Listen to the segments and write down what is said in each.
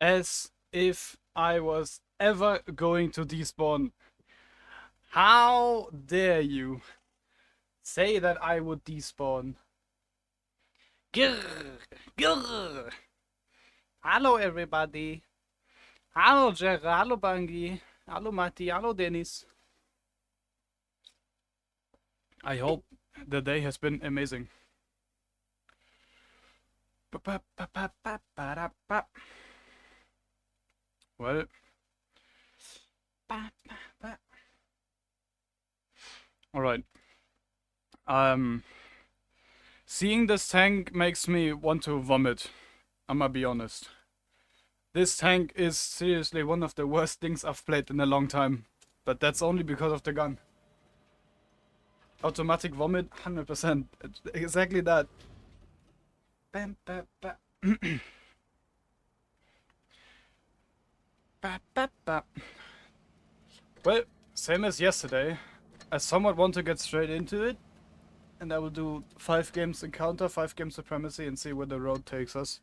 As if I was ever going to despawn. How dare you say that I would despawn? Grr, grr. Hallo everybody. Hallo Jerry, hallo Bangi, hallo Matti, hallo Dennis. I hope the day has been amazing. Well, alright. Seeing this tank makes me want to vomit. I'ma be honest. This tank is seriously one of the worst things I've played in a long time. But that's only because of the gun. Automatic vomit, 100%. Exactly that. Bam, bam, bam. Well, same as yesterday. I somewhat want to get straight into it. And I will do 5 games encounter, 5 games supremacy, and see where the road takes us.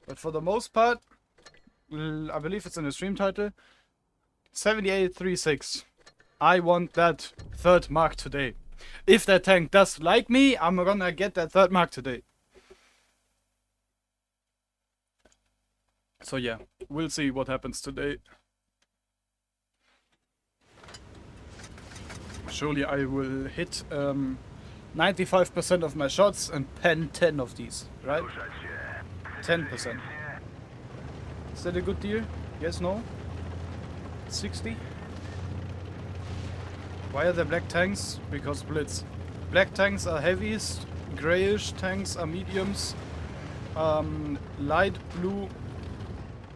But for the most part, I believe it's in the stream title, 7836. I want that 3rd mark today. If that tank does like me, I'm gonna get that 3rd mark today. So yeah, we'll see what happens today. Surely I will hit 95% of my shots and pen 10 of these, right? 10%. Is that a good deal? Yes, no? 60? Why are there black tanks? Because blitz. Black tanks are heavies, grayish tanks are mediums, light blue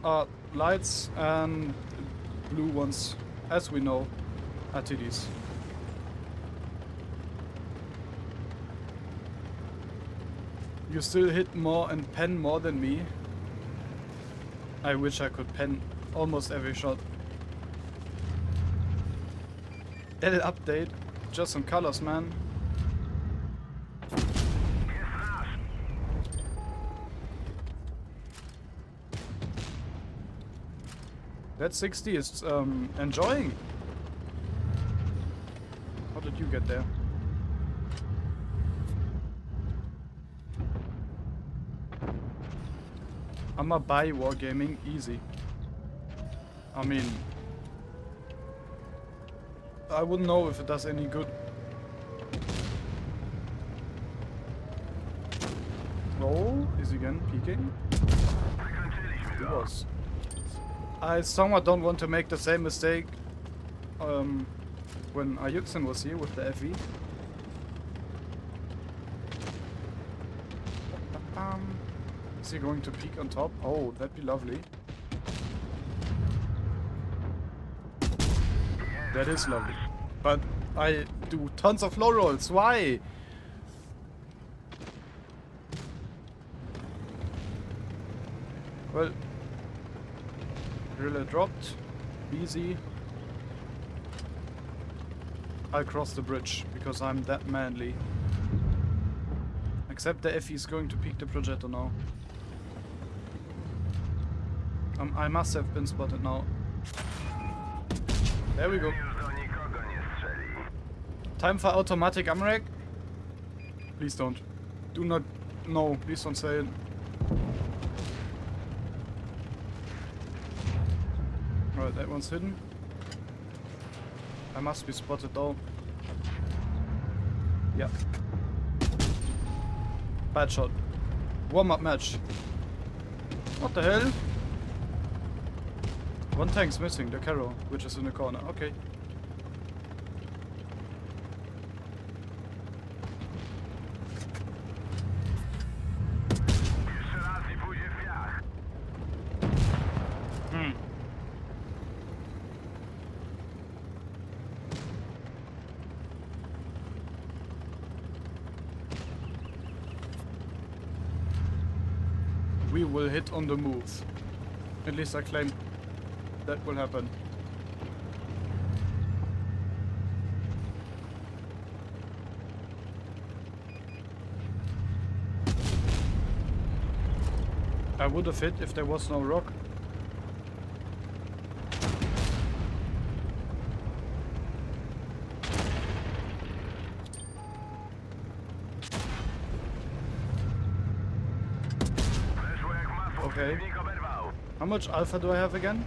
are lights, and blue ones, as we know, are TDs. You still hit more and pen more than me. I wish I could pen almost every shot. Edit update. Just some colors, man. That 60 is enjoying. How did you get there? I'ma buy Wargaming easy. I mean, I wouldn't know if it does any good. Oh, is he again peeking? He was. I somewhat don't want to make the same mistake when Ayuxin was here with the FE. Is he going to peek on top? Oh, that'd be lovely. That is lovely. But I do tons of low rolls. Why? Well, driller dropped. Easy. I'll cross the bridge because I'm that manly. Except the FE is going to peek the projector now. I must have been spotted now. There we go. Time for automatic amrag. Please don't. Do not. No, please don't say it. Alright, that one's hidden. I must be spotted though. Yeah. Bad shot. Warm-up match. What the hell? One tank's missing, the Carol, which is in the corner. Okay. We will hit on the move. At least I claim that will happen. I would have hit if there was no rock. Okay. How much alpha do I have again?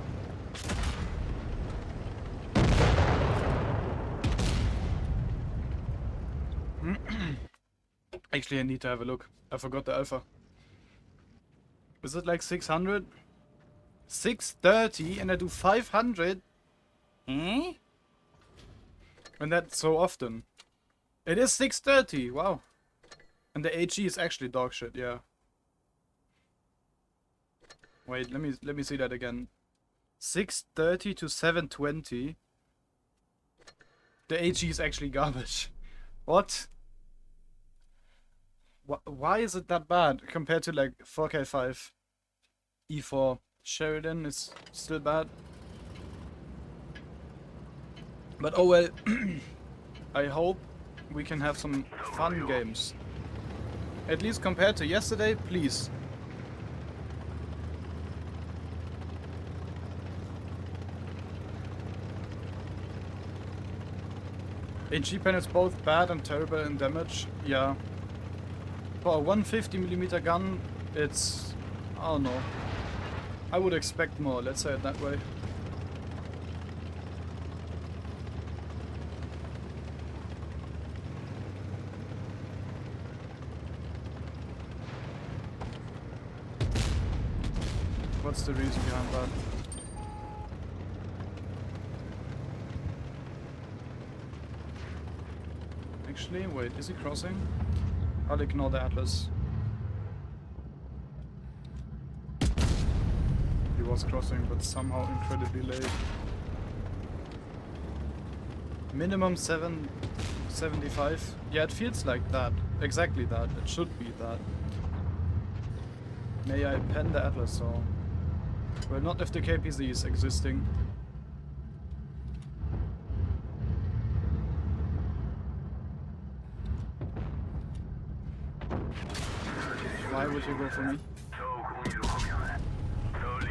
Actually, I need to have a look. I forgot the alpha. Is it like 600? 630 and I do 500? Hmm? And that's so often. It is 630, wow. And the HE is actually dog shit, yeah. Wait, let me see that again. 630 to 720. The HE is actually garbage. What? Why is it that bad compared to like 4K5? E4 Sheridan is still bad. But oh well. I hope we can have some fun games. At least compared to yesterday, please. HE pen is both bad and terrible in damage. Yeah. For a 150mm gun, it's... I don't know. I would expect more, let's say it that way. What's the reason behind that? Actually, wait, is he crossing? I'll ignore the Atlas. He was crossing, but somehow incredibly late. Minimum 775. Yeah, it feels like that. Exactly that. It should be that. May I pen the Atlas, so... Well, not if the KPZ is existing. Why would you go for me?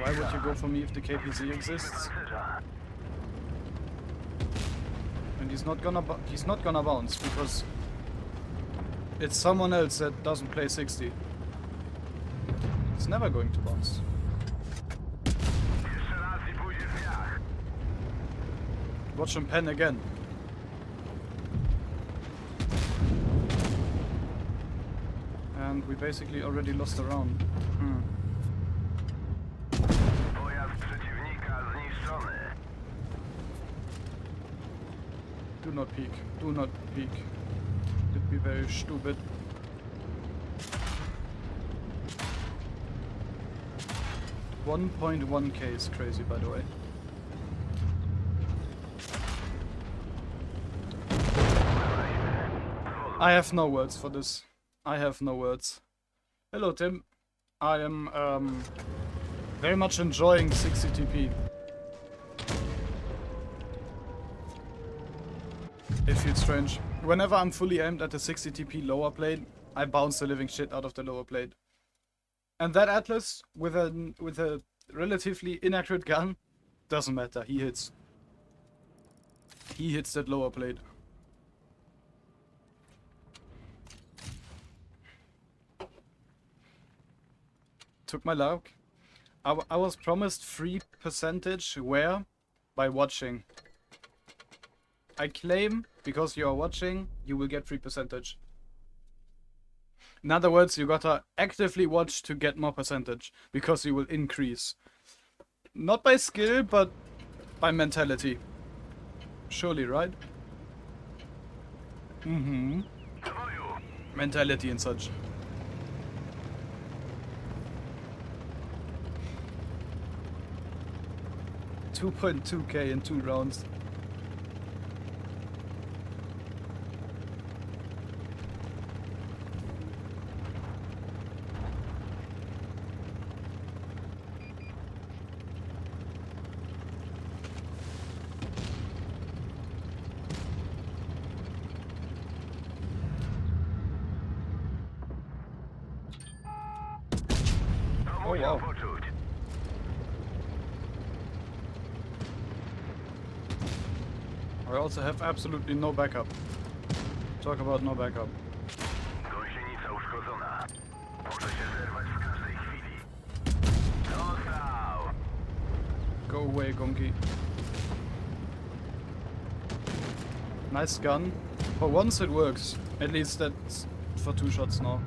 Why would you go for me if the KPZ exists? And he's not gonna bounce because it's someone else that doesn't play 60. It's never going to bounce. Watch him pen again. And we basically already lost a round. Do not peek. Do not peek. It'd be very stupid. $1.1K is crazy, by the way. I have no words for this. I have no words. Hello, Tim. I am very much enjoying 60 TP. It feels strange. Whenever I'm fully aimed at the 60 TP lower plate, I bounce the living shit out of the lower plate. And that Atlas with a relatively inaccurate gun doesn't matter. He hits. He hits that lower plate. Took my luck. I was promised free percentage where? By watching. I claim because you are watching, you will get free percentage. In other words, you gotta actively watch to get more percentage because you will increase. Not by skill, but by mentality. Surely, right? Mm-hmm. Mentality and such. 2.2K in 2 rounds. Oh wow. I also have absolutely no backup. Talk about no backup. Gąsienica uszkodzona. Może się zerwać w każdej chwili. Dostał! Go away, Gonki. Nice gun. For once it works. At least that's for 2 shots now.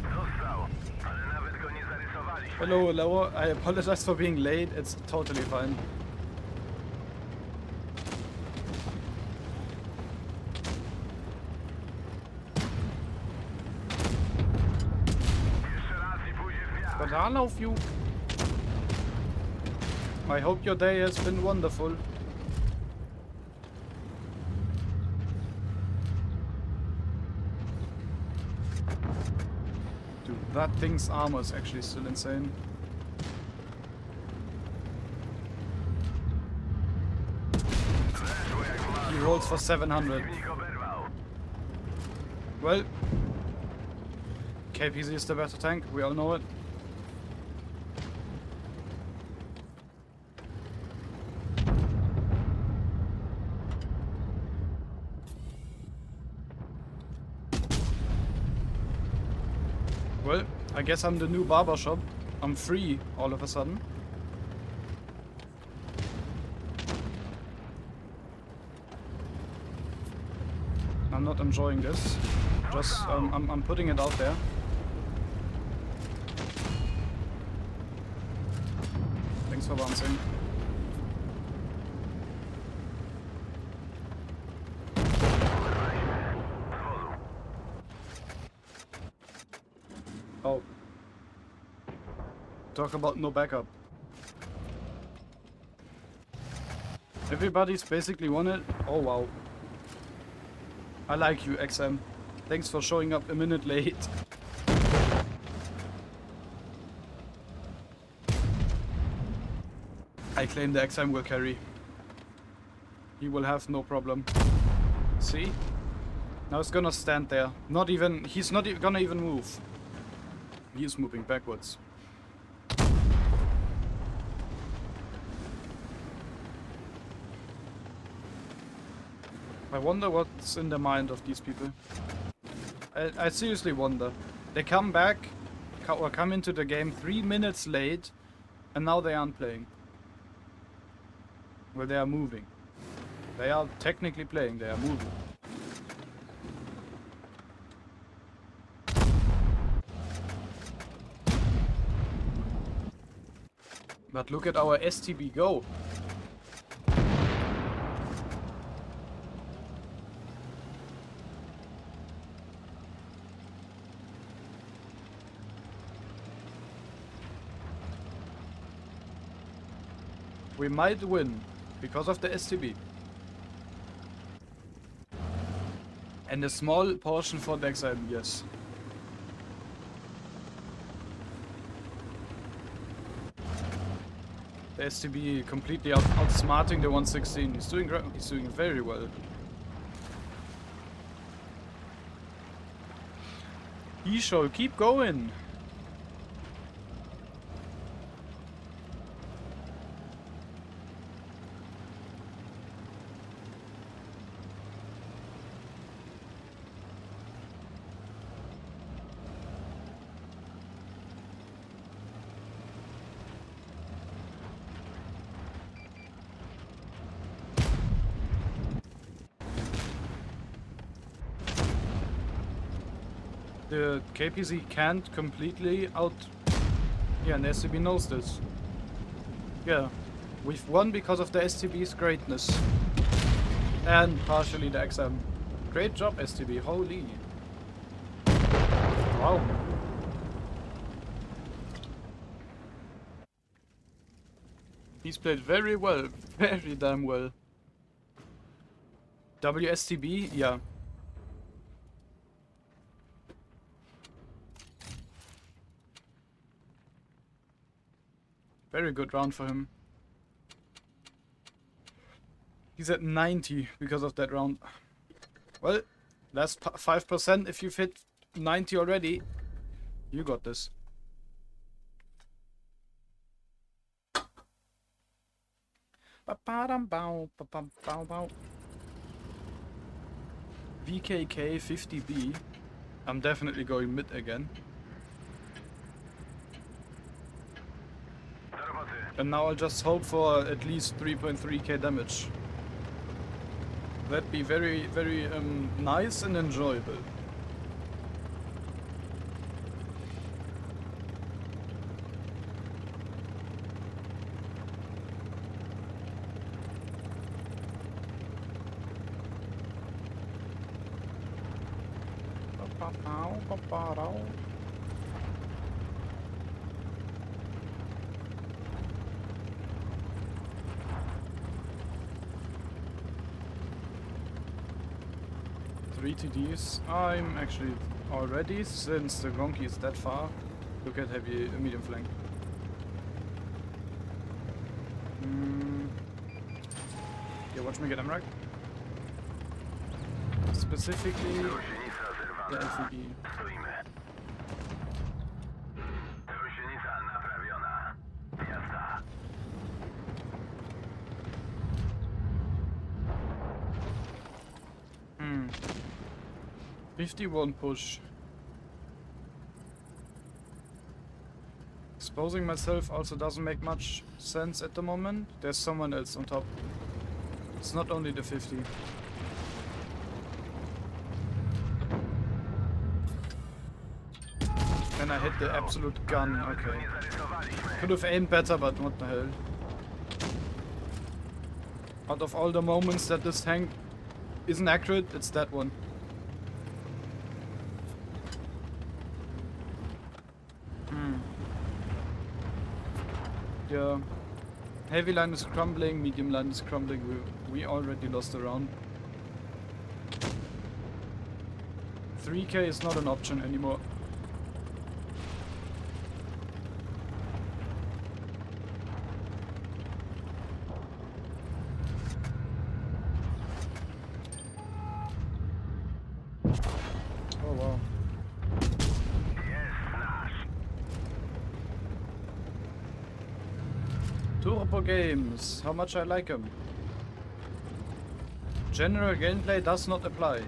Dostał! Ale nawet go nie zarysowaliśmy. Hello, hello. I apologize for being late. It's totally fine. Jeszcze raz i pójdzie w wiatr. But hello, you. I hope your day has been wonderful. Dude, that thing's armor is actually still insane. Weszło jak w masło. He rolls for 700. Przeciwnik oberwał. Well, KPZ is the better tank, we all know it. Well, I guess I'm the new barbershop. I'm free all of a sudden. I'm not enjoying this. Just, I'm putting it out there. Thanks for bouncing. Oh. Talk about no backup. Everybody's basically won it. Oh wow. I like you, XM. Thanks for showing up a minute late. I claim the XM will carry. He will have no problem. See? Now it's gonna stand there. Not even... He's not gonna even move. He is moving backwards. I wonder what's in the mind of these people. I seriously wonder. They come back, or come into the game 3 minutes late, and now they aren't playing. Well, they are moving. They are technically playing, they are moving. But look at our STB go. We might win because of the STB. And a small portion for the XM, yes. The STB completely outsmarting the 116. He's doing very well. He shall keep going. The KPZ can't completely out... Yeah, and the STB knows this. Yeah, we've won because of the STB's greatness. And partially the XM. Great job, STB, holy. Wow. He's played very well, very damn well. WSTB, yeah. Very good round for him. He's at 90 because of that round. Well, that's 5% if you've hit 90 already. You got this. VKK 50B. I'm definitely going mid again. Do roboty. And now I'll just hope for at least 3.3k damage. That'd be very, very nice and enjoyable. Three TDs. I'm actually already, since the Gonki is that far. Look at heavy medium flank. Yeah, watch me get Amrak. Specifically Gąsienica the zerwana. LCD. Stoimy. Gąsienica naprawiona. Jazda. 51 push. Exposing myself also doesn't make much sense at the moment. There's someone else on top. It's not only the 50. And I hit the absolute gun, okay. Nie zarysowaliśmy. Could have aimed better, but what the hell. Out of all the moments that this tank isn't accurate, it's that one. Yeah. Heavy line is crumbling, medium line is crumbling. We already lost a round. 3k is not an option anymore. Oh wow. Jest nasz. Turbo games, how much I like them. General gameplay does not apply.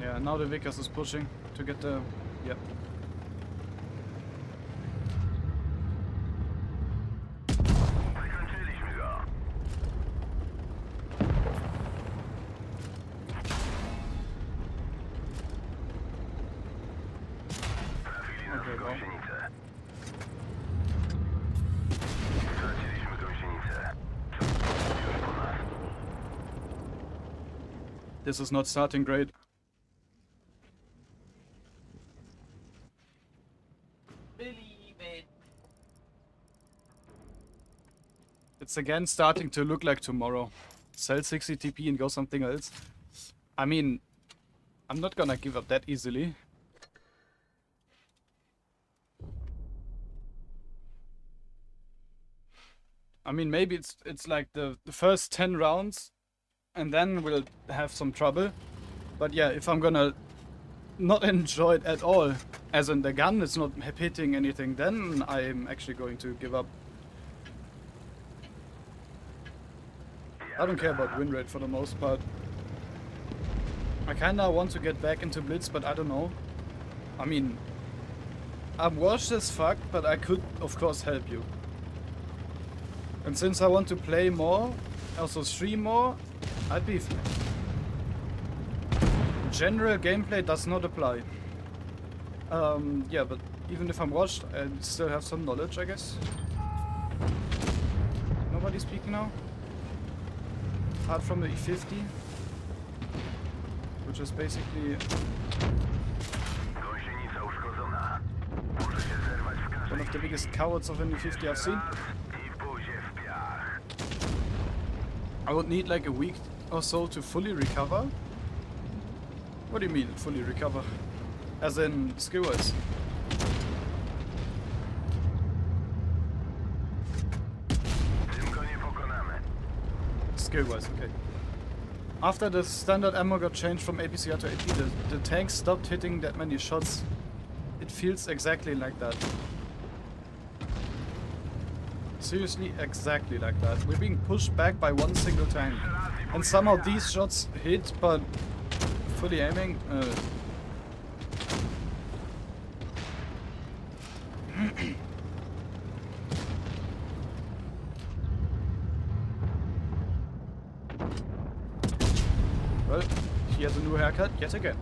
Yeah, now the Vickers is pushing to get the... Yep. Wykończyliśmy go. Trafili nas Okej, w no. gąsienicę. Straciliśmy gąsienicę. Już po nas. This is not starting great. It's again starting to look like tomorrow. Sell 60 TP and go something else. I mean, I'm not gonna give up that easily. I mean, maybe it's like the first 10 rounds and then we'll have some trouble. But yeah, if I'm gonna not enjoy it at all, as in the gun is not hitting anything, then I'm actually going to give up. I don't care about win rate for the most part. I kinda want to get back into Blitz, but I don't know. I mean, I'm washed as fuck, but I could of course help you. And since I want to play more, also stream more, I'd be fine. General gameplay does not apply. Yeah, but even if I'm washed, I still have some knowledge, I guess. Nobody speaking now? Apart from the E50, which is basically Gąsienica uszkodzona. Może się zerwać w każdej one of the biggest cowards of any 50 I've seen. i pójdzie w piach. I would need like a week or so to fully recover. What do you mean fully recover? As in skill-wise? Tym go nie pokonamy. Skill-wise, okay. After the standard ammo got changed from APCR to AP, the tank stopped hitting that many shots. It feels exactly like that. Seriously, exactly like that. We're being pushed back by one single tank. And somehow these shots hit, but fully aiming. Well, he has a new haircut yet again.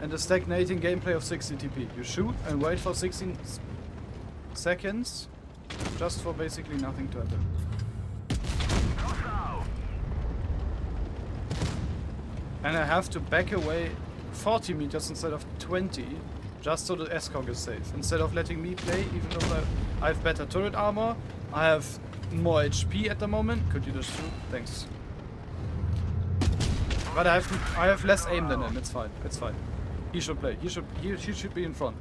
And the stagnating gameplay of 60 TP. You shoot and wait for 16 seconds just for basically nothing to happen. And I have to back away 40 meters instead of 20 just so the SCOG is safe. Instead of letting me play, even though I have better turret armor, I have more HP at the moment. Could you just shoot? Thanks. But I have less aim than him. It's fine. It's fine. He should play. He should be in front.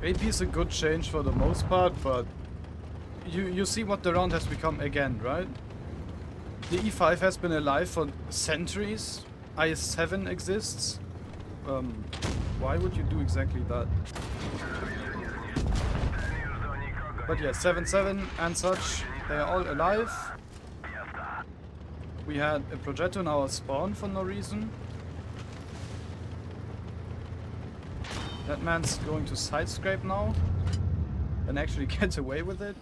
AP is a good change for the most part, but you see what the round has become again, right? The E5 has been alive for centuries. IS-7 exists. Why would you do exactly that? But yeah, 7-7 and such, they are all alive. We had a projector in our spawn for no reason. That man's going to side scrape now and actually get away with it.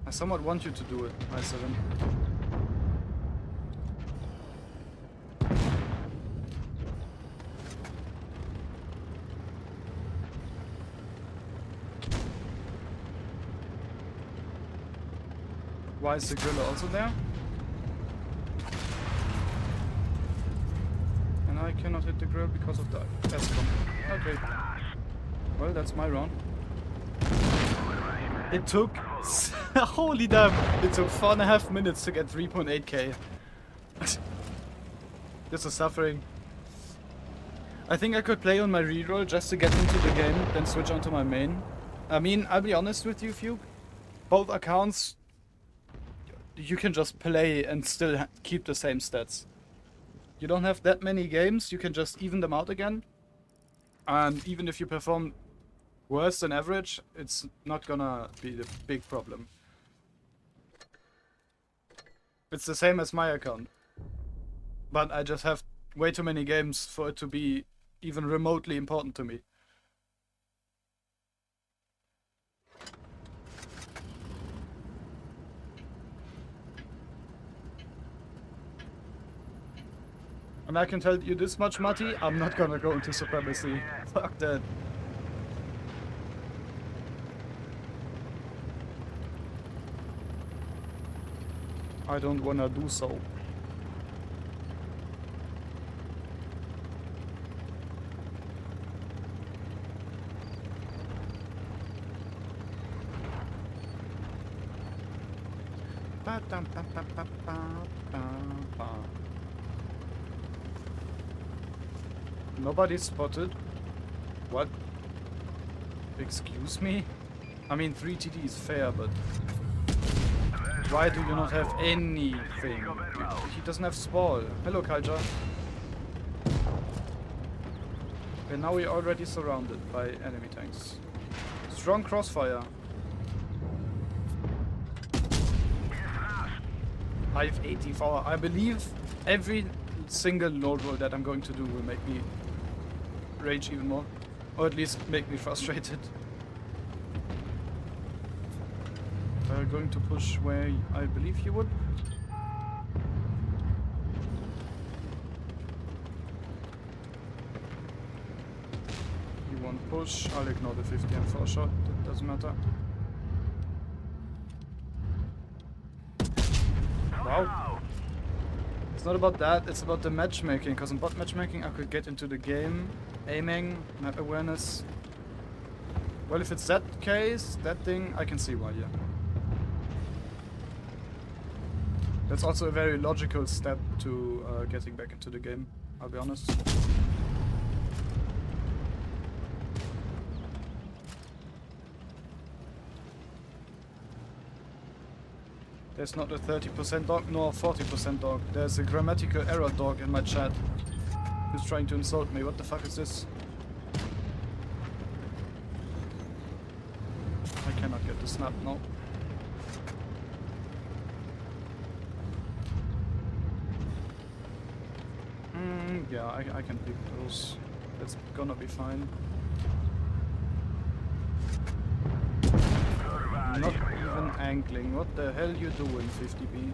I somewhat want you to do it, I7. Why is the griller also there? And I cannot hit the grill because of that. That's fun. Okay. Well, that's my round. It took... holy damn! It took 4.5 minutes to get 3.8k. This is suffering. I think I could play on my reroll just to get into the game, then switch onto my main. I mean, I'll be honest with you, Fuke. Both accounts, you can just play and still keep the same stats. You don't have that many games, you can just even them out again. And even if you perform worse than average, it's not gonna be the big problem. It's the same as my account. But I just have way too many games for it to be even remotely important to me. And I can tell you this much, Matti, I'm not gonna go into Supremacy. Fuck that. I don't wanna do so. Nobody spotted. What? Excuse me? I mean, 3 TD is fair, but why do you not have anything? He doesn't have Spall. Hello, Kaija. And now we're already surrounded by enemy tanks. Strong crossfire. I have 84. I believe every single load roll that I'm going to do will make me rage even more. Or at least make me frustrated. We're going to push where I believe you would. You won't push. I'll ignore the 50 and 4 shot. That doesn't matter. Wow. It's not about that, it's about the matchmaking, because in bot matchmaking I could get into the game, aiming, map awareness, Well, if it's that case, that thing, I can see why, yeah. That's also a very logical step to getting back into the game, I'll be honest. There's not a 30% dog nor a 40% dog. There's a grammatical error dog in my chat who's trying to insult me. What the fuck is this? I cannot get the snap now. Yeah, I can pick those. That's gonna be fine. Not even angling. What the hell you doing, 50B?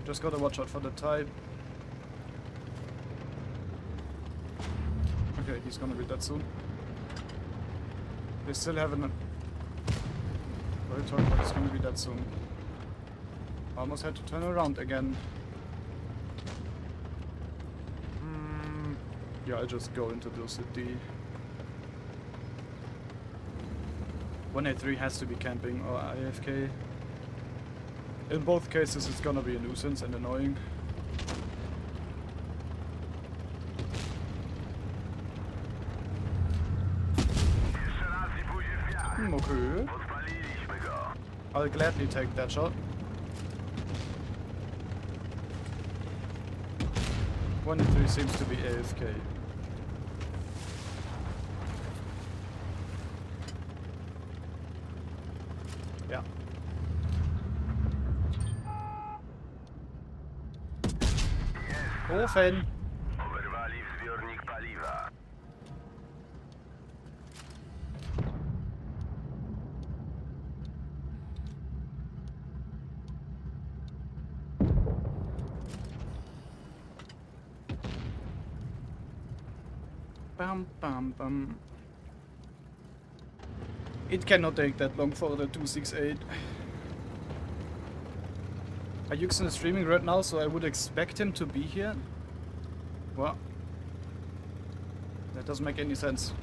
Just gotta watch out for the tide. Okay, he's gonna be dead soon. They still haven't... Very talk, but he's gonna be dead soon. Almost had to turn around again. Yeah, I just go into the city. 183 has to be camping or AFK. In both cases it's gonna be a nuisance and annoying. Okay. I'll gladly take that shot. 183 seems to be AFK. Yeah. Ofen! Oberwali zbiornik paliwa. Bam, bam, bam. It cannot take that long for the 268. Ayuxin is streaming right now, so I would expect him to be here. Well, that doesn't make any sense.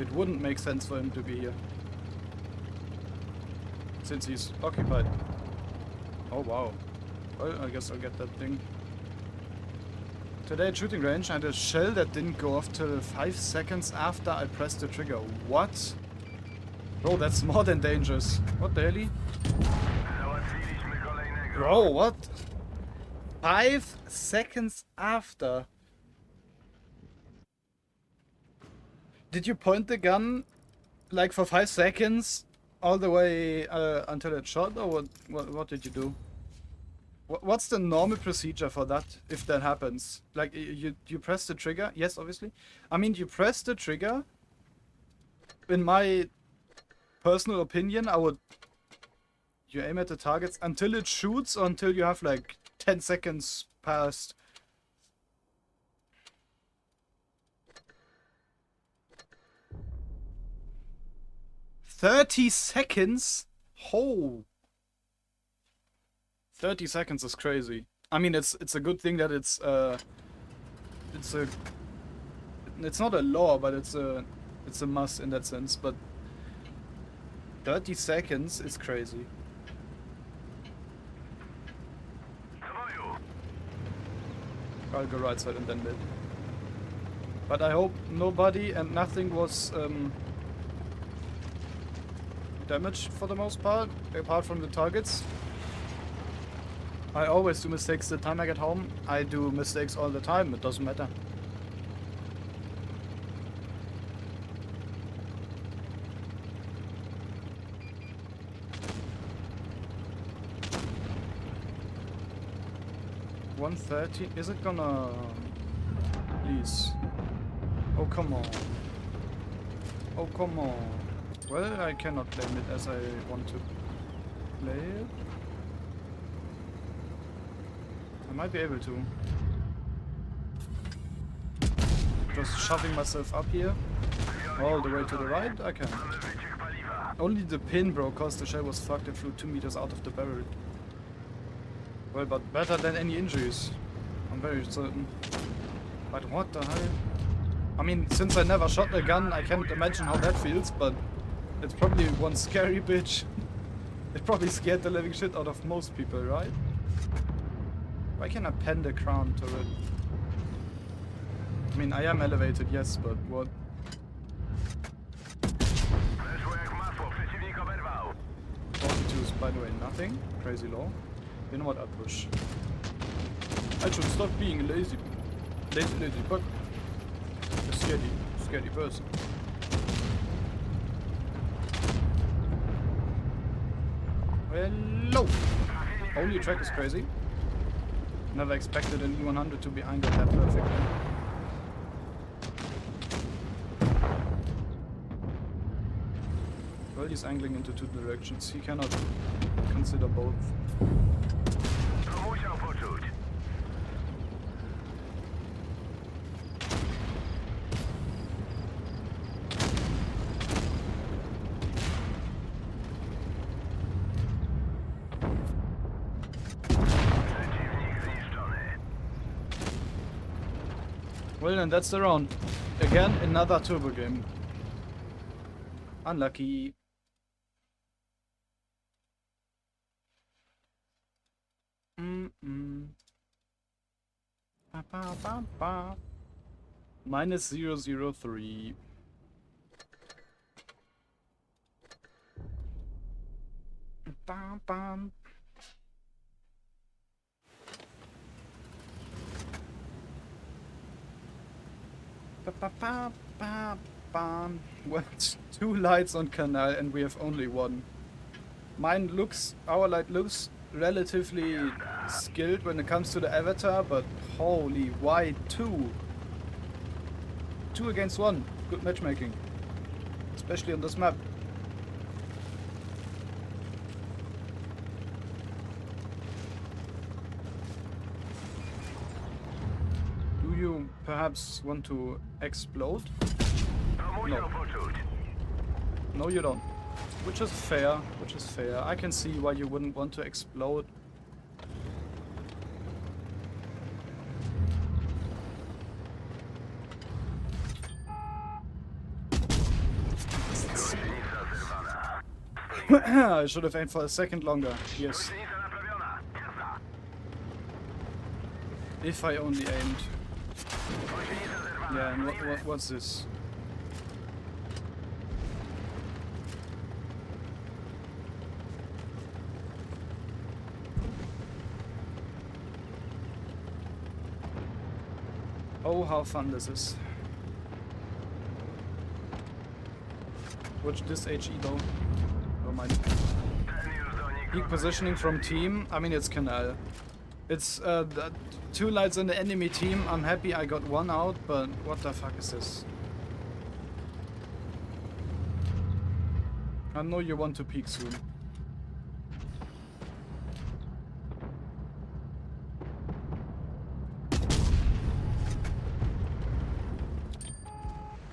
It wouldn't make sense for him to be here, since he's occupied. Oh wow. Well, I guess I'll get that thing. Today at shooting range I had a shell that didn't go off till 5 seconds after I pressed the trigger. What? Bro, that's more than dangerous. What the hell? Bro, what? 5 seconds after? Did you point the gun like for 5 seconds all the way until it shot, or what did you do? What's the normal procedure for that, if that happens? Like, you press the trigger? Yes, obviously. I mean, you press the trigger. In my personal opinion, you aim at the targets until it shoots, or until you have like 10 seconds past. "30 seconds? Oh. 30 seconds is crazy. I mean, it's a good thing that it's not a law, but it's a must in that sense. But 30 seconds is crazy. I'll go right side and then mid. But I hope nobody and nothing was damaged for the most part, apart from the targets. I always do mistakes the time I get home. I do mistakes all the time, it doesn't matter. $130? Is it gonna... Please. Oh, come on. Oh, come on. Well, I cannot play it as I want to play it. I might be able to. Just shoving myself up here. All the way to the right, I can. Only the pin broke cause the shell was fucked and flew 2 meters out of the barrel. Well, but better than any injuries. I'm very certain. But what the hell? I mean, since I never shot a gun, I can't imagine how that feels, but it's probably one scary bitch. It probably scared the living shit out of most people, right? Why can I pen the crown turret? I mean, I am elevated, yes, but what? Weszło jak masło, przeciwnik oberwał. 42 is, by the way, nothing. Crazy low. You know what? I'll push. I should stop being a lazy bug. A scaredy person. Hello! Only track is crazy. Never expected an E100 to be angled that perfectly. Well, he's angling into two directions. He cannot consider both. To musiał poczuć. Przeciwnik zniszczony. Well, and that's the round. Again, another turbo game. Unlucky. Ba, ba, ba, ba. Minus 003. Bam, bam. Ba, ba, ba, ba, bam. Well, it's 2 lights on canal and we have only 1. Our light looks relatively skilled when it comes to the avatar, but holy, why 2? 2 against 1. Good matchmaking. Especially on this map. Do you perhaps want to explode? To musiał poczuć. No, you don't. Which is fair, I can see why you wouldn't want to explode. Gąsienica zerwana. I should have aimed for a second longer. Yes, Gąsienica naprawiona. Jazda. if I only aimed. Gąsienica zerwana. Yeah, and what's this? Oh, how fun this is. Watch this HE though. Oh my. Ten już do nich Peak positioning from team. I mean, it's canal. It's 2 lights in the enemy team. I'm happy I got 1 out, but what the fuck is this? I know you want to peak soon.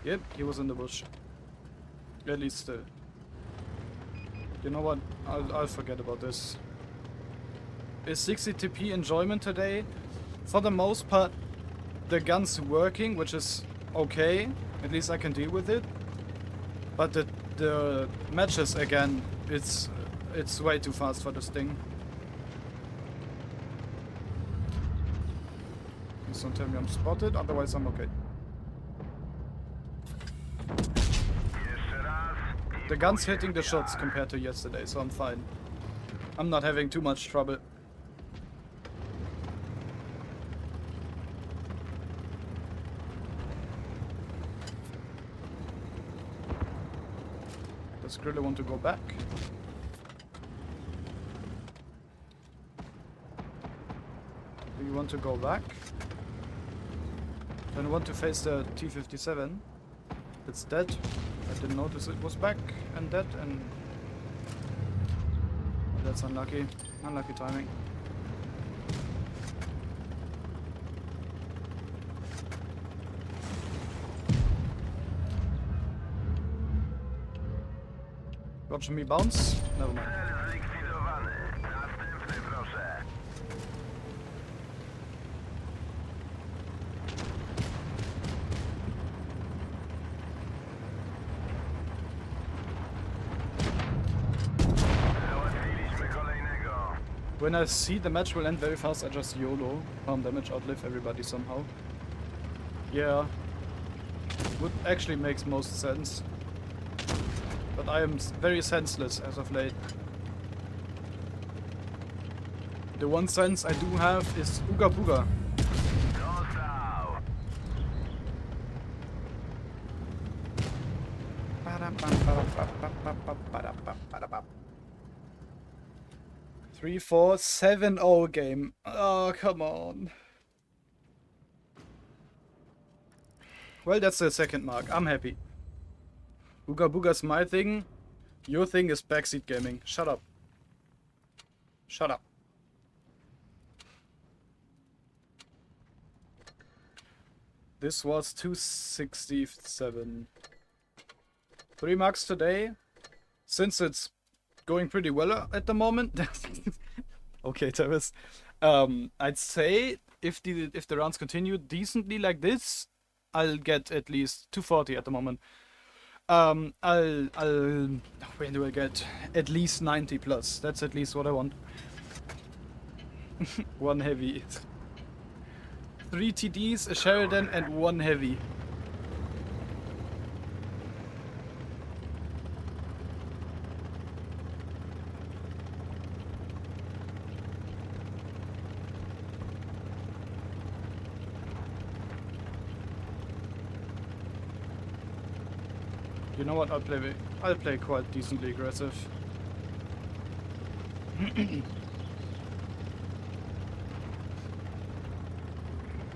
Yep, he was in the bush. At least still. You know what? I'll forget about this. Is 60 TP enjoyment today? For the most part, the gun's working, which is okay. At least I can deal with it. But the matches again, it's way too fast for this thing. Please don't tell me I'm spotted, otherwise I'm okay. Jeszcze raz. The gun's hitting the shots compared to yesterday, so I'm fine. I'm not having too much trouble. Does Grilla want to go back? Do you want to go back? Then I want to face the T-57. It's dead. I didn't notice it was back and dead, and that's unlucky. Unlucky timing. Watch me bounce? Never mind. Cel zlikwidowany. Następny proszę. When I see the match will end very fast, I just YOLO. Palm damage, outlive everybody somehow. Yeah. Would actually makes most sense. But I am very senseless as of late. The one sense I do have is Ooga Booga. 3-4, 7-0 game. Oh, come on. Well, that's the second mark. I'm happy. Ooga Booga's my thing. Your thing is backseat gaming. Shut up. Shut up. This was 267. 3 marks today. Since it's going pretty well at the moment. Okay, Travis. I'd say if the rounds continue decently like this, I'll get at least 240 at the moment. I'll when do I get at least 90 plus? That's at least what I want. 1 heavy. 3 TDs, a Sheridan, and 1 heavy. You know what? I'll play quite decently aggressive.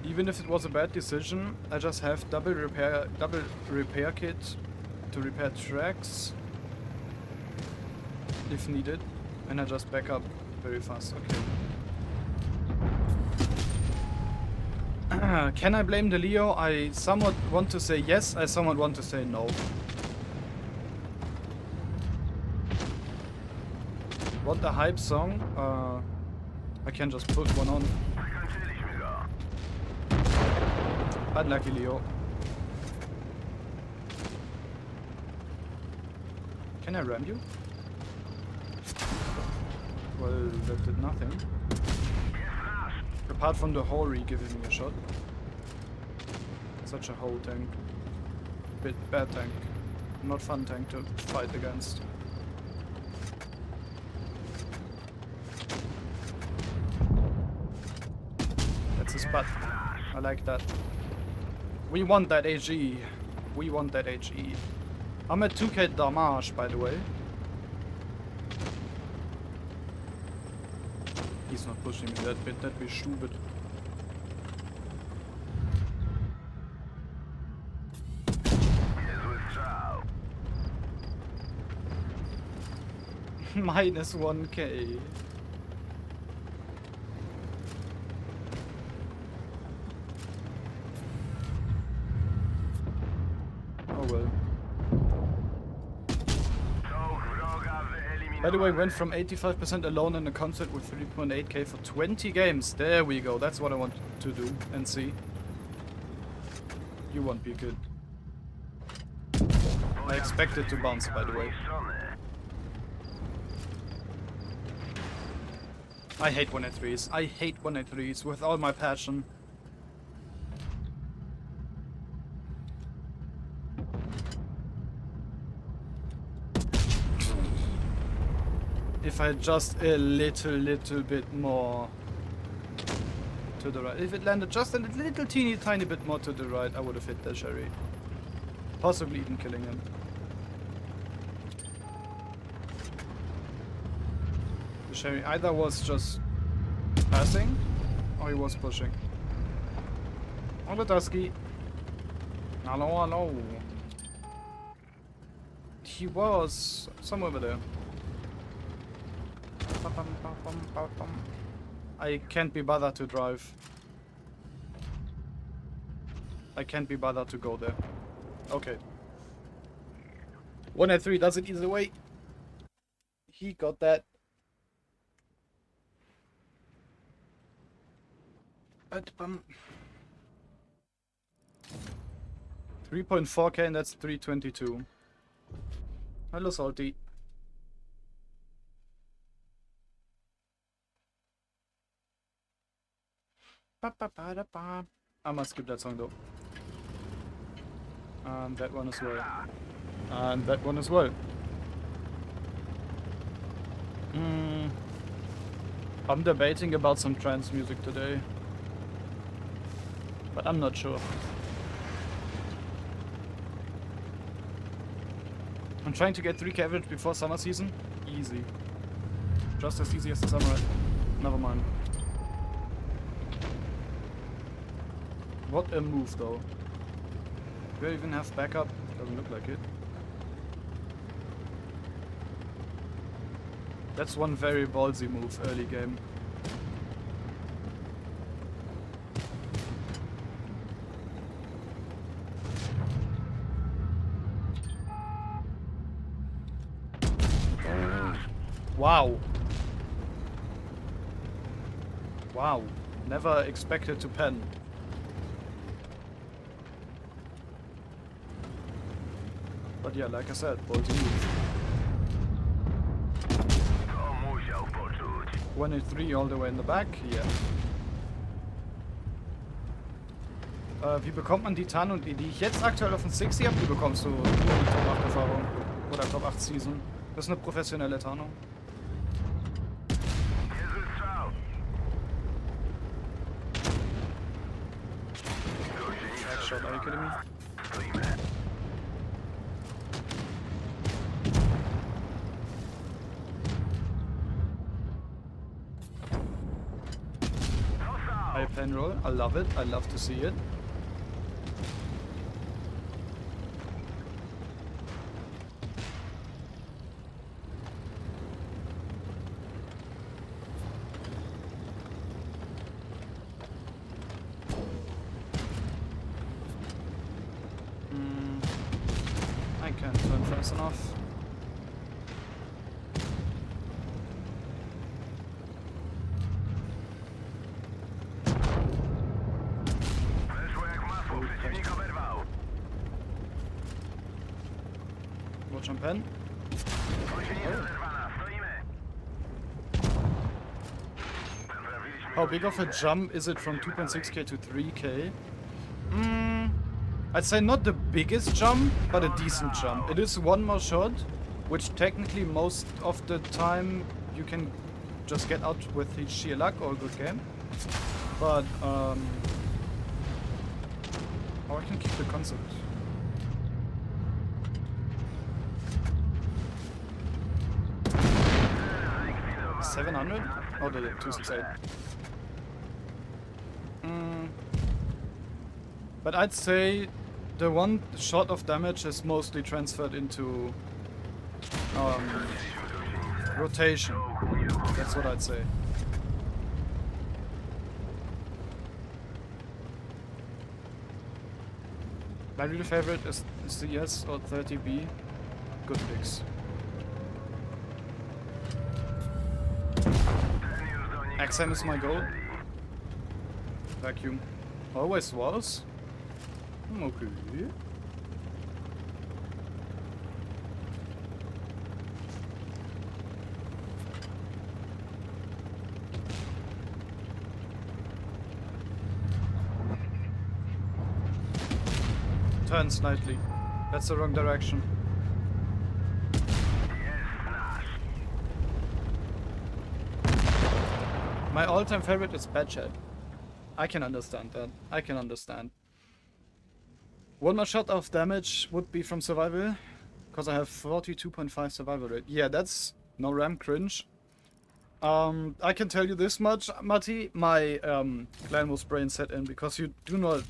Even if it was a bad decision, I just have double repair kit to repair tracks if needed, and I just back up very fast. Okay. Can I blame the Leo? I somewhat want to say yes, I somewhat want to say no. Want a hype song? I can just put one on. Unlucky Leo. Can I ram you? Well, that did nothing. Apart from the Hori giving me a shot. Such a whole tank. Bad tank. Not fun tank to fight against. That's his butt. I like that. We want that AG. We want that AG. I'm at 2k damage, by the way. He's not pushing me that bit, that'd be stupid. Minus 1k. Oh well. By the way, went from 85% alone in a concert with 3.8k for 20 games. There we go. That's what I want to do and see. You won't be good. I expect it to bounce, by the way. I hate 183s. I hate 183s with all my passion. If I just a little bit more to the right. If it landed just a little teeny tiny bit more to the right, I would have hit the Sherry. Possibly even killing him. The Sherry either was just passing or he was pushing. On the Dusky. Hello, hello. He was somewhere over there. I can't be bothered to drive. I can't be bothered to go there. Okay. 183 does it either way. He got that. 3.4k and that's 322. Hello, Salty. I must skip that song though. And that one as well. And that one as well. I'm debating about some trance music today. But I'm not sure. I'm trying to get 3K average before summer season. Easy. Just as easy as the summer. Never mind. What a move though. Do I even have backup? Doesn't look like it. That's one very ballsy move early game. Wow. Wow. Never expected to pen. But yeah, like I said, ballsy move. 1-3 all the way in the back, yeah. Wie bekommt man die Tarnung, die ich jetzt aktuell auf den 60 habe, die bekommst du über die Top 8 Erfahrung oder Top 8 Season. Das ist eine professionelle Tarnung. Backshot Academy. High pen roll, I love it, I love to see it. I can't turn fast enough. Watch on pen. How big of a jump is it from 2.6k to 3k? I'd say not the biggest jump, but a decent jump. It is one more shot, which technically most of the time you can just get out with sheer luck or good game. But, oh, I can keep the concept. 700? Oh, the 268. But I'd say the one shot of damage is mostly transferred into rotation. That's what I'd say. My real favorite is CS or 30B. Good picks. XM is my goal. Vacuum. Always was. Okay. Turn slightly. That's the wrong direction. My all-time favorite is Bad Chat. I can understand that. I can understand. One more shot of damage would be from survival, because I have 42.5 survival rate. Yeah, that's no RAM cringe. I can tell you this much, Matti. My clan wars brain set in because you do not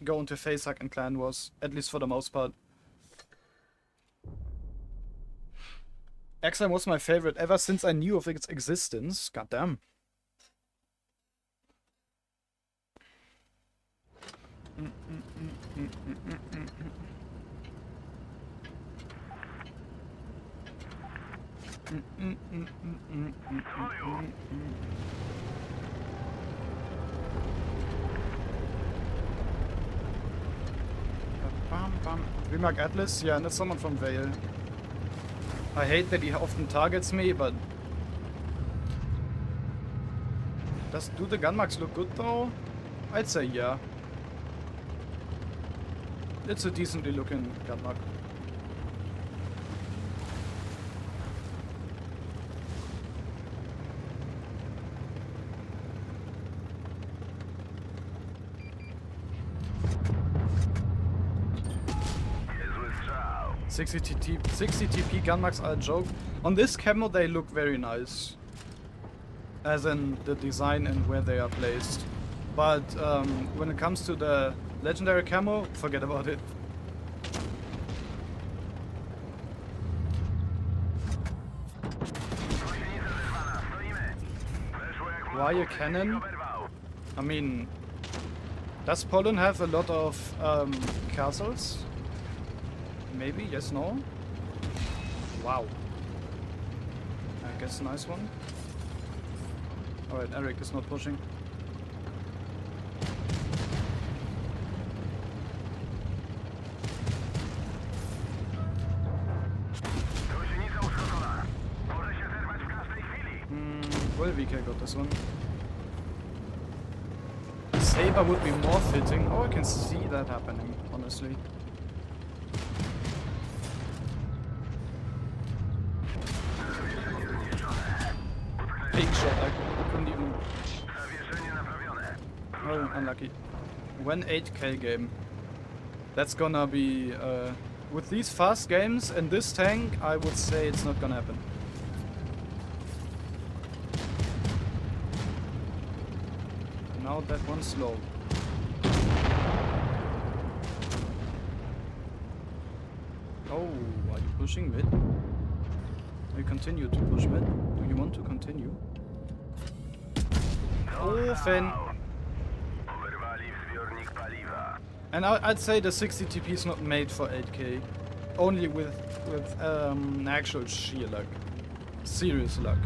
go into face hack in clan wars, at least for the most part. XM was my favorite ever since I knew of its existence. Goddamn. Remark Atlas? Yeah, and that's someone from Vale. I hate that he often targets me, but... do the gun marks look good though? I'd say yeah. It's a decently looking gun mark. Niezły strzał. 60 TP gun marks are a joke. On this camo they look very nice. As in the design and where they are placed. But when it comes to the legendary camo, forget about it. Gąsienica zerwana, stoimy. Weszło jak w Why a młotku, cannon? oberwał. I mean, does Poland have a lot of castles? Maybe, yes, no? Wow. I guess nice one. Alright, Eric is not pushing. Gąsienica uszkodzona. Może się zerwać w każdej chwili. Well, VK got this one. Saber would be more fitting. Oh, I can see that happening, honestly. Zawieszenie zniszczone. Big shot, I couldn't even... Zawieszenie naprawione. Oh, unlucky. When 8k game. That's gonna be... with these fast games and this tank, I would say it's not gonna happen. Now that one's slow. Oh, are you pushing mid? You continue to push mid? Do you want to continue? Oh, Fen. Oberwali zbiornik paliwa. And I'd say the 60 TP is not made for 8k. Only with actual sheer luck. Serious luck.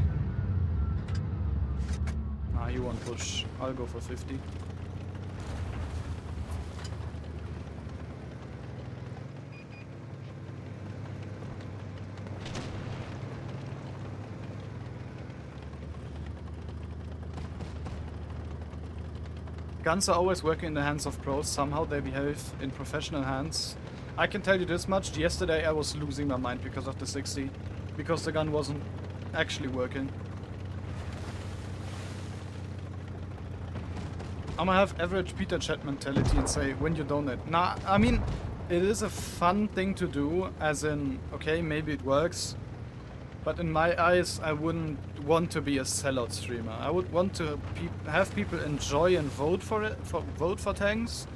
Ah, you won't push. I'll go for 50. Guns are always working in the hands of pros. Somehow they behave in professional hands. I can tell you this much. Yesterday I was losing my mind because of the 60. Because the gun wasn't actually working. I'm gonna have average Peter chat mentality and say when you donate. Nah, I mean, it is a fun thing to do, as in, okay, maybe it works. But in my eyes, I wouldn't want to be a sellout streamer. I would want to have people enjoy and vote for it, vote for tanks.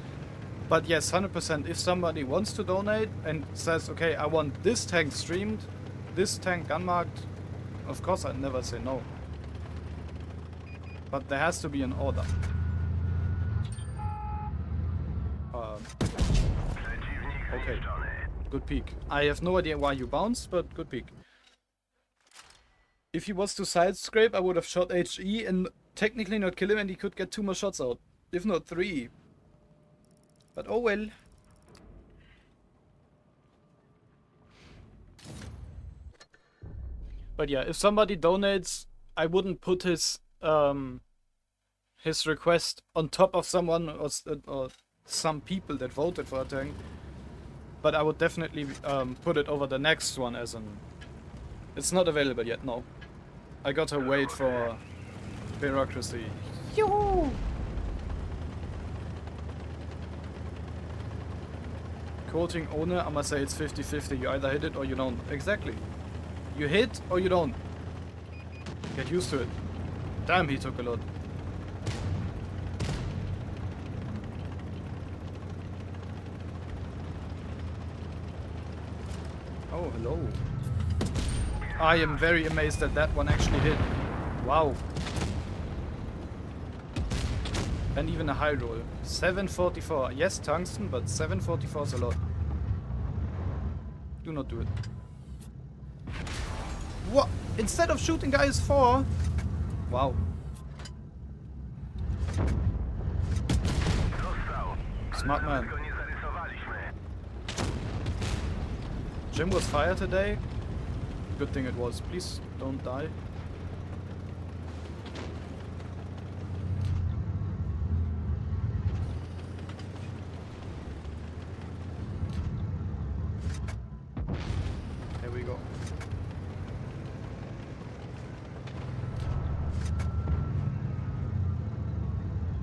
But yes, 100%. If somebody wants to donate and says, okay, I want this tank streamed, this tank gunmarked, of course I'd never say no. But there has to be an order. Przeciwnik Okay. zniszczony. Good peek. I have no idea why you bounced, but good peek. If he was to side scrape, I would have shot HE and technically not kill him, and he could get 2 more shots out. If not 3. But oh well. But yeah, if somebody donates, I wouldn't put his request on top of someone or some people that voted for a tank. But I would definitely put it over the next one as an... It's not available yet, no. I gotta wait for bureaucracy. Yoo! Quoting owner, I'ma say it's 50-50. You either hit it or you don't. Exactly. You hit or you don't. Get used to it. Damn, he took a lot. Oh, hello. I am very amazed that that one actually hit. Wow. And even a high roll. 744. Yes, tungsten, but 744 is a lot. Do not do it. What? Instead of shooting guys 4? Wow. Dostał. Smart man. Nawet go nie zarysowaliśmy. Jim was fired today. Good thing it was. Please don't die. go.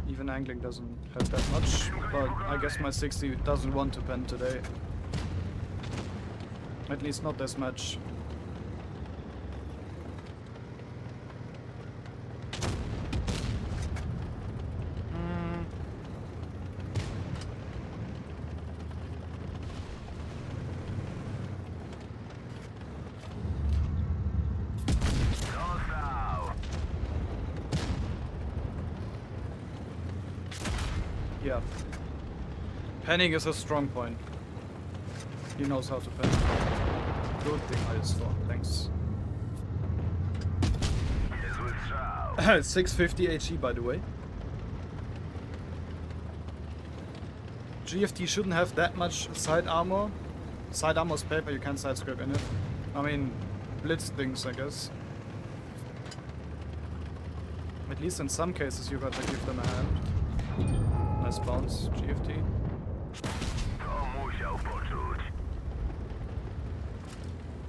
Even angling doesn't help that much, but I guess my 60 doesn't want to pen today. At least not as much. Yeah. Penning is a strong point. He knows how to pen. Good thing I just thought. Thanks. 650 HE, by the way. GFT shouldn't have that much side armor. Side armor's paper, you can't side scrape in it. I mean, blitz things, I guess. At least in some cases you gotta give them a hand. Nice bounce, GFT.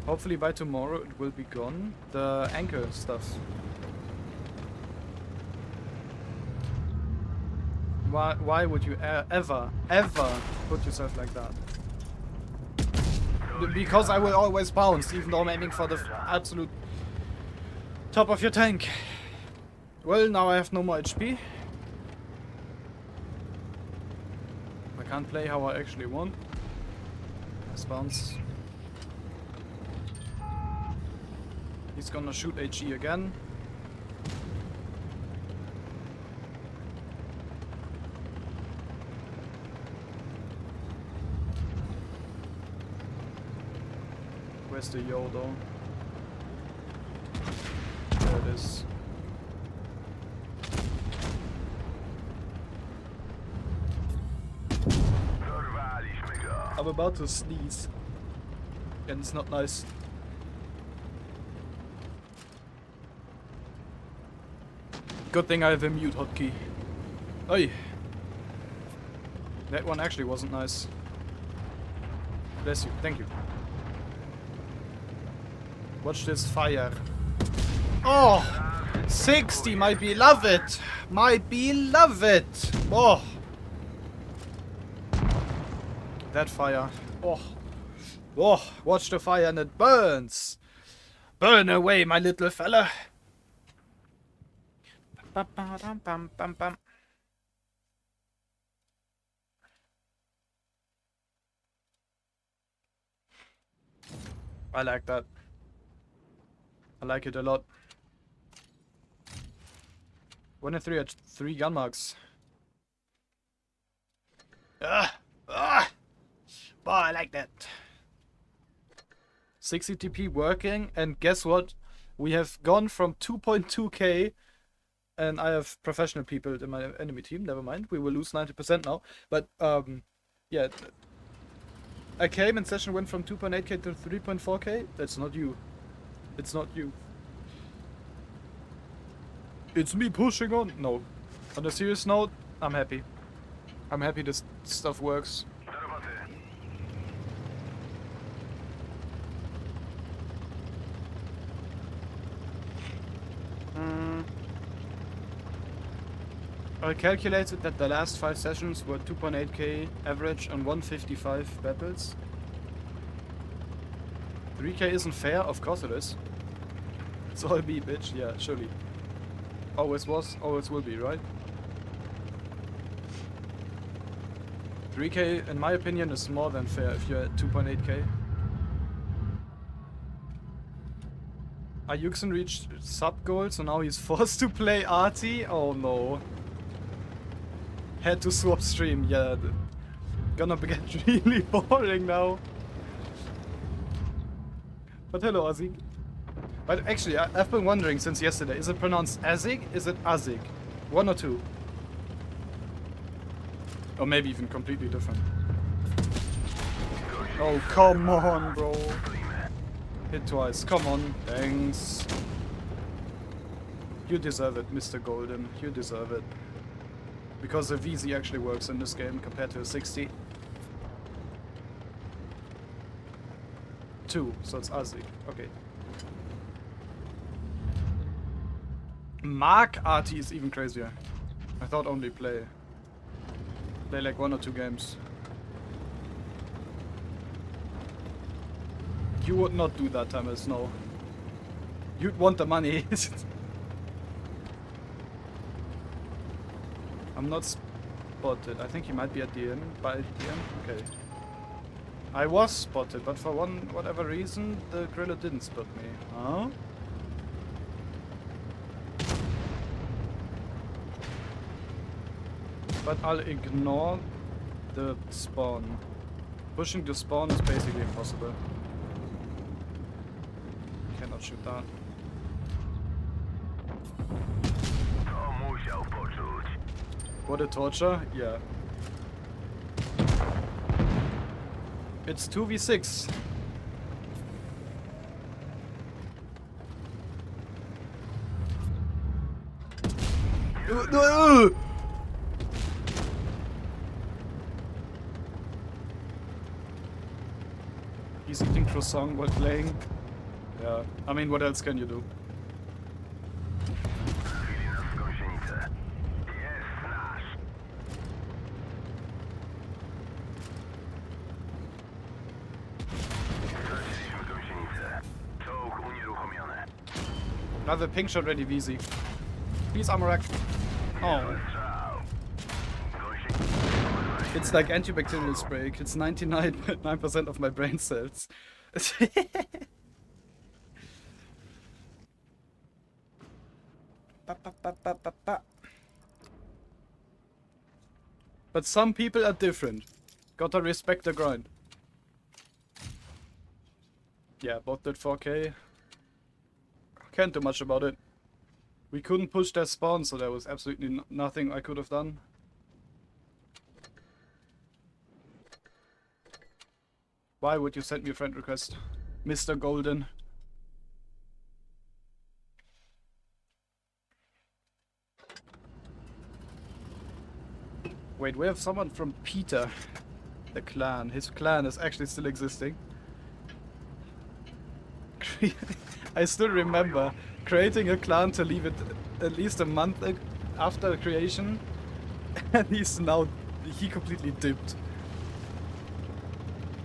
Hopefully by tomorrow it will be gone. The anchor stuff. Why would you ever put yourself like that? Because I will always bounce, even though I'm aiming for the absolute top of your tank. Well, now I have no more HP. I can't play how I actually want. Nice bounce. He's gonna shoot HE again. Where's the yo though? There it is. I'm about to sneeze. And it's not nice. Good thing I have a mute hotkey. Oi! That one actually wasn't nice. Bless you, thank you. Watch this fire. Oh! 60, my beloved! My beloved! Oh! That fire. Oh! Oh! Watch the fire and it burns! Burn away, my little fella! I like that. I like it a lot. 1 and 3 at 3 gun marks. Boy, I like that. 60 TP working, and guess what? We have gone from 2.2k, and I have professional people in my enemy team. Never mind, we will lose 90% now. But yeah, I came in session went from 2.8k to 3.4k. That's not you. It's not you. It's me pushing on. No. On a serious note, I'm happy. I'm happy this stuff works. I calculated that the last 5 sessions were 2.8k average on 155 battles. 3k isn't fair? Of course it is. It's all me, bitch. Yeah, surely. Always was, always will be, right? 3k, in my opinion, is more than fair if you're at 2.8k. Ayuxin reached sub goal, so now he's forced to play arty. Oh no. Had to swap stream, yeah. Gonna get really boring now. But hello, Azig. But actually, I've been wondering since yesterday, is it pronounced Azig? Is it Azig? One or two? Or maybe even completely different. Oh, come on, bro. Hit twice, come on. Thanks. You deserve it, Mr. Golden. You deserve it. Because the VZ actually works in this game compared to a 60. 2, so it's Asi. Okay. Mark RT is even crazier. I thought only play like 1 or 2 games. You would not do that, Thomas, no. You'd want the money. I'm not spotted. I think he might be at the end. By the end? Okay. I was spotted, but for whatever reason, the Griller didn't spot me. Huh? But I'll ignore the spawn. Pushing the spawn is basically impossible. Cannot shoot that. To musiał poczuć. What a torture? Yeah. It's 2v6. He's eating croissant while playing. Yeah, I mean, what else can you do? Chwili nas w gąsienicę. Jest nasz. Straciliśmy gąsienicę. Czołg unieruchomiony. Another pink shot ready, VZ. Please, Amorak. Oh. Strzał. It's like antibacterial spray. It's 99.9% of my brain cells. But some people are different. Gotta respect the grind. Yeah, both did 4K. Can't do much about it. We couldn't push their spawn, so there was absolutely nothing I could have done. Why would you send me a friend request, Mr. Golden? Wait, we have someone from Peter, the clan. His clan is actually still existing. I still remember creating a clan to leave it at least a month after creation, and he completely dipped.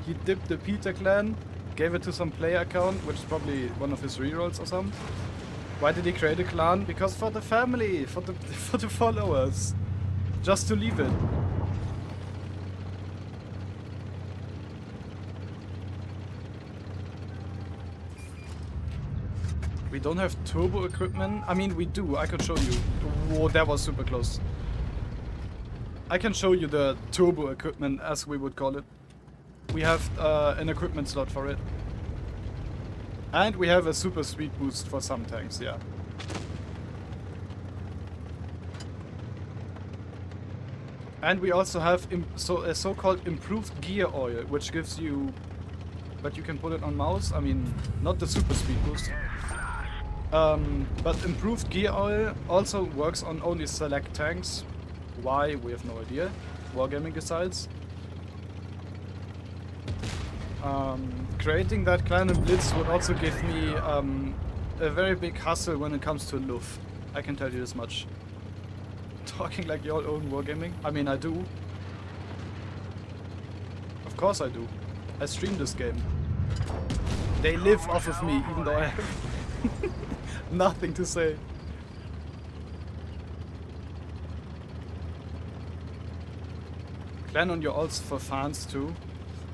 He dipped the Peter clan, gave it to some player account, which is probably one of his rerolls or something. Why did he create a clan? Because for the family, for the followers. Just to leave it. We don't have turbo equipment. I mean, we do. I could show you. Whoa, that was super close. I can show you the turbo equipment, as we would call it. We have an equipment slot for it. And we have a super speed boost for some tanks, yeah. And we also have a so-called improved gear oil, which gives you... But you can put it on mouse. I mean, not the super speed boost. But improved gear oil also works on only select tanks. Why? We have no idea. Wargaming decides. Creating that clan in Blitz would also give me a very big hustle when it comes to Luft. I can tell you this much. Talking like your own wargaming? I mean, I do. Of course I do. I stream this game. They live off of me, even though I have nothing to say. Clan on your alts for fans too?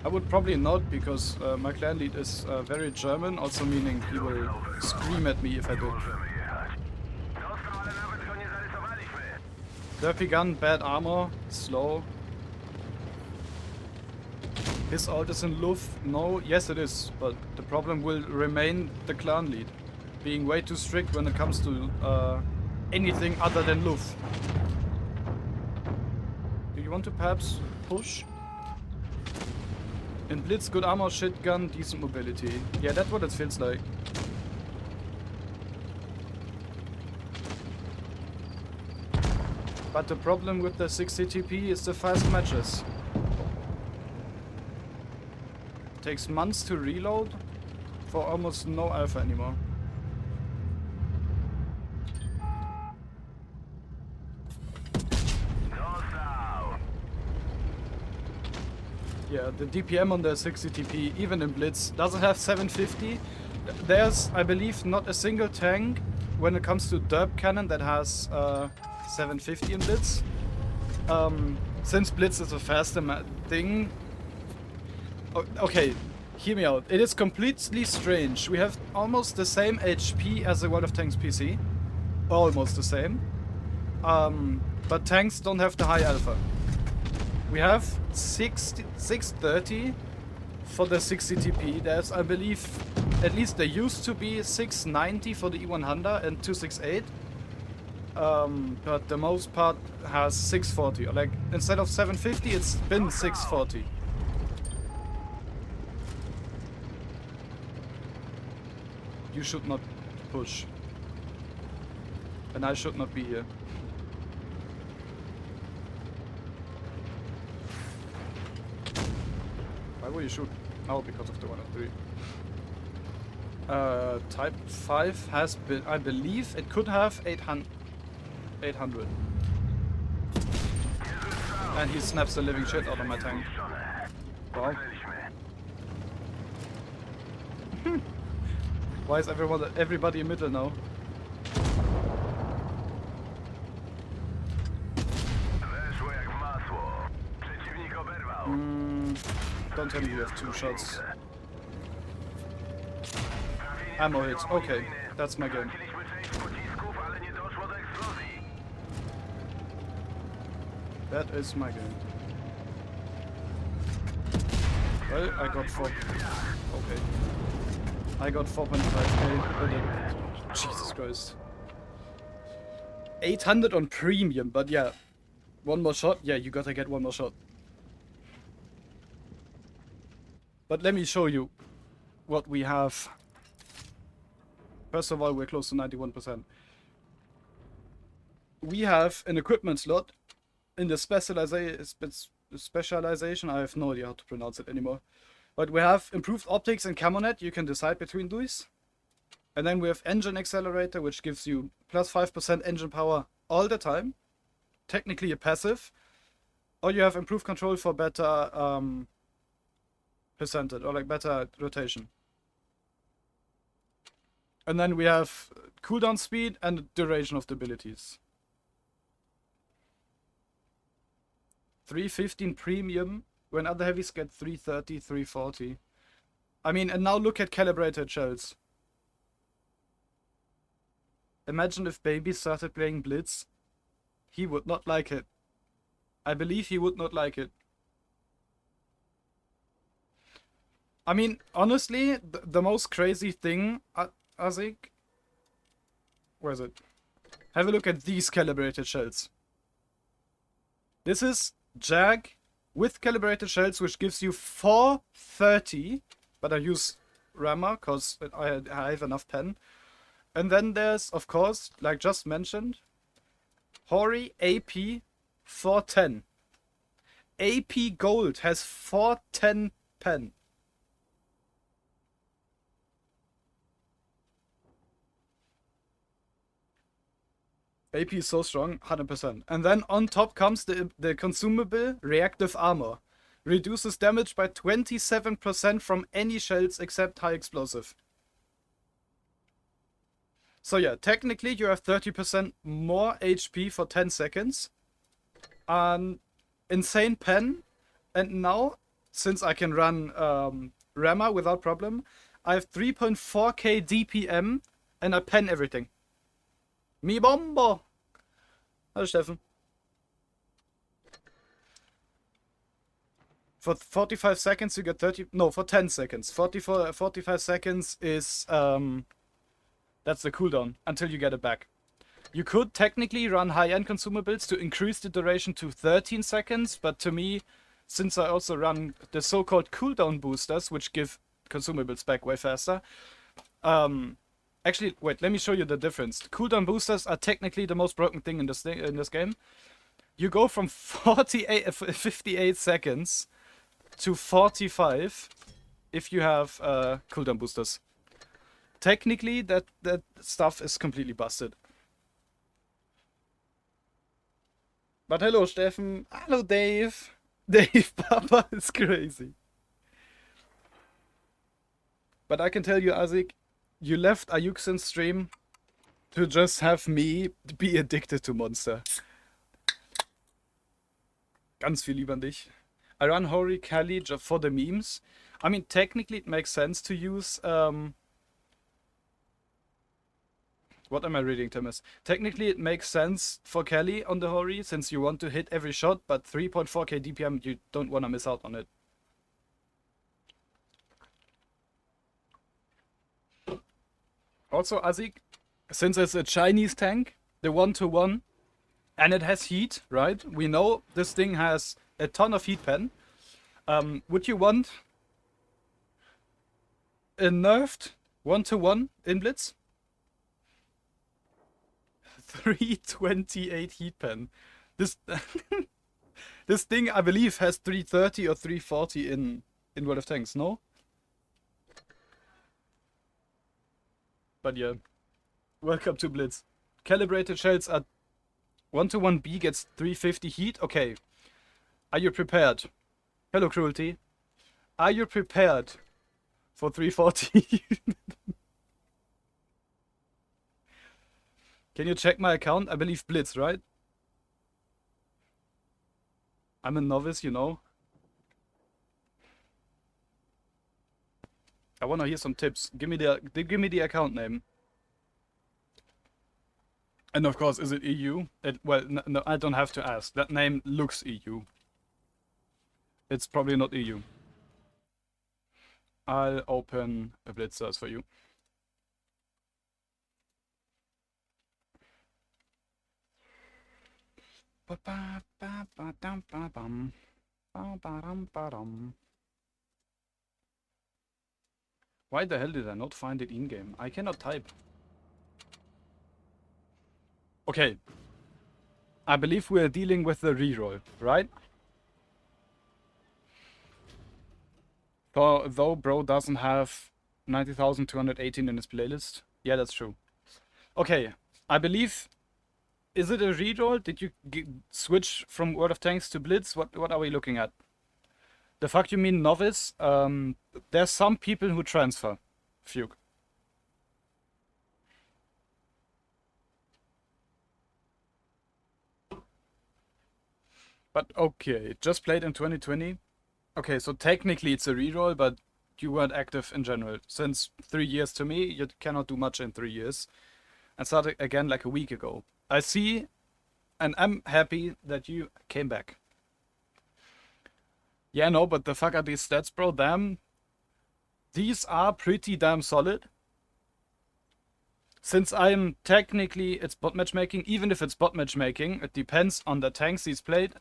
I would probably not, because my clan lead is very German, also meaning he will scream at me if I do. Derpy gun, bad armor, slow. His alt is in Luft? No, yes it is, but the problem will remain the clan lead. Being way too strict when it comes to anything other than Luft. Do you want to perhaps push? In Blitz, good armor, shit gun, decent mobility. Yeah, that's what it feels like. But the problem with the 60 TP is the fast matches. Takes months to reload, for almost no alpha anymore. Yeah, the DPM on the 60 TP, even in Blitz, doesn't have 750. There's, I believe, not a single tank when it comes to derp cannon that has 750 in Blitz. Since Blitz is a faster thing. Okay, hear me out. It is completely strange. We have almost the same HP as the World of Tanks PC. Almost the same. But tanks don't have the high alpha. We have 630 for the 60 TP. There's, I believe, at least there used to be 690 for the E100 and 268. But the most part has 640. Or like, instead of 750, it's been 640. You should not push. And I should not be here. Why will you shoot? Oh, because of the 103. Type 5 has been, I believe it could have 800. And he snaps the living shit out of my tank. Wow. Why is everybody in middle now? Don't tell me you have 2 shots. Ammo hits. Okay, that's my game. That is my game. Well, I got 4. Okay. I got 4.5k. Jesus Christ. 800 on premium, but yeah. One more shot? Yeah, you gotta get one more shot. But let me show you what we have. First of all, we're close to 91%. We have an equipment slot in the specialization. I have no idea how to pronounce it anymore. But we have improved optics and camonet. You can decide between these. And then we have engine accelerator, which gives you plus 5% engine power all the time. Technically a passive. Or you have improved control for better percentage, or like better rotation. And then we have cooldown speed and duration of the abilities. 315 premium, when other heavies get 330, 340. I mean, and now look at calibrated shells. Imagine if Baby started playing Blitz. He would not like it. I believe he would not like it. I mean, honestly, the most crazy thing, I think... Where is it? Have a look at these calibrated shells. This is Jag with calibrated shells, which gives you 430. But I use rammer, because I have enough pen. And then there's, of course, like just mentioned, Hori AP 410. AP Gold has 410 pen. AP is so strong, 100%. And then on top comes the consumable Reactive Armor. Reduces damage by 27% from any shells except high explosive. So yeah, technically you have 30% more HP for 10 seconds. Insane pen. And now, since I can run rammer without problem, I have 3.4k DPM and I pen everything. Mi bombo! Hallo Steffen. For 45 seconds you get 30... No, for 10 seconds. 45 seconds is... that's the cooldown until you get it back. You could technically run high-end consumables to increase the duration to 13 seconds, but to me, since I also run the so-called cooldown boosters, which give consumables back way faster... Actually, wait, let me show you the difference. The cooldown boosters are technically the most broken thing in this game. You go from 58 seconds to 45 if you have cooldown boosters. technically, that stuff is completely busted. But hello, Steffen. Hello, Dave. Dave Papa is crazy. But I can tell you, Azik, you left Ayuksen's stream to just have me be addicted to Monster. Ganz viel lieber an dich. I run Hori Kali just for the memes. I mean, technically it makes sense to use... What am I reading, Thomas? Technically it makes sense for Kelly on the Hori, since you want to hit every shot, but 3.4k DPM, you don't want to miss out on it. Also, Azik, since it's a Chinese tank, the 1-to-1, and it has heat, right? We know this thing has a ton of heat pen. Would you want a nerfed 1-to-1 in Blitz? 328 heat pen. This this thing, I believe, has 330 or 340 in World of Tanks, no? But yeah. Welcome to Blitz. Calibrated shells are 1-to-1 B gets 350 heat. Okay. Are you prepared? Hello, Cruelty. Are you prepared for 340? Can you check my account? I believe Blitz, right? I'm a novice, you know. I wanna hear some tips. Give me the account name. And of course, is it EU? Well, no, I don't have to ask. That name looks EU. It's probably not EU. I'll open a Blitz source for you. Why the hell did I not find it in-game? I cannot type. Okay. I believe we are dealing with the reroll, right? Though bro doesn't have 90,218 in his playlist. Yeah, that's true. Okay, I believe... Is it a reroll? Did you switch from World of Tanks to Blitz? What are we looking at? The fuck you mean novice? There's some people who transfer. Fugue. But okay, just played in 2020. Okay, so technically it's a reroll, but you weren't active in general. Since 3 years to me, you cannot do much in 3 years. And started again like a week ago. I see, and I'm happy that you came back. Yeah, no, but the fuck are these stats, bro? Damn. These are pretty damn solid. Since I'm technically, it's bot matchmaking, even if it's bot matchmaking, it depends on the tanks he's played.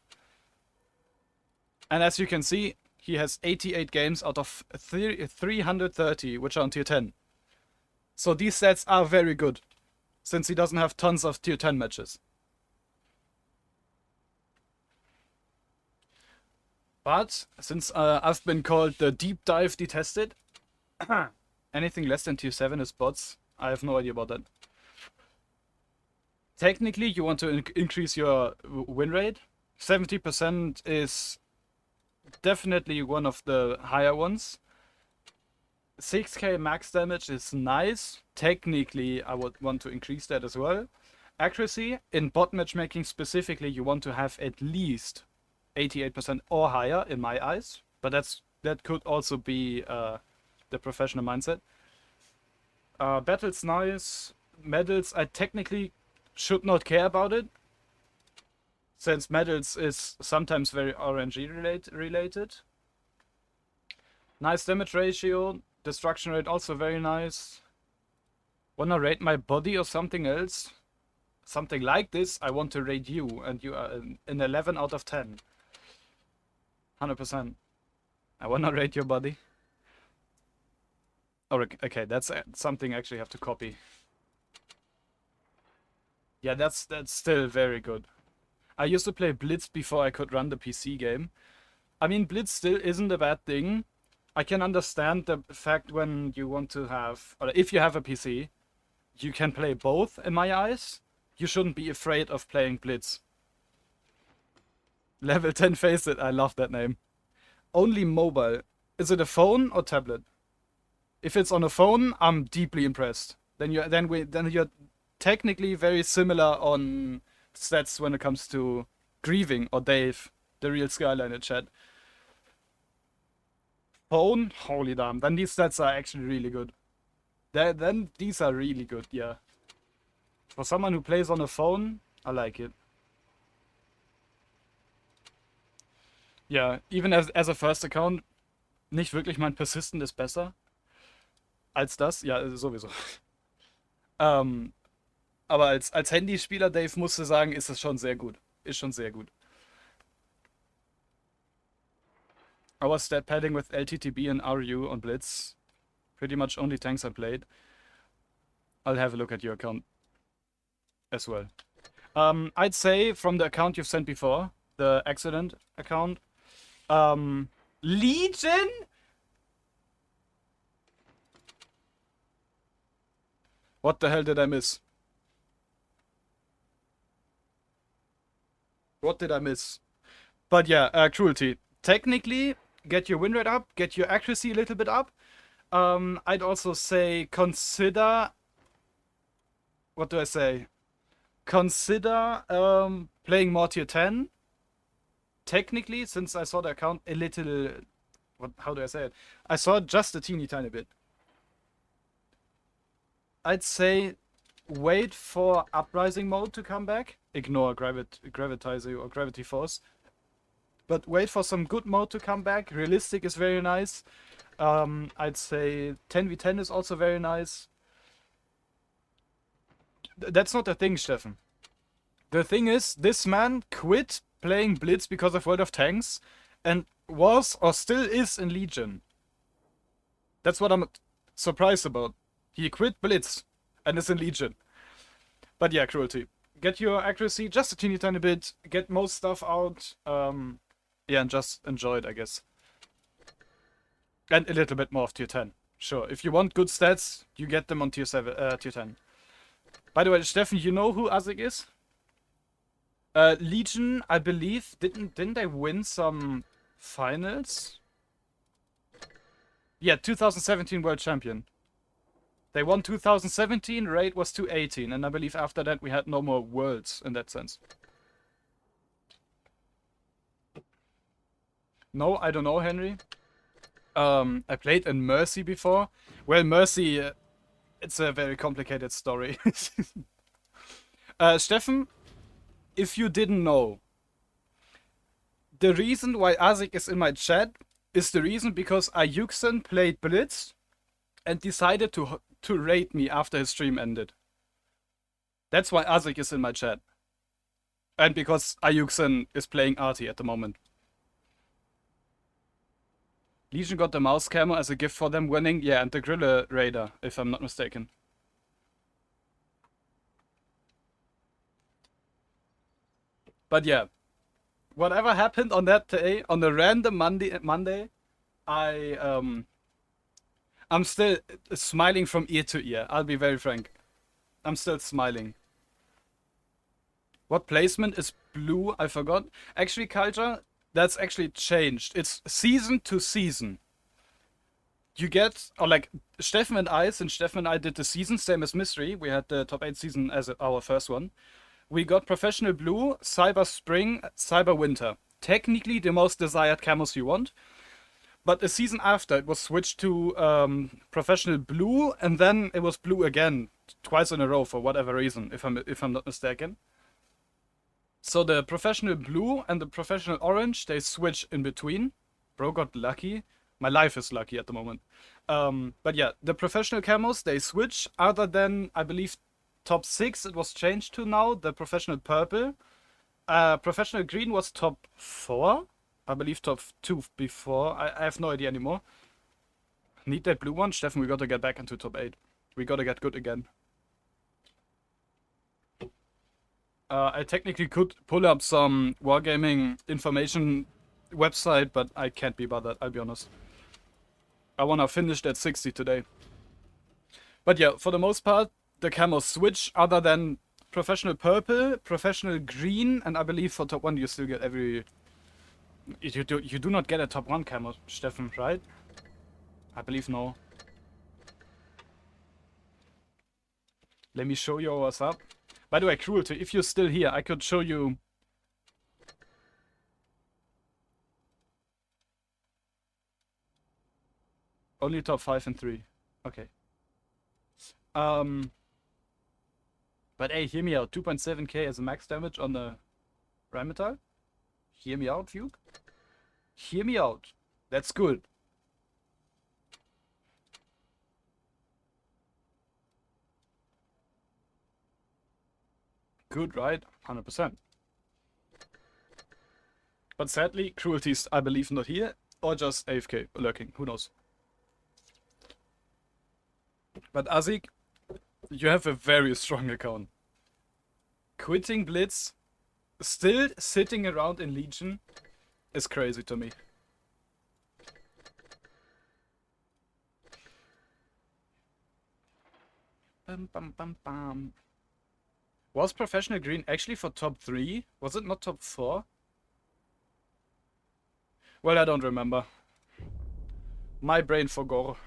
And as you can see, he has 88 games out of 330, which are on tier 10. So these stats are very good, since he doesn't have tons of tier 10 matches. But since I've been called the deep dive detested, anything less than tier 7 is bots. I have no idea about that. Technically, you want to increase your win rate. 70% is definitely one of the higher ones. 6k max damage is nice. Technically, I would want to increase that as well. Accuracy, in bot matchmaking specifically, you want to have at least 88% or higher in my eyes. But that could also be the professional mindset. Battle's nice. Medals, I technically should not care about it, since medals is sometimes very RNG related. Nice damage ratio. Destruction rate also very nice. Wanna rate my body or something else? Something like this, I want to rate you, and you are an 11 out of 10. 100%. I wanna rate your body. Oh, okay, that's something I actually have to copy. Yeah, that's still very good. I used to play Blitz before I could run the PC game. I mean, Blitz still isn't a bad thing. I can understand the fact when you want to have, or if you have a PC, you can play both, in my eyes. You shouldn't be afraid of playing Blitz. Level 10 Face It, I love that name. Only mobile. Is it a phone or tablet? If it's on a phone, I'm deeply impressed. Then you're technically very similar on stats when it comes to Grieving or Dave, the real Skyliner chat. Phone, holy damn. Then these stats are actually really good. Then these are really good, yeah. For someone who plays on a phone, I like it. Ja, even as a first account, nicht wirklich mein Persistent ist besser als das. Ja, sowieso. Aber als Handyspieler, Dave, musste sagen, ist es schon sehr gut. Ist schon sehr gut. I was stat padding with LTTB and RU on Blitz. Pretty much only tanks I played. I'll have a look at your account as well. I'd say from the account you've sent before, the accident account, Legion? What the hell did I miss? What did I miss? But yeah, Cruelty. Technically, get your win rate up, get your accuracy a little bit up. I'd also say consider... What do I say? Consider playing more tier 10. Technically, since I saw the account a little... how do I say it? I saw it just a teeny tiny bit. I'd say wait for Uprising mode to come back. Ignore Gravitizer or Gravity Force. But wait for some good mode to come back. Realistic is very nice. I'd say 10v10 is also very nice. That's not the thing, Steffen. The thing is, this man quit playing Blitz because of World of Tanks and was or still is in Legion. That's what I'm surprised about. He quit Blitz and is in Legion. But yeah, Cruelty. Get your accuracy just a teeny tiny bit. Get most stuff out. Yeah, and just enjoy it, I guess. And a little bit more of tier 10. Sure. If you want good stats, you get them on tier 10. By the way, Steffen, you know who Azik is? Legion, I believe, didn't they win some finals? Yeah, 2017 World Champion. They won 2017, raid was 218, and I believe after that we had no more worlds in that sense. No, I don't know, Henry. I played in Mercy before. Well, Mercy, it's a very complicated story. Steffen, if you didn't know, the reason why Azik is in my chat is the reason because Ayuxen played Blitz and decided to raid me after his stream ended. That's why Azik is in my chat. And because Ayuxen is playing Arty at the moment. Legion got the mouse camo as a gift for them winning. Yeah, and the Grille Raider, if I'm not mistaken. But yeah, whatever happened on that day, on a random Monday, I'm still smiling from ear to ear. I'll be very frank. I'm still smiling. What placement is blue? I forgot. Actually, Culture, that's actually changed. It's season to season. You get, or like Steffen and I, since Steffen and I did the season, same as Mystery, we had the top 8 season as our first one. We got Professional Blue, Cyber Spring, Cyber Winter. Technically the most desired camos you want. But the season after, it was switched to Professional Blue, and then it was Blue again, twice in a row for whatever reason, if I'm not mistaken. So the Professional Blue and the Professional Orange, they switch in between. Bro got lucky. My life is lucky at the moment. But yeah, the Professional camos, they switch, other than, I believe, top 6 it was changed to now, the Professional Purple. Professional Green was top 4. I believe top 2 before. I have no idea anymore. Need that blue one? Steffen, we gotta get back into top 8. We gotta get good again. I technically could pull up some Wargaming information website, but I can't be bothered, I'll be honest. I wanna finish that 60 today. But yeah, for the most part, the camos switch other than professional purple, professional green, and I believe for top 1 you still get every... You do not get a top 1 camo, Steffen, right? I believe no. Let me show you what's up. By the way, Cruelty, if you're still here, I could show you... Only top 5 and 3. Okay. But hey, hear me out. 2.7k as a max damage on the Rheinmetall. Hear me out, Fugue. Hear me out. That's good. Good, right? 100%. But sadly, Cruelty's, I believe, not here. Or just AFK, lurking. Who knows? But Azik, you have a very strong account. Quitting Blitz, still sitting around in Legion, is crazy to me. Bum, bum, bum, bum. Was Professional Green actually for top 3? Was it not top 4? Well, I don't remember. My brain forgot.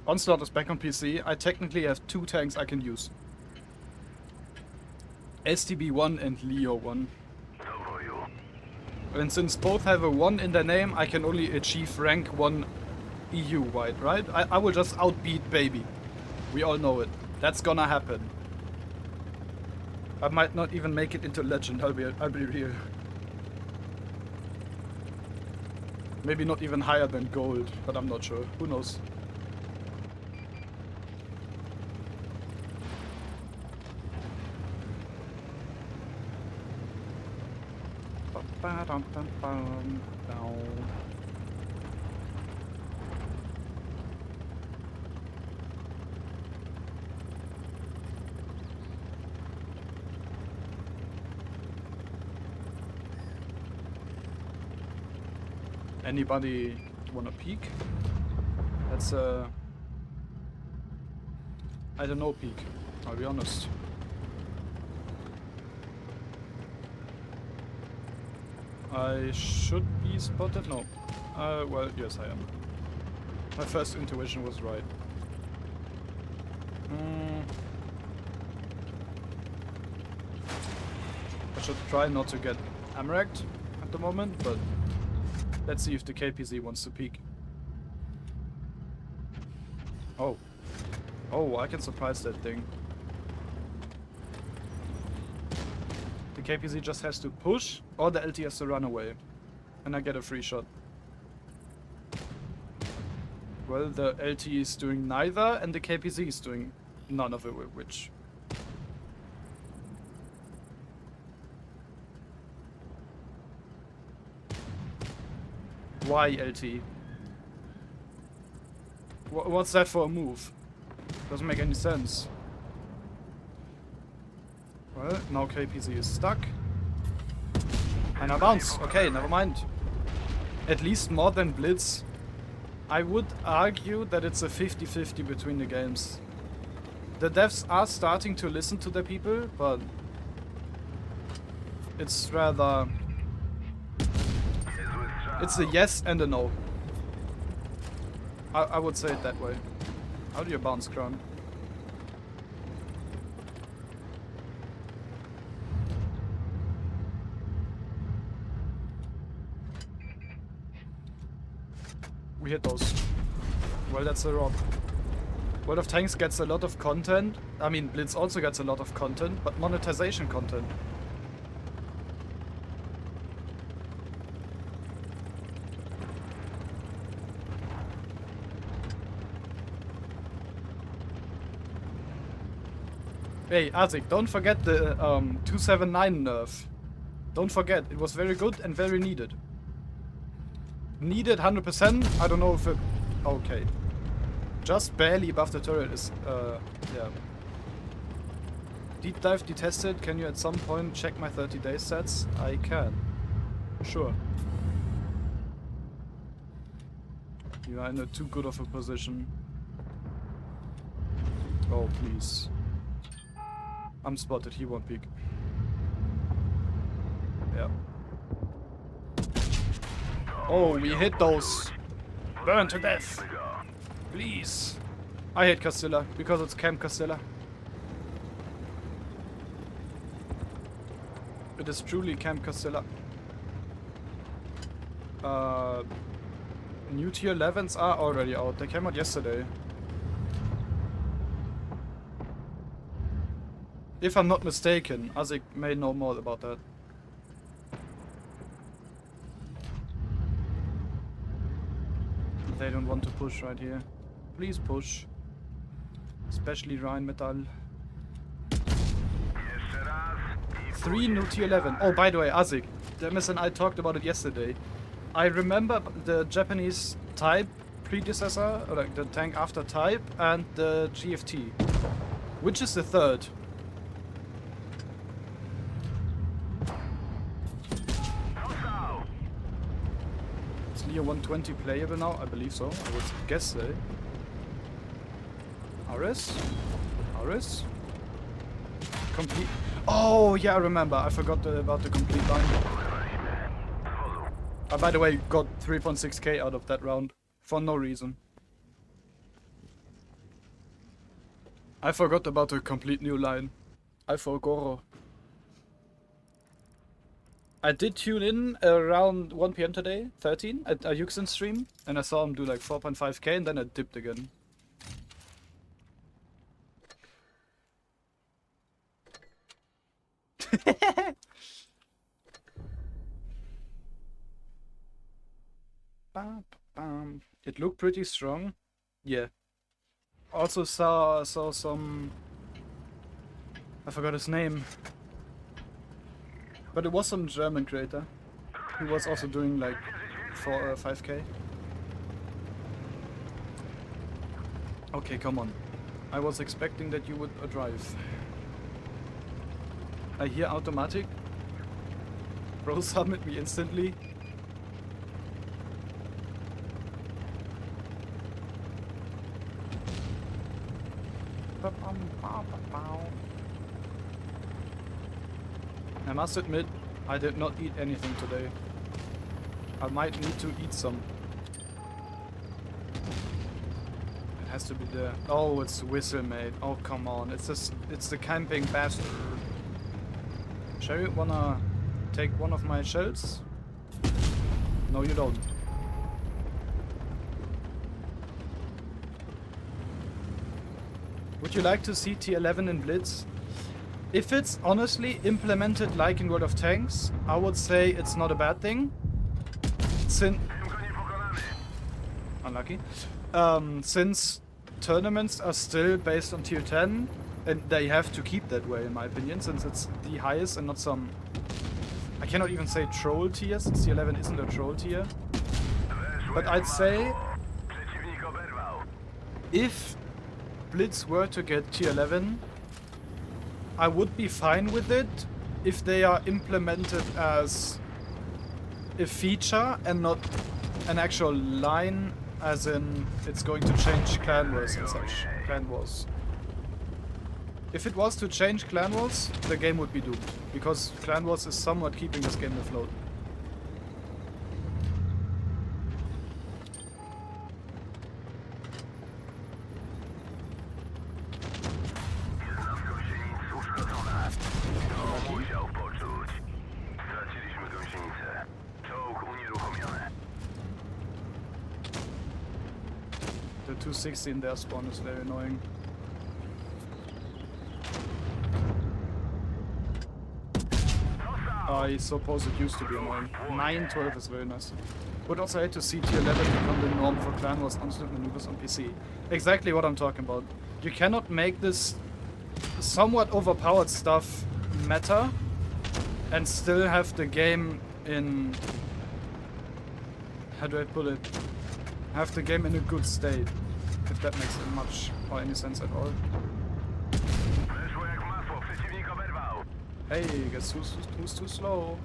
Onslaught is back on PC. I technically have 2 tanks I can use. STB1 and Leo1. And since both have a 1 in their name, I can only achieve rank 1 EU-wide, right? I will just outbeat Baby. We all know it. That's gonna happen. I might not even make it into Legend, I'll be real. Maybe not even higher than Gold, but I'm not sure. Who knows? Anybody wanna peek? That's I don't know, peek. I'll be honest. I should be spotted? No. Well, yes I am. My first intuition was right. I should try not to get amracked at the moment, but let's see if the KPZ wants to peek. Oh. Oh, I can surprise that thing. The KPZ just has to push, or the LT has to run away. And I get a free shot. Well, the LT is doing neither, and the KPZ is doing none of it, which... Why LT? What's that for a move? Doesn't make any sense. Well, now KPZ is stuck. And I bounce. Okay, never mind. At least more than Blitz. I would argue that it's a 50-50 between the games. The devs are starting to listen to the people, but it's rather... It's a yes and a no. I would say it that way. How do you bounce, Crown? We hit those. Well, that's a rock. World of Tanks gets a lot of content. I mean, Blitz also gets a lot of content, but monetization content. Hey, Azik, don't forget the 279 nerf. Don't forget, it was very good and very needed. Needed 100%, I don't know if it... Okay. Just barely above the turret is, yeah. deep dive detested, can you at some point check my 30-day stats? I can. Sure. You are in a too good of a position. Oh, please. I'm spotted, he won't peek. Yeah. Oh, we hit those. Burn to death. Please. I hate Castilla because it's Camp Castilla. It is truly Camp Castilla. New tier 11s are already out. They came out yesterday. If I'm not mistaken, Azik may know more about that. They don't want to push right here. Please push. Especially Rheinmetall. 3 new tier 11. Oh, by the way, Azik. Demis and I talked about it yesterday. I remember the Japanese Type predecessor, or like the tank after Type, and the GFT. Which is the third? Is Leo 120 playable now? I believe so. I would guess so. RS? RS? Complete. Oh, yeah, I remember. I forgot about the complete line. I, by the way, got 3.6k out of that round. For no reason. I forgot about the complete new line. I forgot. I did tune in around 1 PM today, 13, at a Yuxin stream. And I saw him do like 4.5k and then it dipped again. It looked pretty strong. Yeah. Also saw some. I forgot his name. But it was some German creator. He was also doing like 5k. Okay, come on. I was expecting that you would drive. I hear automatic. Bro, submit me instantly. I must admit, I did not eat anything today. I might need to eat some. It has to be there. Oh, it's Whistle, mate. Oh, come on. It's the camping bastard. Shall you wanna take one of my shells? No, you don't. Would you like to see tier 11 in Blitz? If it's honestly implemented like in World of Tanks, I would say it's not a bad thing. Unlucky. Since tournaments are still based on tier 10, and they have to keep that way in my opinion, since it's the highest and not some... I cannot even say troll tier, since tier 11 isn't a troll tier. But I'd say... if Blitz were to get tier 11, I would be fine with it if they are implemented as a feature and not an actual line, as in it's going to change clan wars and such. Clan wars. If it was to change clan wars, the game would be doomed, because clan wars is somewhat keeping this game afloat. The 260 in their spawn is very annoying. I suppose it used to be annoying. 912 is very nice. Would also hate to see tier 11 become the norm for clan wars instant maneuvers on PC. Exactly what I'm talking about. You cannot make this somewhat overpowered stuff meta and still have the game in... how do I put it? Have the game in a good state, if that makes much or any sense at all. Hey, guess who's too slow?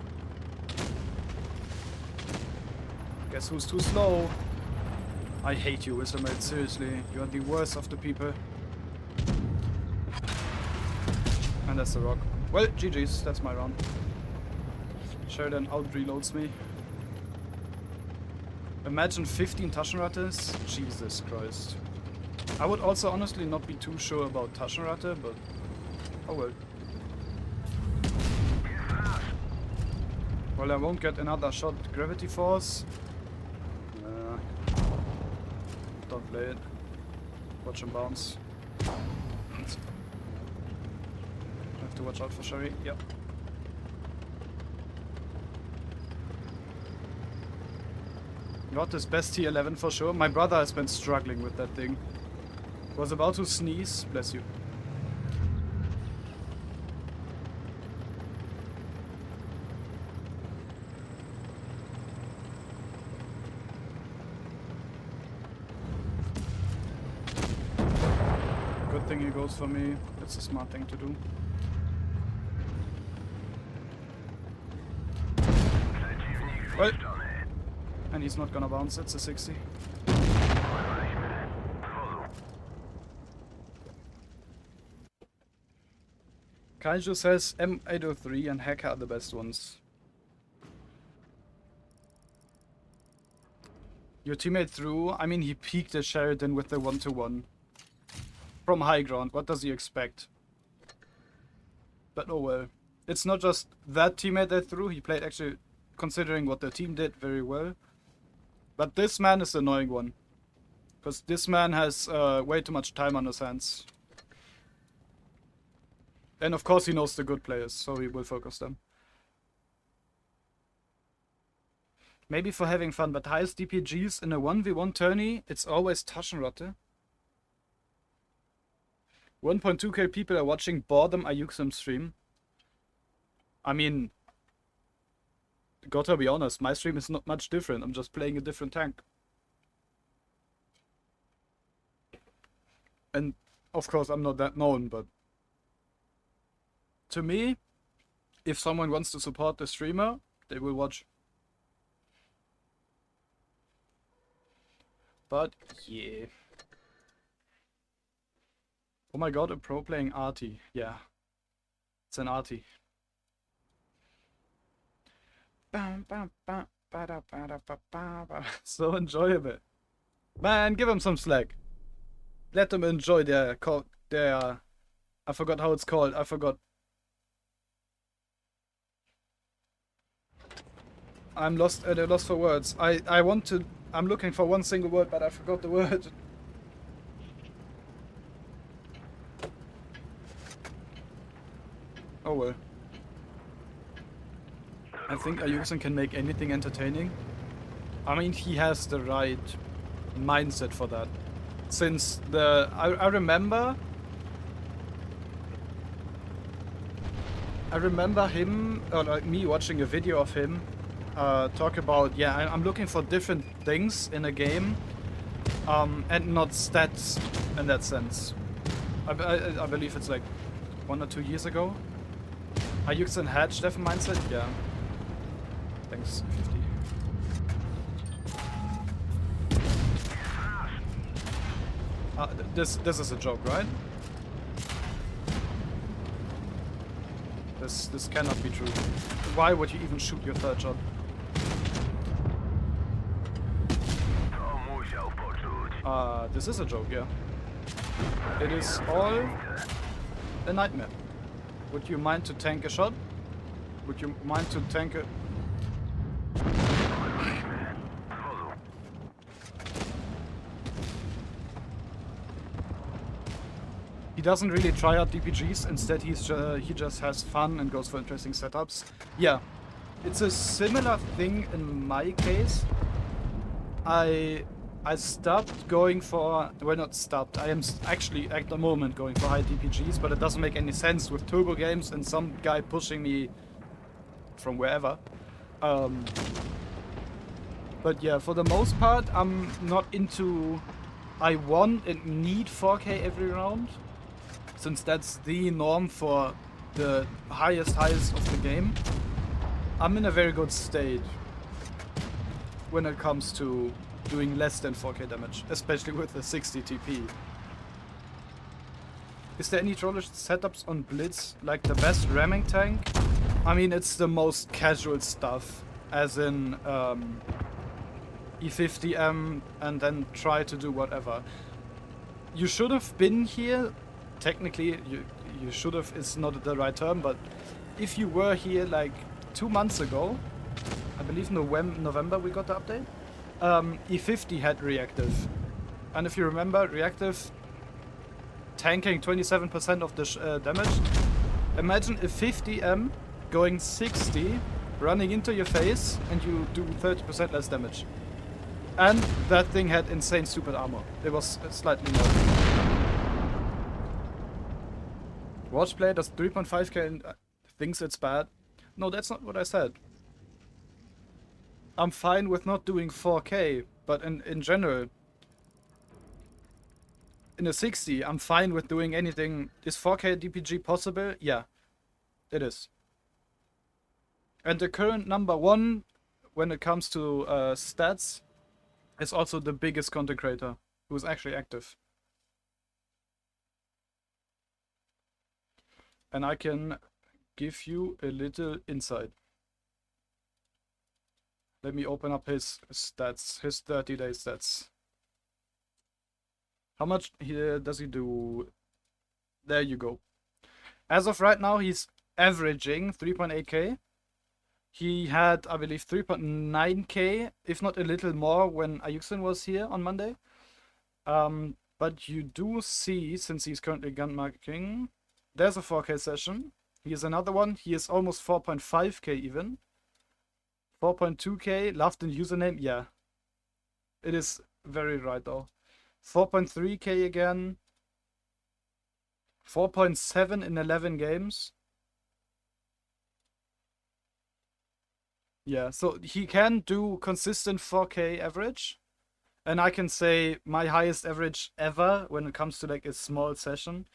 Guess who's too slow? I hate you, Islamate, seriously. You are the worst of the people. And that's the rock. Well, GG's, that's my round. Sheridan out reloads me. Imagine 15 Taschenrattes? Jesus Christ. I would also honestly not be too sure about Taschenratte, but oh well. Well, I won't get another shot gravity force. Don't play it. Watch him bounce. I have to watch out for Sherry. Yep. Not his best T11 for sure. My brother has been struggling with that thing. Was about to sneeze. Bless you. Good thing he goes for me. That's a smart thing to do. Well, and he's not gonna bounce. It's a 60. Kaiju says M803 and Hacker are the best ones. Your teammate threw. I mean, he peeked at Sheridan with the 1-to-1. From high ground. What does he expect? But oh well. It's not just that teammate that threw. He played actually, considering what the team did, very well. But this man is the annoying one. Because this man has way too much time on his hands. And of course he knows the good players, so he will focus them. Maybe for having fun, but highest DPGs in a 1v1 tourney, it's always Taschenratte. 1.2k people are watching Boredom Ayuxum stream. I mean, gotta be honest, my stream is not much different. I'm just playing a different tank. And of course I'm not that known, but to me, if someone wants to support the streamer, they will watch. But yeah. Oh my god, a pro playing Arty. Yeah. It's an Arty. So enjoyable. Man, give him some slack. Let them enjoy their I forgot how it's called. I forgot. I'm lost at a loss for words. I'm looking for one single word, but I forgot the word. Oh well. I think Ayusen can make anything entertaining. I mean, he has the right mindset for that. Since I remember him, or like me watching a video of him talk about, yeah, I'm looking for different things in a game and not stats in that sense. I believe it's like 1 or 2 years ago. Ayuxen had Steffen mindset? Yeah. Thanks, 50. This is a joke, right? This cannot be true. Why would you even shoot your third shot? This is a joke, yeah. It is all a nightmare. Would you mind to tank a shot? Would you mind to tank a... He doesn't really try out DPGs, instead he just has fun and goes for interesting setups. Yeah, it's a similar thing in my case. I stopped going for... Well, not stopped. I am actually at the moment going for high DPGs, but it doesn't make any sense with turbo games and some guy pushing me from wherever. But yeah, for the most part, I'm not into... I want and need 4K every round, since that's the norm for the highest of the game, I'm in a very good state when it comes to doing less than 4k damage, especially with the 60 TP. Is there any trollish setups on Blitz, like the best ramming tank? I mean, it's the most casual stuff, as in E50M and then try to do whatever. You should have been here. Technically, you should have is not the right term, but if you were here like 2 months ago, I believe November we got the update, E50 had reactive. And if you remember, reactive tanking 27% of the damage. Imagine a 50M going 60, running into your face, and you do 30% less damage. And that thing had insane stupid armor. It was slightly more. Watchplay does 3.5k and thinks it's bad. No, that's not what I said. I'm fine with not doing 4k, but in general, in a 60, I'm fine with doing anything. Is 4k DPG possible? Yeah, it is. And the current number one when it comes to stats is also the biggest content creator who's actually active. And I can give you a little insight. Let me open up his stats, his 30-day stats. How much does he do? There you go. As of right now, he's averaging 3.8k. He had, I believe, 3.9k, if not a little more, when Ayuxin was here on Monday. But you do see, since he's currently gun marking, there's a 4k session. Here's another one. He is almost 4.5k even. 4.2k, loved in username, yeah. It is very right though. 4.3k again. 4.7 in 11 games. Yeah, so he can do consistent 4k average. And I can say my highest average ever when it comes to like a small session.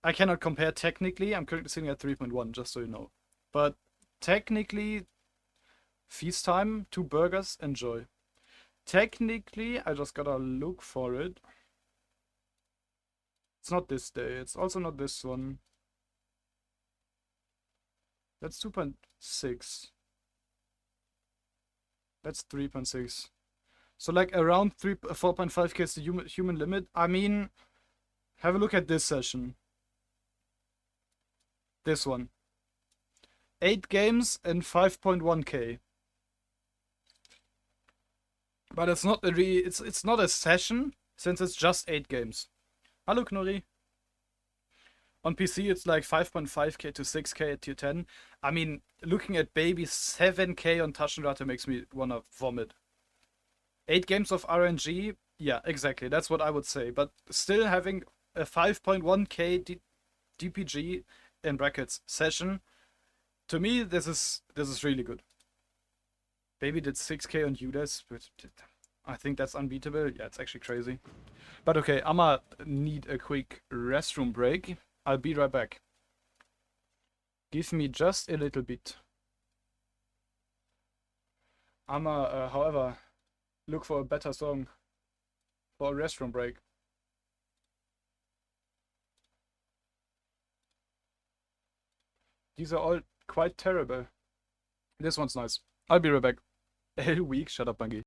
I cannot compare technically. I'm currently sitting at 3.1, just so you know. But technically, feast time, 2 burgers, enjoy. Technically, I just gotta look for it. It's not this day. It's also not this one. That's 2.6. That's 3.6. So like around 4.5k is the human limit. I mean, have a look at this session. This one. 8 games and 5.1k. But it's not it's not a session since it's just 8 games. Hello Knorri. On PC it's like 5.5k to 6k at tier 10. I mean, looking at baby 7k on Taschenrate makes me wanna vomit. 8 games of RNG, yeah, exactly, that's what I would say. But still having a 5.1k DPG in brackets session, to me this is really good. Baby did 6k on UDES, but I think that's unbeatable. Yeah, it's actually crazy. But okay, I'ma need a quick restroom break. I'll be right back. Give me just a little bit. I'ma, however, look for a better song for a restroom break. These are all quite terrible. This one's nice. I'll be right back. Hell weak, shut up, Bungie.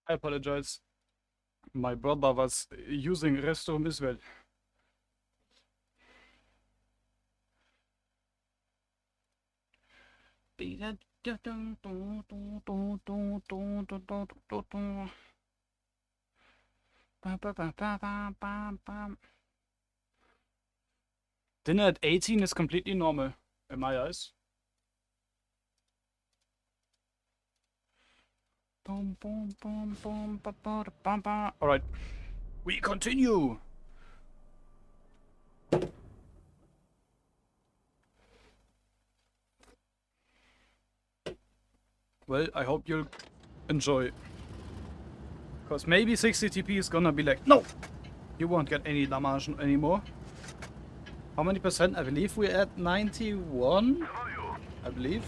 I apologize. My brother was using restroom as well. Dinner at 18 is completely normal, in my eyes. Alright, we continue! Well, I hope you'll enjoy. Because maybe 60 TP is gonna be like, no! You won't get any damage anymore. How many percent? I believe we're at 91? I believe.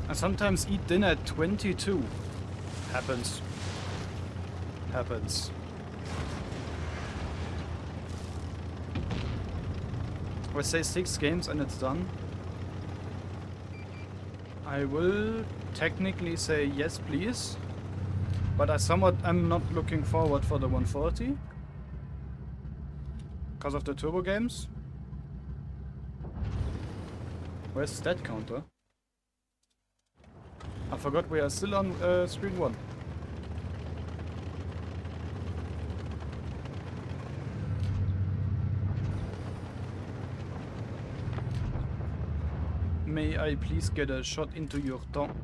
I sometimes eat dinner at 22. Happens. Happens. I say 6 games and it's done. I will technically say yes please. But I'm not looking forward for the 140. Because of the turbo games. Where's stat counter? I forgot we are still on screen 1. May I please get a shot into your tongue?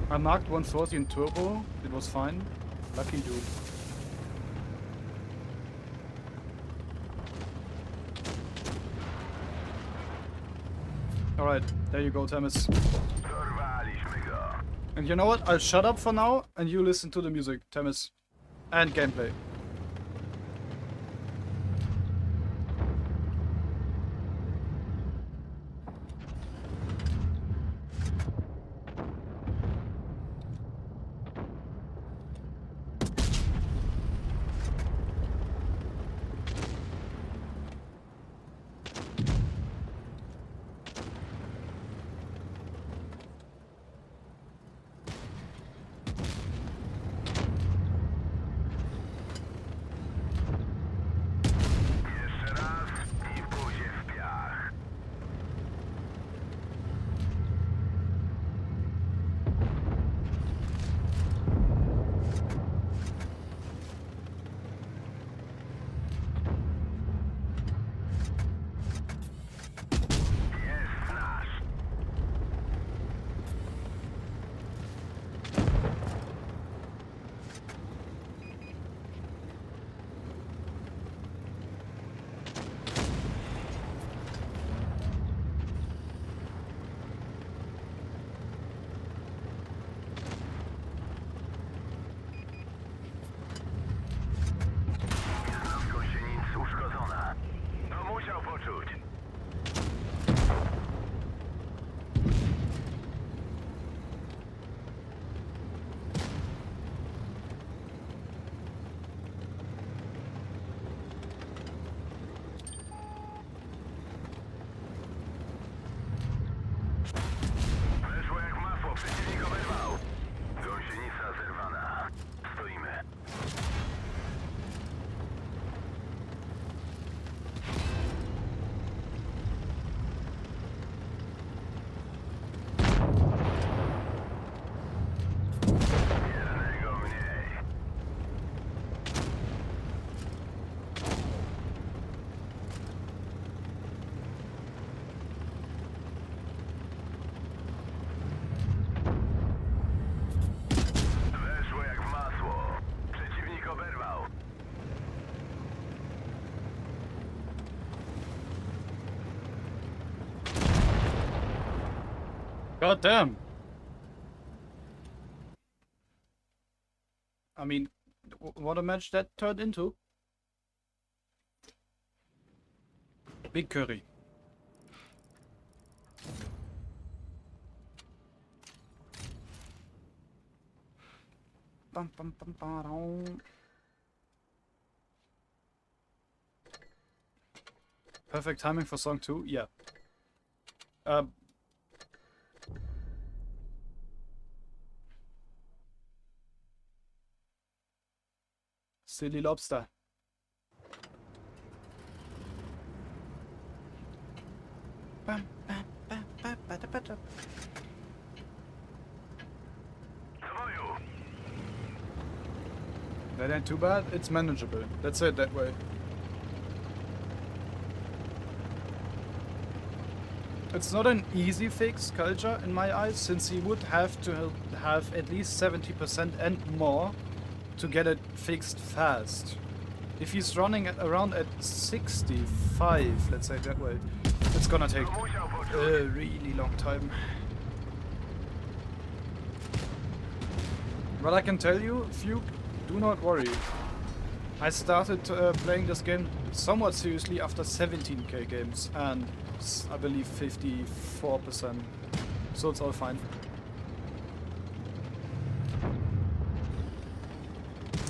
I marked 140 in turbo. It was fine. Lucky dude. Alright, there you go, Thomas. And you know what? I'll shut up for now and you listen to the music, Thomas. And gameplay. God damn. I mean, what a match that turned into. Big curry. Bum, bum, bum, ba-dum. Perfect timing for song 2? Yeah. Silly lobster. Bam, bam, bam, bam, bam, bam, bam. That ain't too bad. It's manageable. Let's say it that way. It's not an easy fix, Culture, in my eyes, since he would have to have at least 70% and more to get it fixed fast. If he's running around at 65, let's say it that way, it's gonna take a really long time. But I can tell you, Fuke, do not worry. I started playing this game somewhat seriously after 17k games, and I believe 54%, so it's all fine.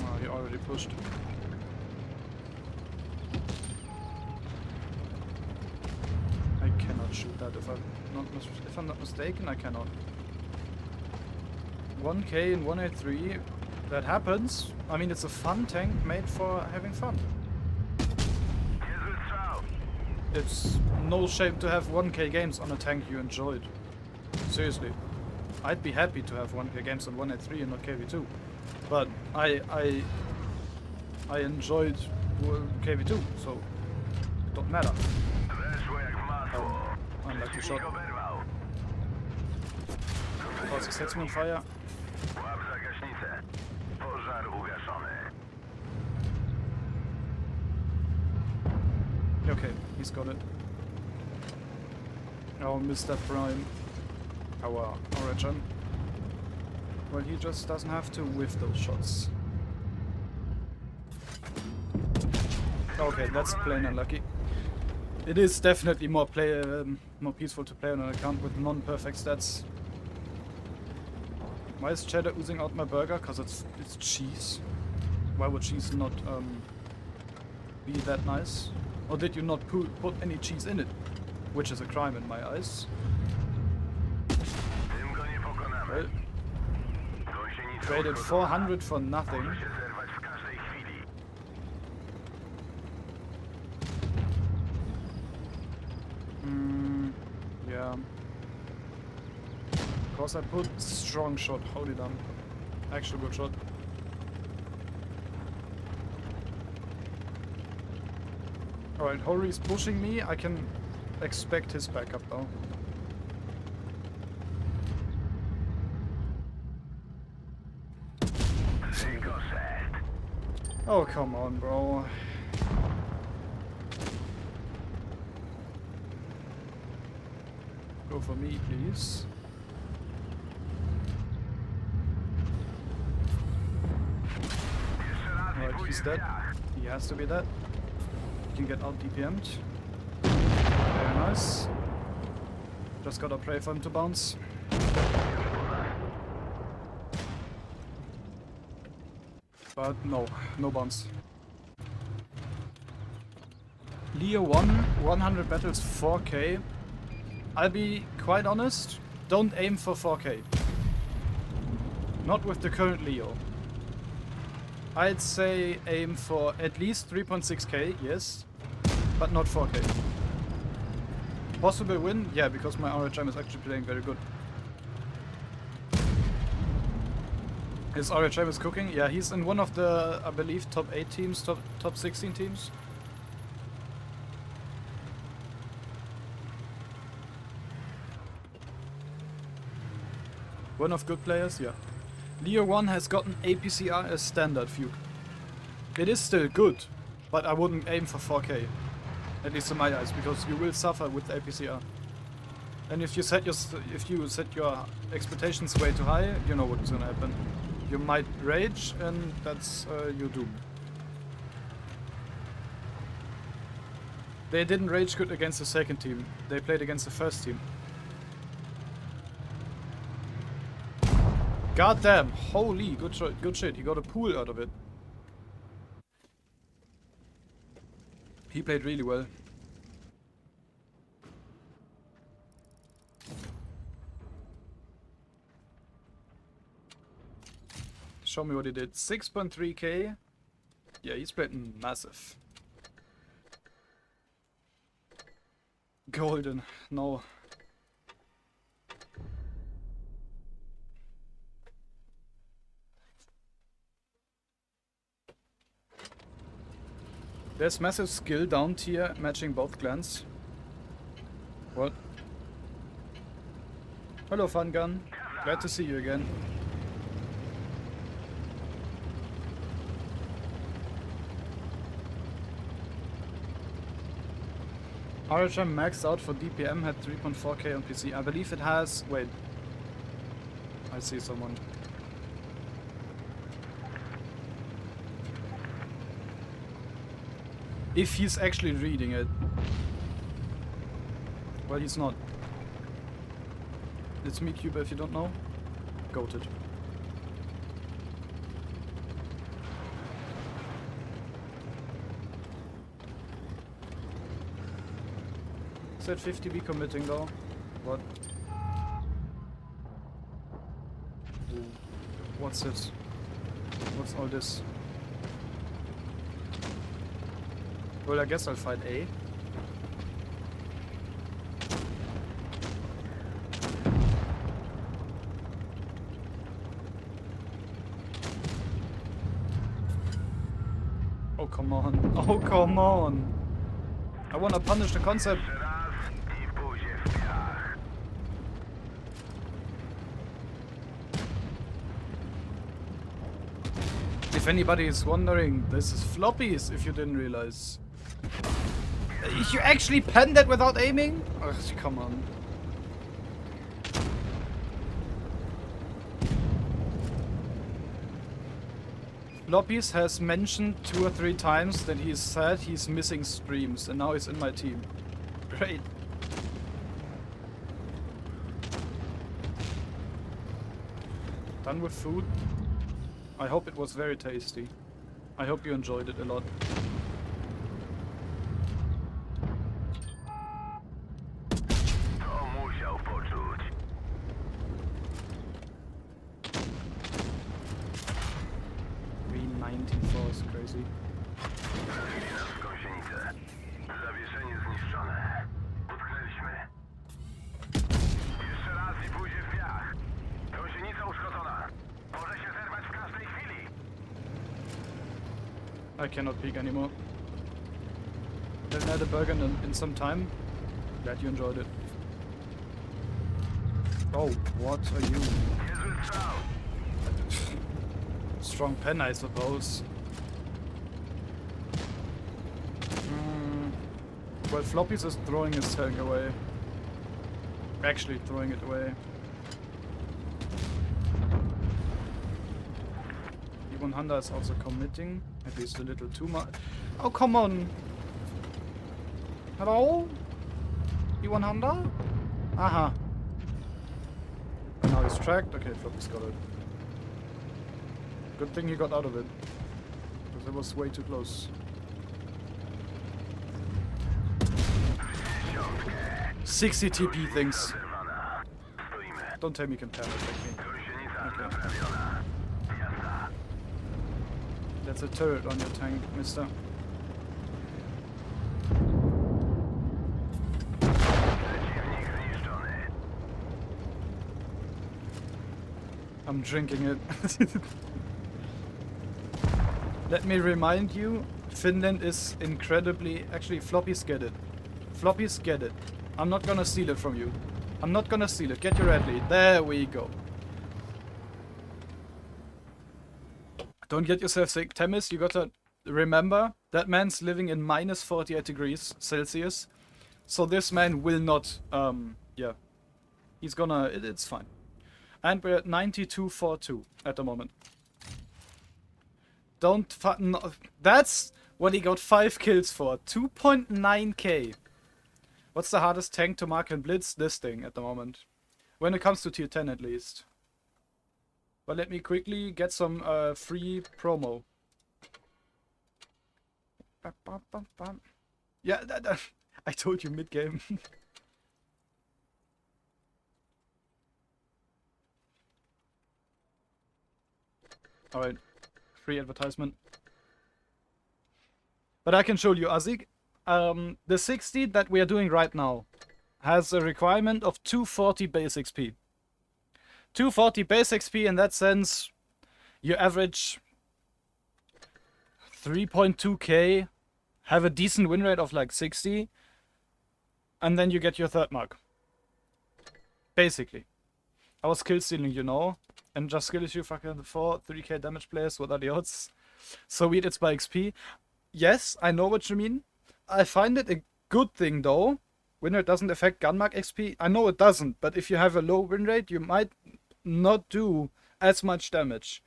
Oh, he already pushed. I cannot shoot that if I'm not mistaken. I cannot. 1k in 183. That happens. I mean, it's a fun tank made for having fun. It's no shame to have 1k games on a tank you enjoyed. Seriously. I'd be happy to have 1k games on 183 and not KV2. But I enjoyed KV2, so it don't matter. Unlucky shot. Cause he sets me on fire. Okay, he's got it. Oh, Mr. Prime. Our origin. Well, he just doesn't have to whiff those shots. Okay, that's plain unlucky. It is definitely more peaceful to play on an account with non-perfect stats. Why is cheddar oozing out my burger? Cause it's cheese. Why would cheese not be that nice? Or did you not put any cheese in it? Which is a crime in my eyes. Well, traded 400 for nothing. Yeah. Of course I put strong shot, hold it down. Actual good shot. Alright, Hori's pushing me, I can expect his backup though. Oh, come on, bro. Go for me, please. Alright, he's dead. He has to be dead. He can get out DPM'd. Very nice. Just gotta pray for him to bounce. But no, no bounce. Leo 1, 100 battles, 4k. I'll be quite honest, don't aim for 4k. Not with the current Leo. I'd say aim for at least 3.6k, yes, but not 4k. Possible win? Yeah, because my RHM is actually playing very good. His RHM is cooking? Yeah, he's in one of the, I believe, top 8 teams, top 16 teams. One of good players, yeah. Leo 1 has gotten APCR as standard view. It is still good, but I wouldn't aim for 4k. At least in my eyes, because you will suffer with APCR. And if you set your expectations way too high, you know what's gonna happen. You might rage, and that's your doom. They didn't rage good against the second team. They played against the first team. God damn! Holy, good shit. He got a pool out of it. He played really well. show me what he did. 6.3k. Yeah, he's pretty massive. Golden. No. There's massive skill down tier matching both clans. What? Hello, Fun Gun. Glad to see you again. RHM maxed out for DPM, had 3.4k on PC. I believe it has... Wait. I see someone. If he's actually reading it. Well, he's not. It's me, Cuba, if you don't know. Goated. Said 50B committing though. What? Ooh. What's it? What's all this? Well, I guess I'll fight A. Oh, come on. Oh, come on. I wanna punish the concept. If anybody is wondering, this is floppies, if you didn't realize. You actually penned that without aiming? Ugh, come on. Floppies has mentioned 2 or 3 times that he's sad he's missing streams, and now he's in my team. Great. Done with food? I hope it was very tasty. I hope you enjoyed it a lot. V94 is crazy. I cannot peek anymore. Haven't had a burger in some time. Glad you enjoyed it. Oh, what are you? Strong pen, I suppose. Well, Floppies is throwing his tank away. Actually throwing it away. Honda is also committing, at least a little too much. Oh, come on! Hello? E1 Honda? Aha. Now he's tracked. Okay, Floppy's got it. Good thing he got out of it. Because it was way too close. "60 TP things. Don't tell me you can parry me. Okay. That's a turret on your tank, mister. I'm drinking it. Let me remind you, Finland is incredibly... Actually, Floppies get it. Floppies get it. I'm not gonna steal it from you. I'm not gonna steal it. Get your red lead. There we go. Don't get yourself sick, Temis. You gotta remember that man's living in minus 48 degrees Celsius. So this man will not, yeah. He's gonna, it's fine. And we're at 92.42 at the moment. Don't no, that's what he got 5 kills for. 2.9k. What's the hardest tank to mark and blitz? This thing at the moment. When it comes to tier 10 at least. But let me quickly get some free promo. Yeah, I told you mid-game. Alright, free advertisement. But I can show you, Azik. The 60 that we are doing right now has a requirement of 240 base XP. 240 base XP, in that sense, you average 3.2k, have a decent win rate of like 60, and then you get your third mark. Basically. I was skill stealing, you know, and just skill issue fucking 3k damage players, what are the odds? So weird, it's by XP. Yes, I know what you mean. I find it a good thing though. Win rate doesn't affect gun mark XP. I know it doesn't, but if you have a low win rate, you might not do as much damage.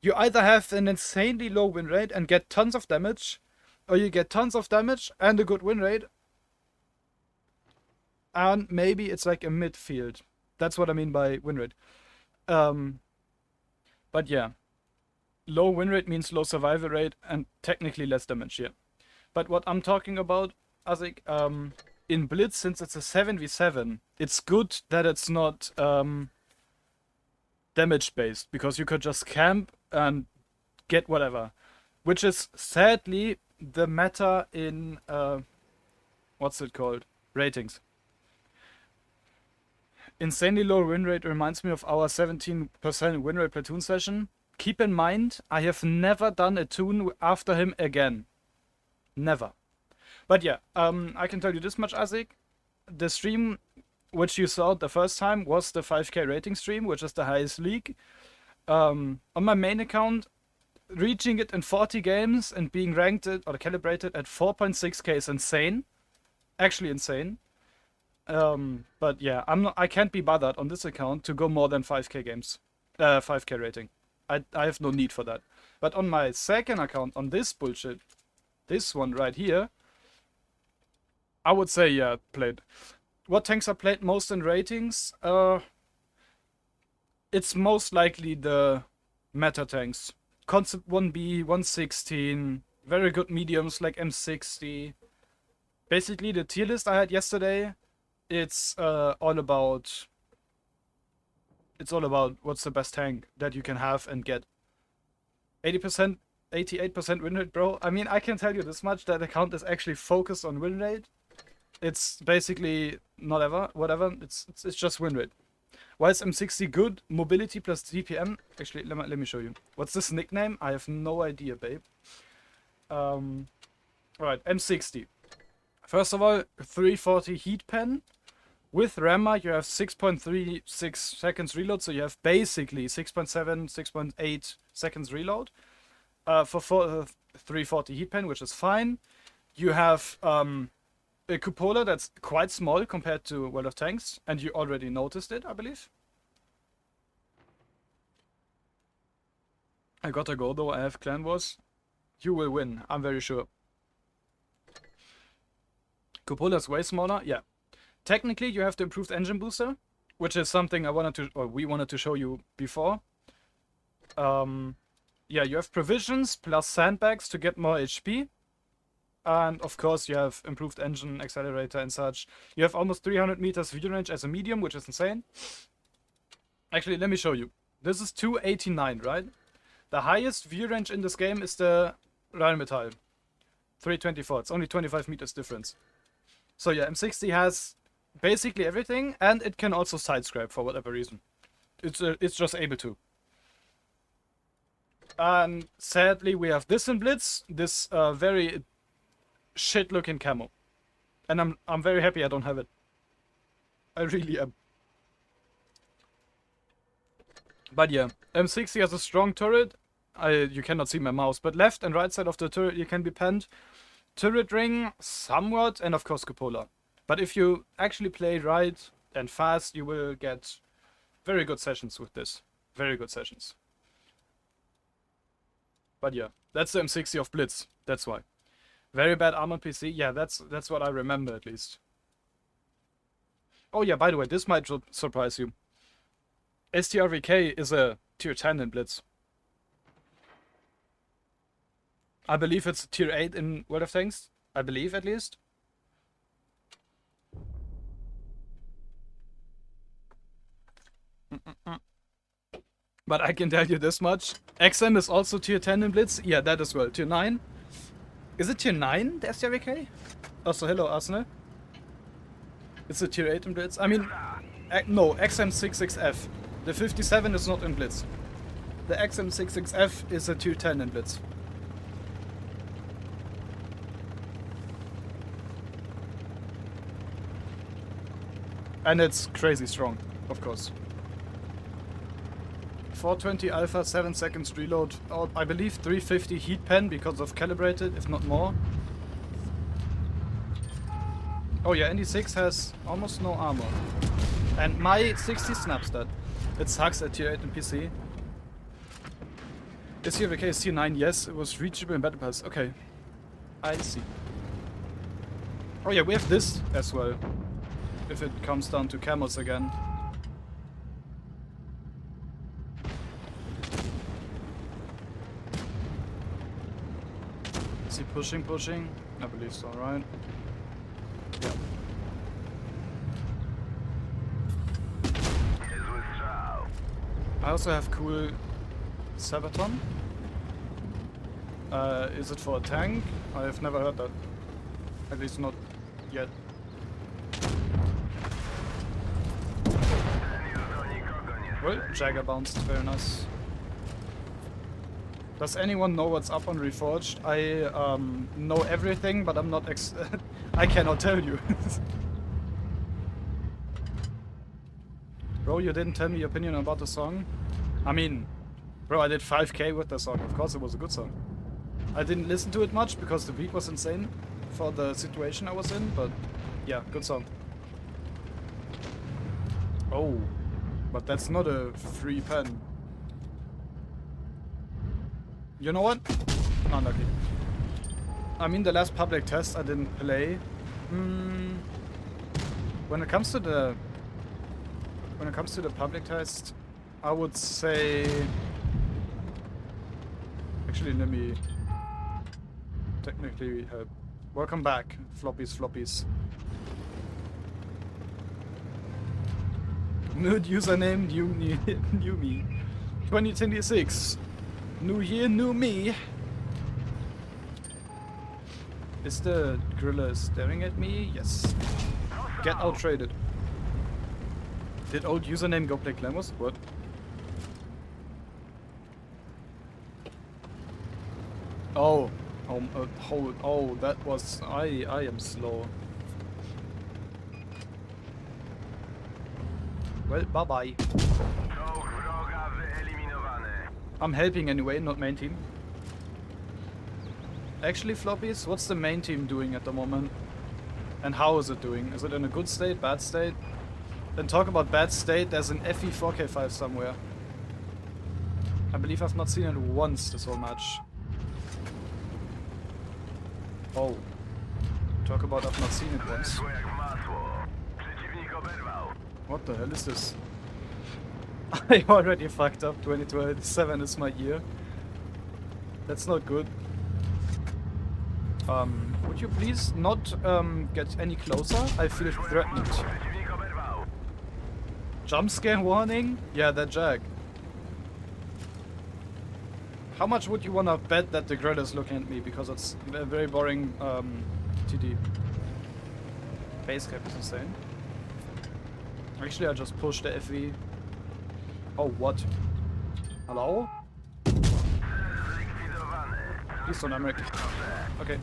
You either have an insanely low win rate and get tons of damage, or you get tons of damage and a good win rate, and maybe it's like a midfield. That's what I mean by win rate. But yeah, low win rate means low survival rate and technically less damage here. But what I'm talking about, I think, in Blitz, since it's a 7v7, it's good that it's not damage based, because you could just camp and get whatever, which is sadly the meta in what's it called, ratings. Insanely low win rate reminds me of our 17% win rate platoon session. Keep in mind, I have never done a toon after him again. Never. But yeah, I can tell you this much, Azik. The stream which you saw the first time was the 5k rating stream, which is the highest league. On my main account, reaching it in 40 games and being ranked or calibrated at 4.6k is insane. Actually insane. But yeah, I can't be bothered on this account to go more than 5k games. 5k rating. I have no need for that. But on my second account, on this bullshit, this one right here, I would say, yeah, played. What tanks are played most in ratings? It's most likely the meta tanks. Concept 1B, 116, very good mediums like M60. Basically, the tier list I had yesterday, it's all about what's the best tank that you can have and get. 80%, 88% win rate, bro. I mean, I can tell you this much, that account is actually focused on win rate. It's basically whatever. It's just win rate. Why is M60 good? Mobility plus DPM. Actually, let me show you. What's this nickname? I have no idea, babe. Alright, M60. First of all, 340 heat pen. With Rammer, you have 6.36 seconds reload, so you have basically 6.7, 6.8 seconds reload. For 340 heat pen, which is fine. You have a cupola that's quite small compared to World of Tanks, and you already noticed it, I believe. I gotta go though, I have Clan Wars. You will win, I'm very sure. Cupola's way smaller, yeah. Technically, you have the improved engine booster, which is something we wanted to show you before. Yeah, you have provisions plus sandbags to get more HP. And of course, you have improved engine, accelerator, and such. You have almost 300 meters view range as a medium, which is insane. Actually, let me show you. This is 289, right? The highest view range in this game is the Rheinmetall. 324. It's only 25 meters difference. So yeah, M60 has basically everything, and it can also side scrape for whatever reason. It's just able to. And sadly, we have this in Blitz. This very shit looking camo, and I'm very happy I don't have it. I really am. But yeah, M60 has a strong turret. You cannot see my mouse, but left and right side of the turret you can be penned. Turret ring somewhat, and of course cupola. But if you actually play right and fast, you will get very good sessions with this. Very good sessions. But yeah, that's the M60 of Blitz. That's why. Very bad armored PC. Yeah, that's what I remember at least. Oh yeah, by the way, this might surprise you. STRVK is a tier 10 in Blitz. I believe it's tier 8 in World of Tanks. I believe, at least. But I can tell you this much. XM is also tier 10 in Blitz. Yeah, that as well. Tier 9. Is it tier 9, the STRVK? Also, hello, Arsenal. It's a tier 8 in Blitz. I mean, no, XM66F. The 57 is not in Blitz. The XM66F is a tier 10 in Blitz. And it's crazy strong, of course. 420 alpha, 7 seconds reload. Oh, I believe 350 heat pen because of calibrated, if not more. Oh yeah, ND6 has almost no armor. And my 60 snaps that. It sucks at tier 8 in PC. Is here VK tier 9? Yes, it was reachable in Battle Pass. Okay. I see. Oh yeah, we have this as well. If it comes down to camels again. Is he pushing? I believe so, right? Yeah. I also have cool Sabaton. Is it for a tank? I have never heard that. At least not yet. Well, Jagger bounced, very nice. Does anyone know what's up on Reforged? I know everything, but I'm not I cannot tell you. Bro, you didn't tell me your opinion about the song? I mean, bro, I did 5k with the song. Of course it was a good song. I didn't listen to it much because the beat was insane for the situation I was in, but yeah, good song. Oh, but that's not a free pen. You know what? Unlucky. I mean, the last public test I didn't play. When it comes to the public test, I would say. Actually, let me technically help. Welcome back, floppies. Nude username, new me. 2026. New year, new me. Is the gorilla staring at me? Yes. Get out traded. Did old username go play Clemos? What? Oh. Oh, that was... I am slow. Well, bye-bye. I'm helping anyway, not main team. Actually, floppies, what's the main team doing at the moment? And how is it doing? Is it in a good state, bad state? Then talk about bad state, there's an FE 4K5 somewhere. I believe I've not seen it once this whole match. Oh. Talk about I've not seen it once. What the hell is this? I already fucked up. 2027 is my year. That's not good. Would you please not get any closer? I feel threatened. Jump scare warning? Yeah, that Jag. How much would you wanna bet that the grill is looking at me? Because it's a very boring TD. Base cap is insane. Actually, I just pushed the FV. Oh, what? Hello? Please don't Emmerich. Okay.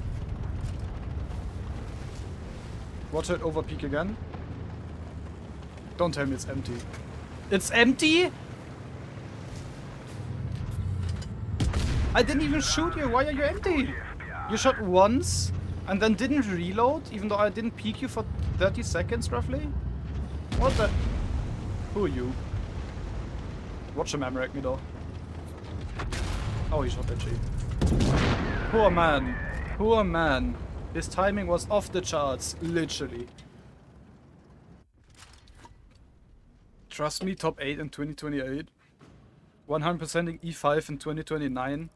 Watch it over peak again. Don't tell me it's empty. It's empty?! I didn't even shoot you. Why are you empty? You shot once and then didn't reload, even though I didn't peek you for 30 seconds roughly? What the? Who are you? Watch him Emmerich me though. Oh, he shot that G. Poor man. Poor man. His timing was off the charts, literally. Trust me, top 8 in 2028. 100%ing E5 in 2029.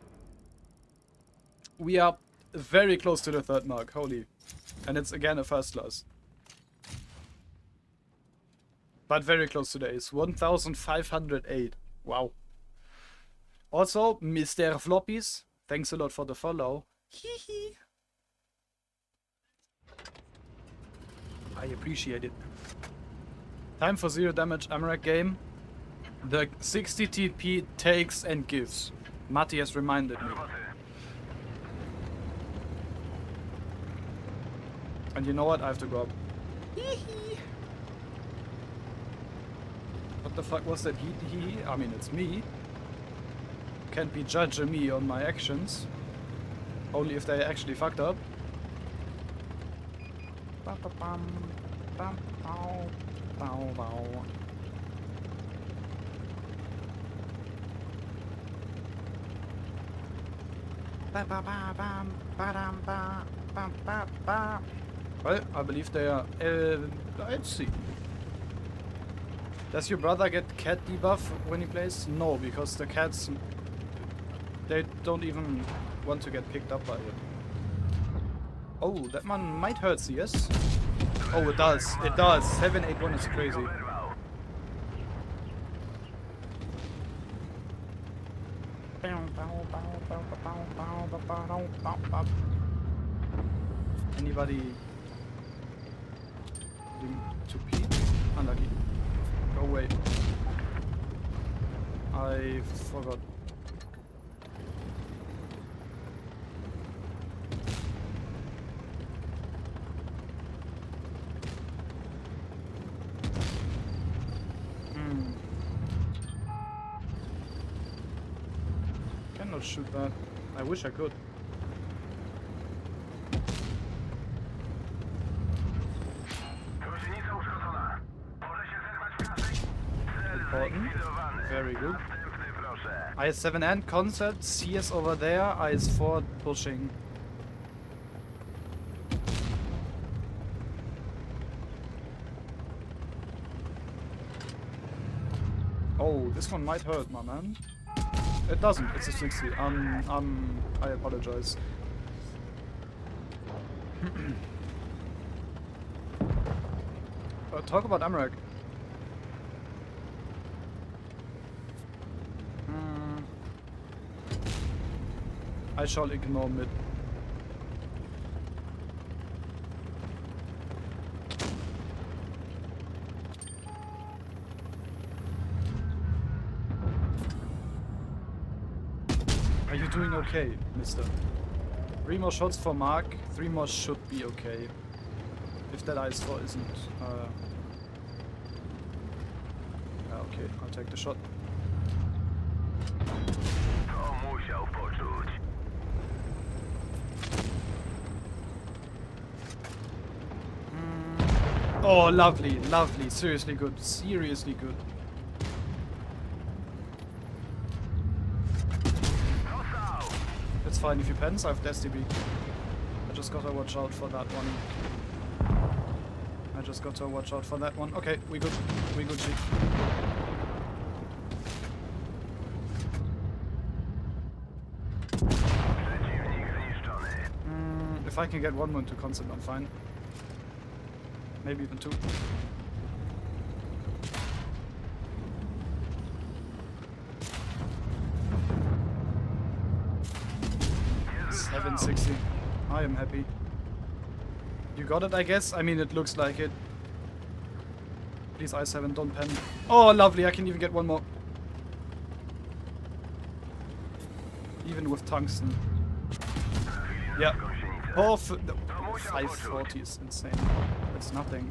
We are very close to the third mark, holy. And it's again a first class. But very close to the ace. 1508. Wow. Also, Mr. Floppies, thanks a lot for the follow. Hehe. I appreciate it. Time for zero damage Amarak game. The 60 TP takes and gives. Matti has reminded me. And you know what? I have to go up. What the fuck was that he? I mean, it's me. Can't be judging me on my actions. Only if they actually fucked up. Ba-ba-bum, bum-bow, bow-bow. Ba-ba-ba-bum, ba-dum-ba, bum-ba-ba. Well, I believe they are... let's see. Does your brother get cat debuff when he plays? No, because the cats... They don't even want to get picked up by it. Oh, that one might hurt CS. Oh, it does. It does. 781 is crazy. Anybody doing 2P? Unlucky. Go away. I forgot. Cannot shoot that. I wish I could. Important. Very good. IS-7 and concept. CS over there. IS-4 pushing. Oh, this one might hurt, my man. It doesn't. It's a 60. I apologize. Talk about Amarak. I shall ignore mid. Are you doing okay, mister? 3 more shots for Mark. 3 more should be okay. If that IS-4 isn't... okay, I'll take the shot. Oh, lovely, lovely. Seriously good. Seriously good. It's fine if you pens. I have DSTB. I just gotta watch out for that one. I just gotta watch out for that one. Okay, we good. We good, G. If I can get 1 more into concept, I'm fine. Maybe even 2. $760. I am happy. You got it, I guess? I mean, it looks like it. Please, I7, don't pen. Oh, lovely. I can even get 1 more. Even with tungsten. Yeah. Oh, 540 is insane. That's nothing.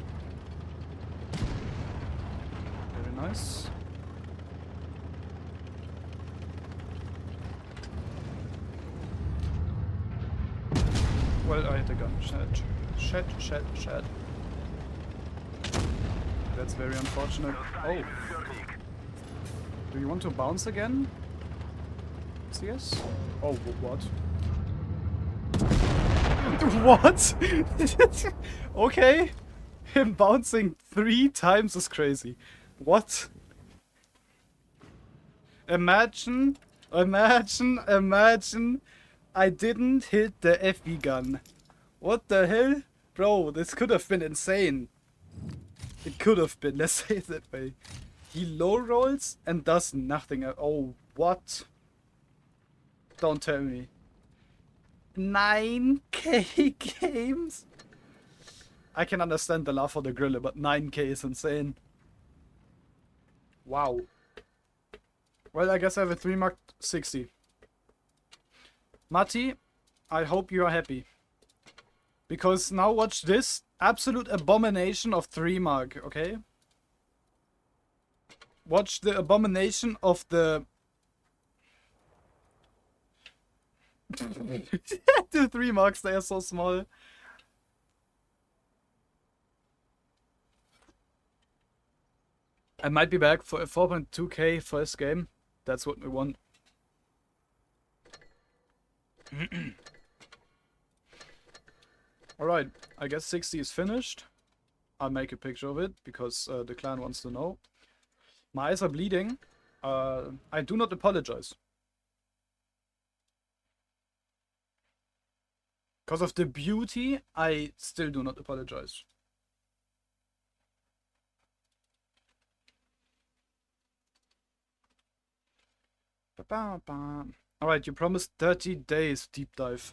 Very nice. Well, I hit a gun. Shed. That's very unfortunate. Oh. Do you want to bounce again? CS? Oh, what? What? Okay. Him bouncing 3 times is crazy. What? Imagine I didn't hit the FV gun. What the hell? Bro, this could have been insane. It could have been, let's say it that way. He low rolls and does nothing at all. What? Don't tell me. 9K games? I can understand the love for the Grille, but 9K is insane. Wow. Well, I guess I have a 3 Mark 60. Matti, I hope you are happy. Because now watch this absolute abomination of 3 Mark, okay? Watch the abomination of the... the 3 marks, they are so small. I might be back for a 4.2k first game. That's what we want. Alright, I guess 60 is finished. I'll make a picture of it because the clan wants to know. My eyes are bleeding. I do not apologize. Because of the beauty, I still do not apologize. Alright, you promised 30 days deep dive.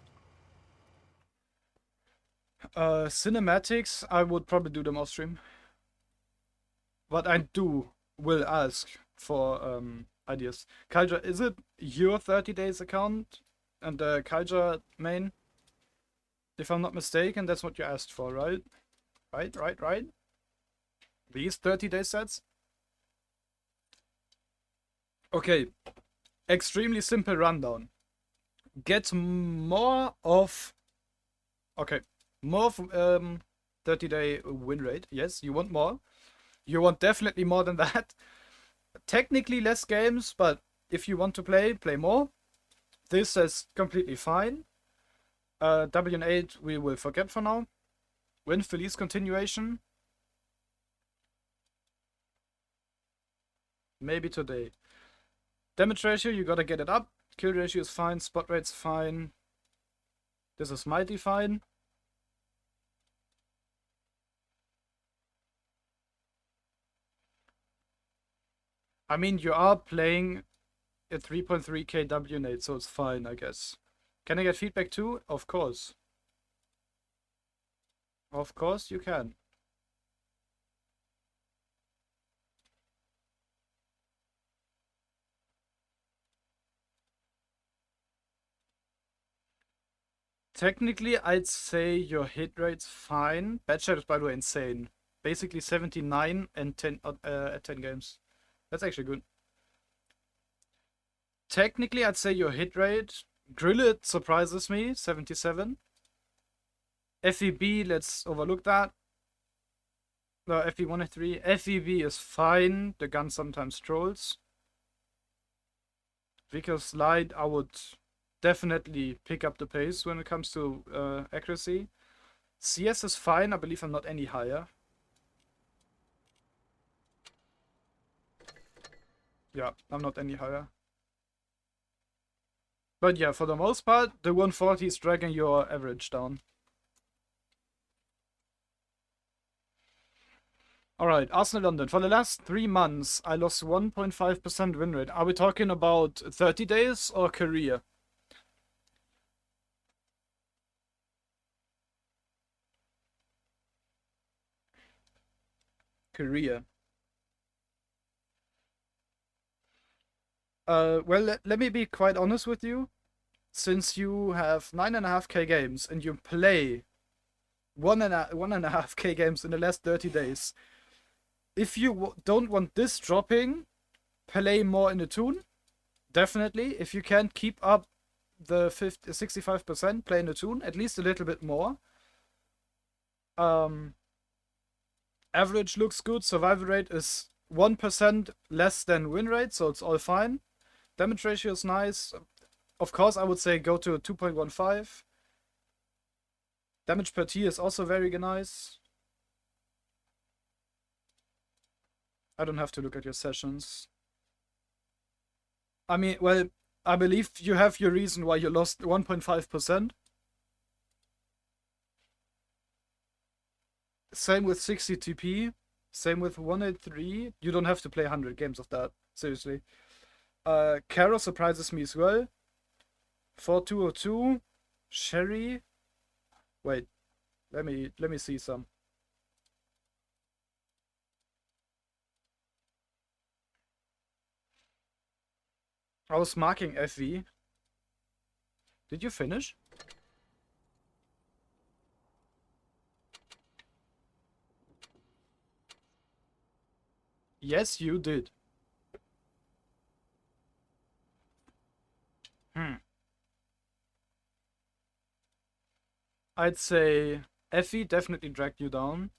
Cinematics, I would probably do them off stream. But I will ask for ideas. Kaija, is it your 30 days account and the Kaija main? If I'm not mistaken, that's what you asked for, right? Right? These 30-day sets? Okay. Extremely simple rundown. Get more of... Okay. More of 30-day win rate. Yes, you want more. You want definitely more than that. Technically less games, but if you want to play more. This is completely fine. WN8 we will forget for now. Win Felice continuation. Maybe today. Damage ratio, you gotta get it up. Kill ratio is fine. Spot rate's fine. This is mighty fine. I mean, you are playing a 3.3k WN8, so it's fine, I guess. Can I get feedback too? Of course. Of course you can. Technically, I'd say your hit rate's fine. Bad shot is, by the way, insane. Basically 79 and 10 at 10 games. That's actually good. Technically, I'd say your hit rate... Grille surprises me, 77. FEB, let's overlook that. No, FE1 and 3. FEB is fine. The gun sometimes trolls. Vehicle slide, I would definitely pick up the pace when it comes to accuracy. CS is fine. I believe I'm not any higher. Yeah, I'm not any higher. But yeah, for the most part, the 140 is dragging your average down. Alright, Arsenal London. For the last 3 months, I lost 1.5% win rate. Are we talking about 30 days or career? Career. Well, let me be quite honest with you. Since you have 9.5k games and you play 1.5k games in the last 30 days, if you don't want this dropping, play more in the tune. Definitely. If you can't keep up the 65%, play in the tune, at least a little bit more. Average looks good. Survival rate is 1% less than win rate, so it's all fine. Damage ratio is nice. Of course, I would say go to 2.15. Damage per T is also very nice. I don't have to look at your sessions. I mean, well, I believe you have your reason why you lost 1.5%. Same with 60 TP. Same with 183. You don't have to play 100 games of that. Seriously. Caro surprises me as well. 4202, Sherry. Wait, let me see some. I was marking FV. Did you finish? Yes, you did. I'd say Effie definitely dragged you down.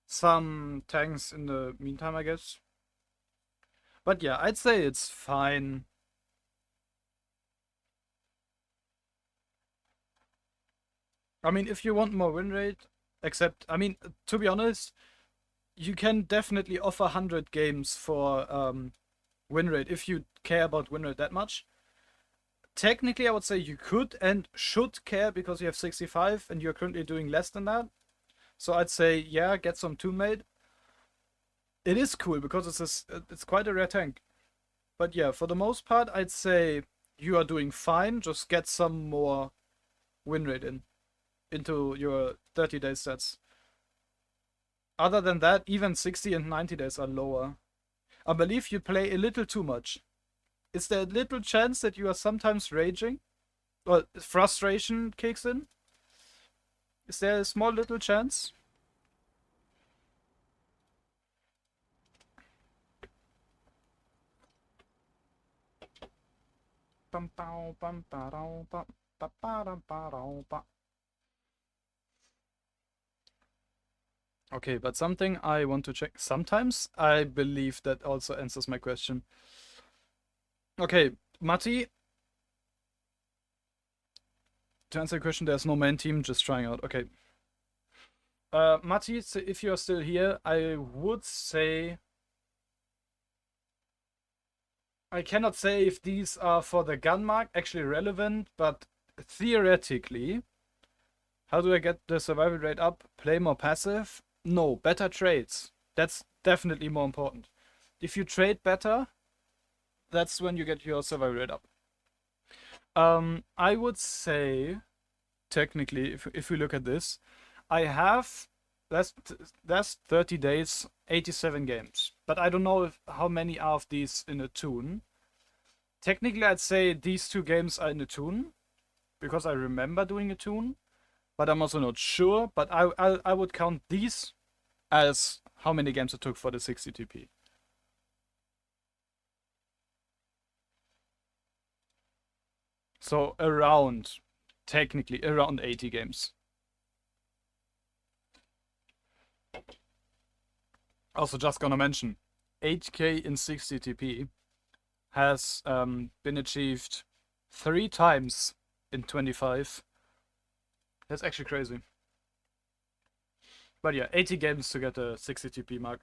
Some tanks in the meantime, I guess. But yeah, I'd say it's fine. I mean, if you want more win rate, except, I mean, to be honest, you can definitely offer 100 games for win rate if you care about win rate that much. Technically, I would say you could and should care because you have 65 and you're currently doing less than that. So I'd say, yeah, get some toon made. It is cool because it's quite a rare tank. But yeah, for the most part, I'd say you are doing fine. Just get some more win rate into your 30-day stats. Other than that, even 60 and 90 days are lower. I believe you play a little too much. Is there a little chance that you are sometimes raging? Or frustration kicks in? Is there a small little chance? Okay, but something I want to check. Sometimes I believe that also answers my question. Okay, Matti. To answer your question, there's no main team, just trying out. Okay. Matti, so if you're still here, I would say... I cannot say if these are for the gun mark actually relevant, but theoretically, how do I get the survival rate up? Play more passive? No, better trades. That's definitely more important. If you trade better, that's when you get your survival rate up. I would say, technically, if we look at this, I have last 30 days, 87 games. But I don't know how many are of these in a toon. Technically, I'd say these 2 games are in a toon, because I remember doing a toon. But I'm also not sure. But I would count these as how many games it took for the 60 TP. So around, technically, around 80 games. Also, just gonna mention, 8k in 60 TP has been achieved 3 times in 25. That's actually crazy. But yeah, 80 games to get a 60 TP mark.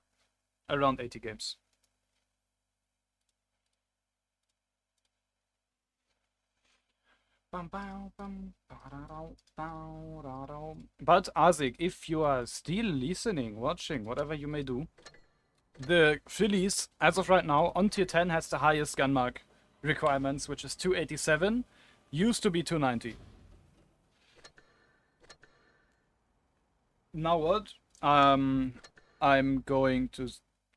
Around 80 games. But Azik, if you are still listening, watching, whatever you may do, the Phillies, as of right now, on tier 10 has the highest gun mark requirements, which is 287. Used to be 290. Now what? I'm going to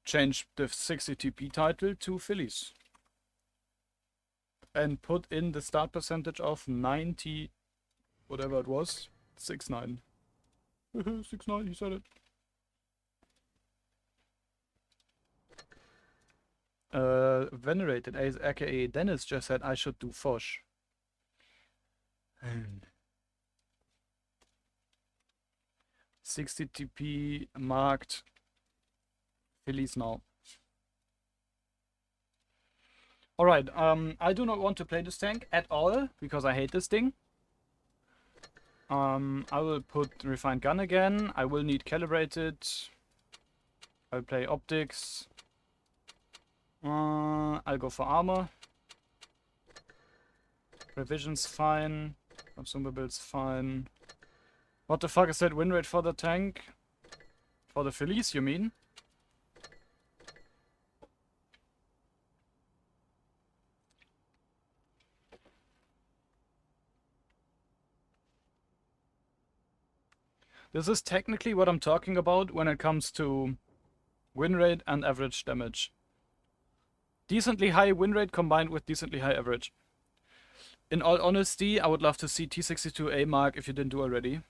change the 60 TP title to Phillies. And put in the start percentage of 90, whatever it was, 69. 69, he said it. Venerated, aka Dennis just said I should do Fosh. 60 TP marked Phillies now. Alright, I do not want to play this tank at all, because I hate this thing. I will put Refined Gun again. I will need Calibrated. I'll play Optics. I'll go for Armor. Revision's fine. Consumables fine. What the fuck is that win rate for the tank? For the Phillies, you mean? This is technically what I'm talking about when it comes to win rate and average damage. Decently high win rate combined with decently high average. In all honesty, I would love to see T62A mark if you didn't do already.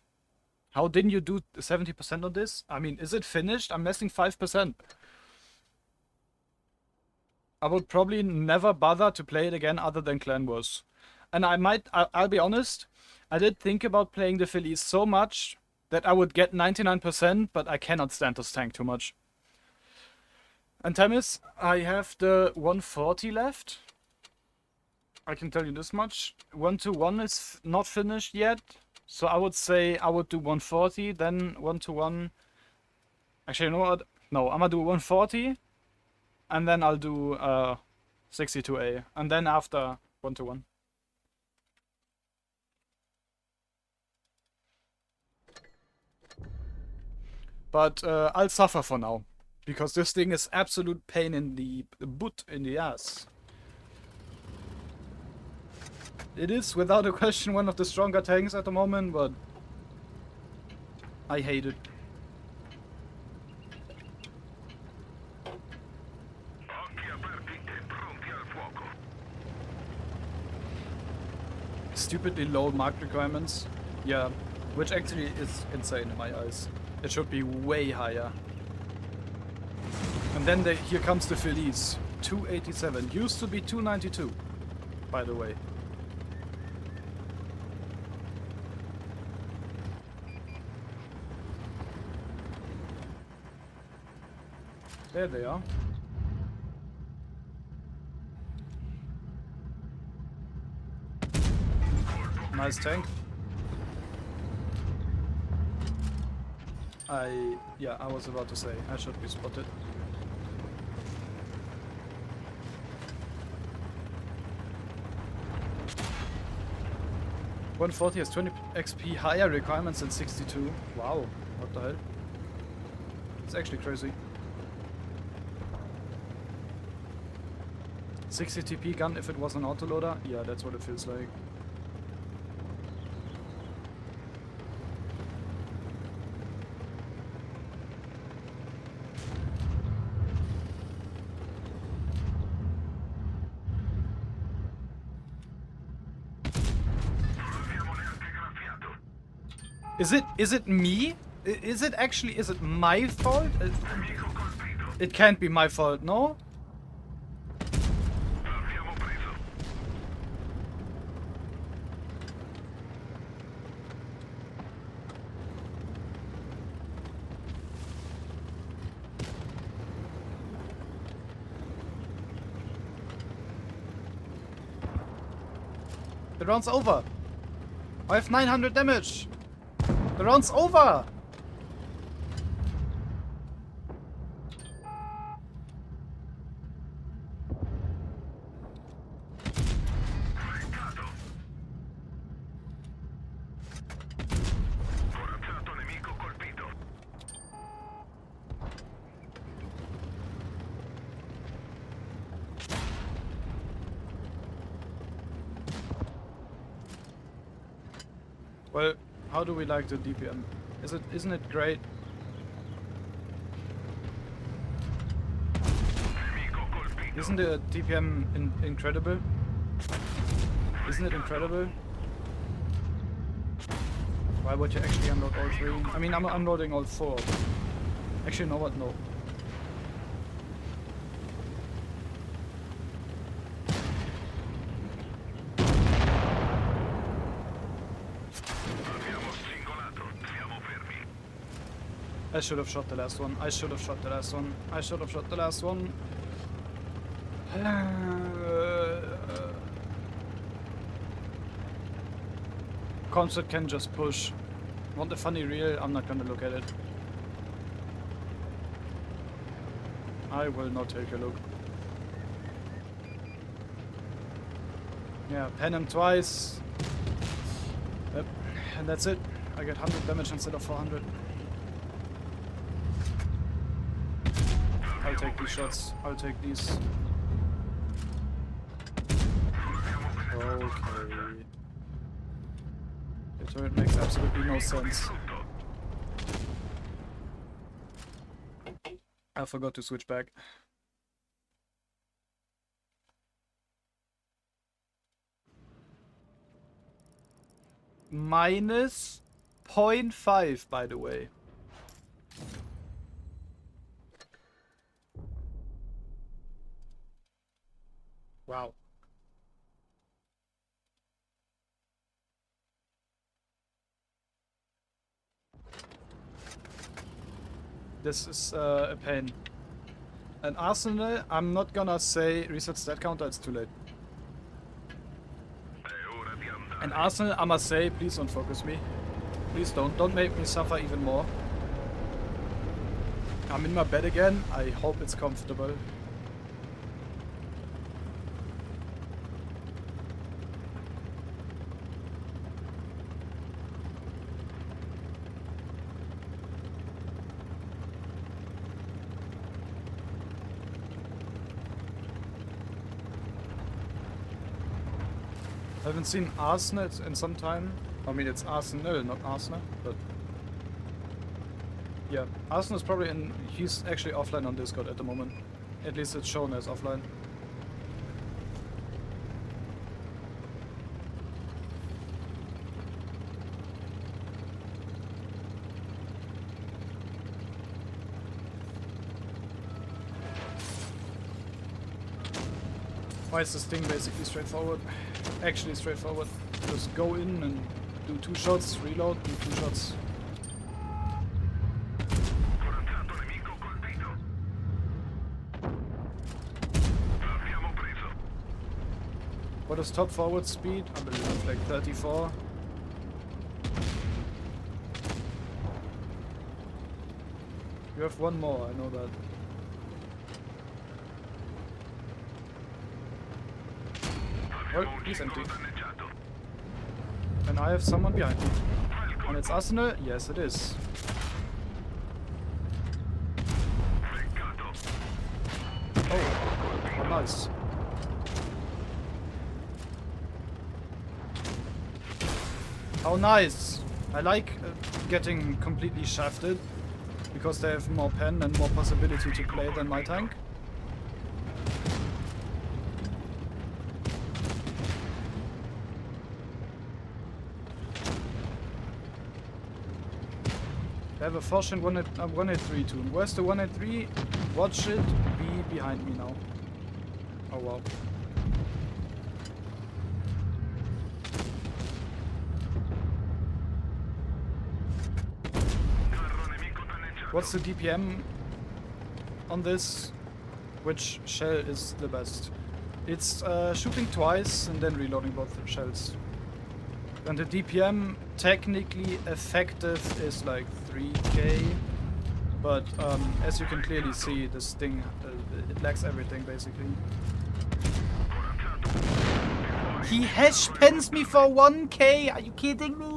How didn't you do 70% on this? I mean, is it finished? I'm missing 5%. I would probably never bother to play it again other than Clan Wars. And I'll be honest, I did think about playing the Phillies so much that I would get 99%, but I cannot stand this tank too much. And Temis, I have the 140 left. I can tell you this much. 1-1 is not finished yet. So I would say I would do 140, then 1-1. Actually, you know what? No, I'm gonna do 140. And then I'll do 62A. And then after 1-1. But I'll suffer for now. Because this thing is absolute pain in the butt, in the ass. It is, without a question, one of the stronger tanks at the moment, but I hate it. Stupidly low mark requirements. Yeah, which actually is insane in my eyes. It should be way higher. And then here comes the Phillies. 287. Used to be 292, by the way. There they are. Nice tank. Yeah, I was about to say, I should be spotted. .140 has 20 XP higher requirements than 62. Wow, what the hell? It's actually crazy. 60 TP gun if it was an autoloader? Yeah, that's what it feels like. Is it me? Is it my fault? It can't be my fault, no? The round's over. I have 900 damage. The round's over. Well, how do we like the DPM? Isn't it great? Isn't the DPM incredible? Isn't it incredible? Why would you actually unload all three? I mean, I'm unloading all four. Actually, you know what? No. I should have shot the last one. I should have shot the last one. I should have shot the last one. Concert can just push. Want a funny reel? I'm not gonna look at it. I will not take a look. Yeah, pen him twice. Yep. And that's it. I get 100 damage instead of 400. I'll take these shots. I'll take these. Okay. The turret makes absolutely no sense. I forgot to switch back. Minus 0.5, by the way. Wow. This is a pain. An Arsenal, I'm not gonna say reset stat counter, it's too late. An Arsenal, I must say, please don't focus me. Please don't make me suffer even more. I'm in my bed again, I hope it's comfortable. I haven't seen Arsenal in some time. I mean, it's Arsenal, not Arsenal, but yeah, Arsenal is probably in. He's actually offline on Discord at the moment. At least it's shown as offline. Why is this thing basically straightforward? Actually straightforward. Just go in and do 2 shots, reload, do 2 shots. What is top forward speed? I believe like 34. You have one more, I know that. Well, he's empty. And I have someone behind me. And it's Arsenal? Yes, it is. Oh, nice. How nice! I like getting completely shafted because they have more pen and more possibility to play than my tank. They have a Fortune 183 tune. Where's the 183? Watch it be behind me now. Oh wow. What's the DPM on this? Which shell is the best? It's shooting twice and then reloading both shells. And the DPM technically effective is like 3k, but as you can clearly see, this thing it lacks everything basically. He hash pens me for 1k. Are you kidding me?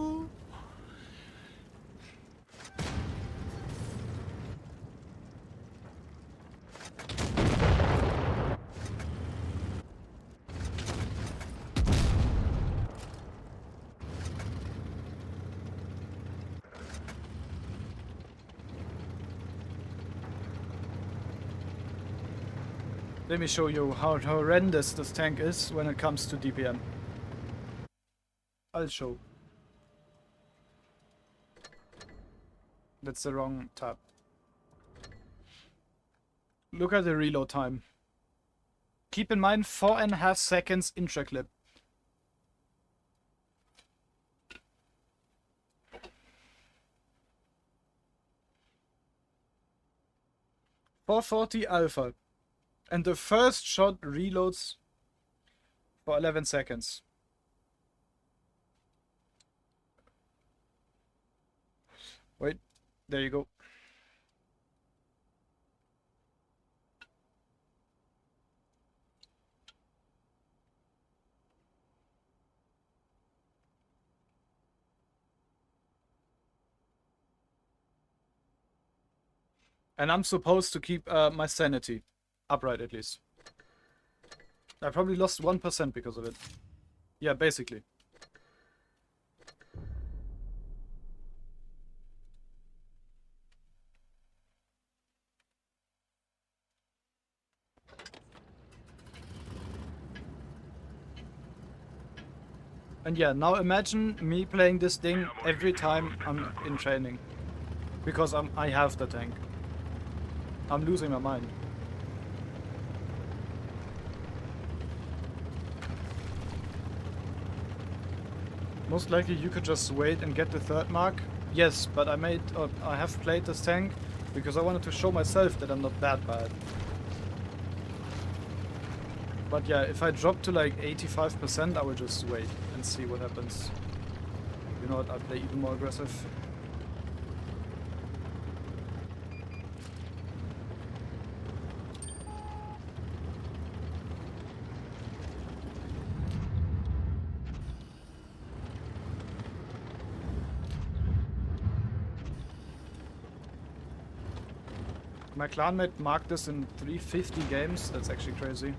Let me show you how horrendous this tank is when it comes to DPM. I'll show. That's the wrong tab. Look at the reload time. Keep in mind 4.5 seconds intra-clip. .440 alpha. And the first shot reloads for 11 seconds. Wait, there you go. And I'm supposed to keep my sanity upright at least. I probably lost 1% because of it. Yeah, basically. And yeah, now imagine me playing this thing every time I'm in training. Because I have the tank. I'm losing my mind. Most likely you could just wait and get the 3rd mark. Yes, but I have played this tank because I wanted to show myself that I'm not that bad. But yeah, if I drop to like 85%, I will just wait and see what happens. You know what, I'll play even more aggressive. My clanmate marked this in 350 games. That's actually crazy.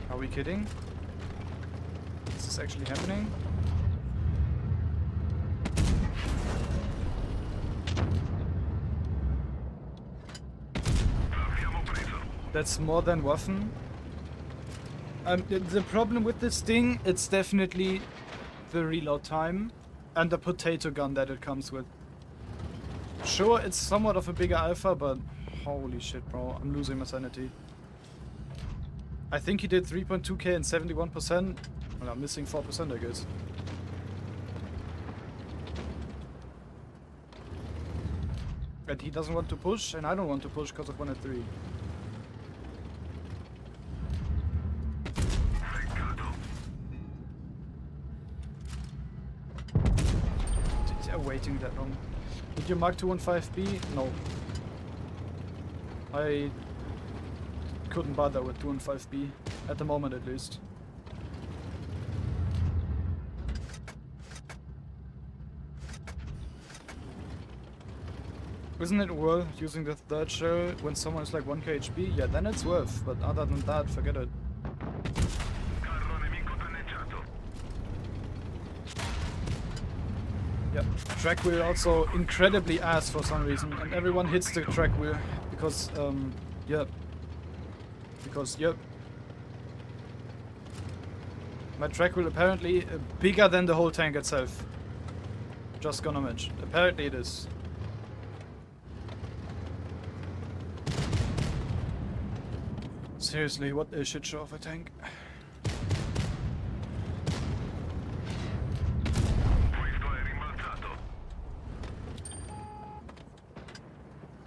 Are we kidding? Is this actually happening? That's more than Waffen. The problem with this thing, it's definitely the reload time and the potato gun that it comes with. Sure, it's somewhat of a bigger alpha, but holy shit, bro, I'm losing my sanity. I think he did 3.2k and 71%. Well, I'm missing 4%, I guess. And he doesn't want to push, and I don't want to push because of 1 and 3. Waiting that long. Did you mark 215B? No. I couldn't bother with 215B. At the moment, at least. Isn't it worth using the 3rd shell when someone is like 1k HP? Yeah, then it's worth, but other than that, forget it. Yeah, track wheel also incredibly ass for some reason, and everyone hits the track wheel because, yeah. Because, yep. My track wheel apparently bigger than the whole tank itself. Just gonna mention. Apparently it is. Seriously, what a shit show of a tank.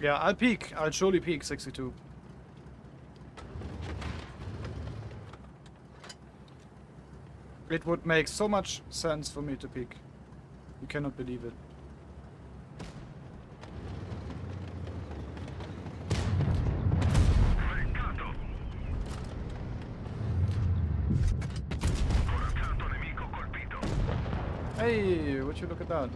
Yeah, I'll peak. I'll surely peak 62. It would make so much sense for me to peak. You cannot believe it. Hey, would you look at that?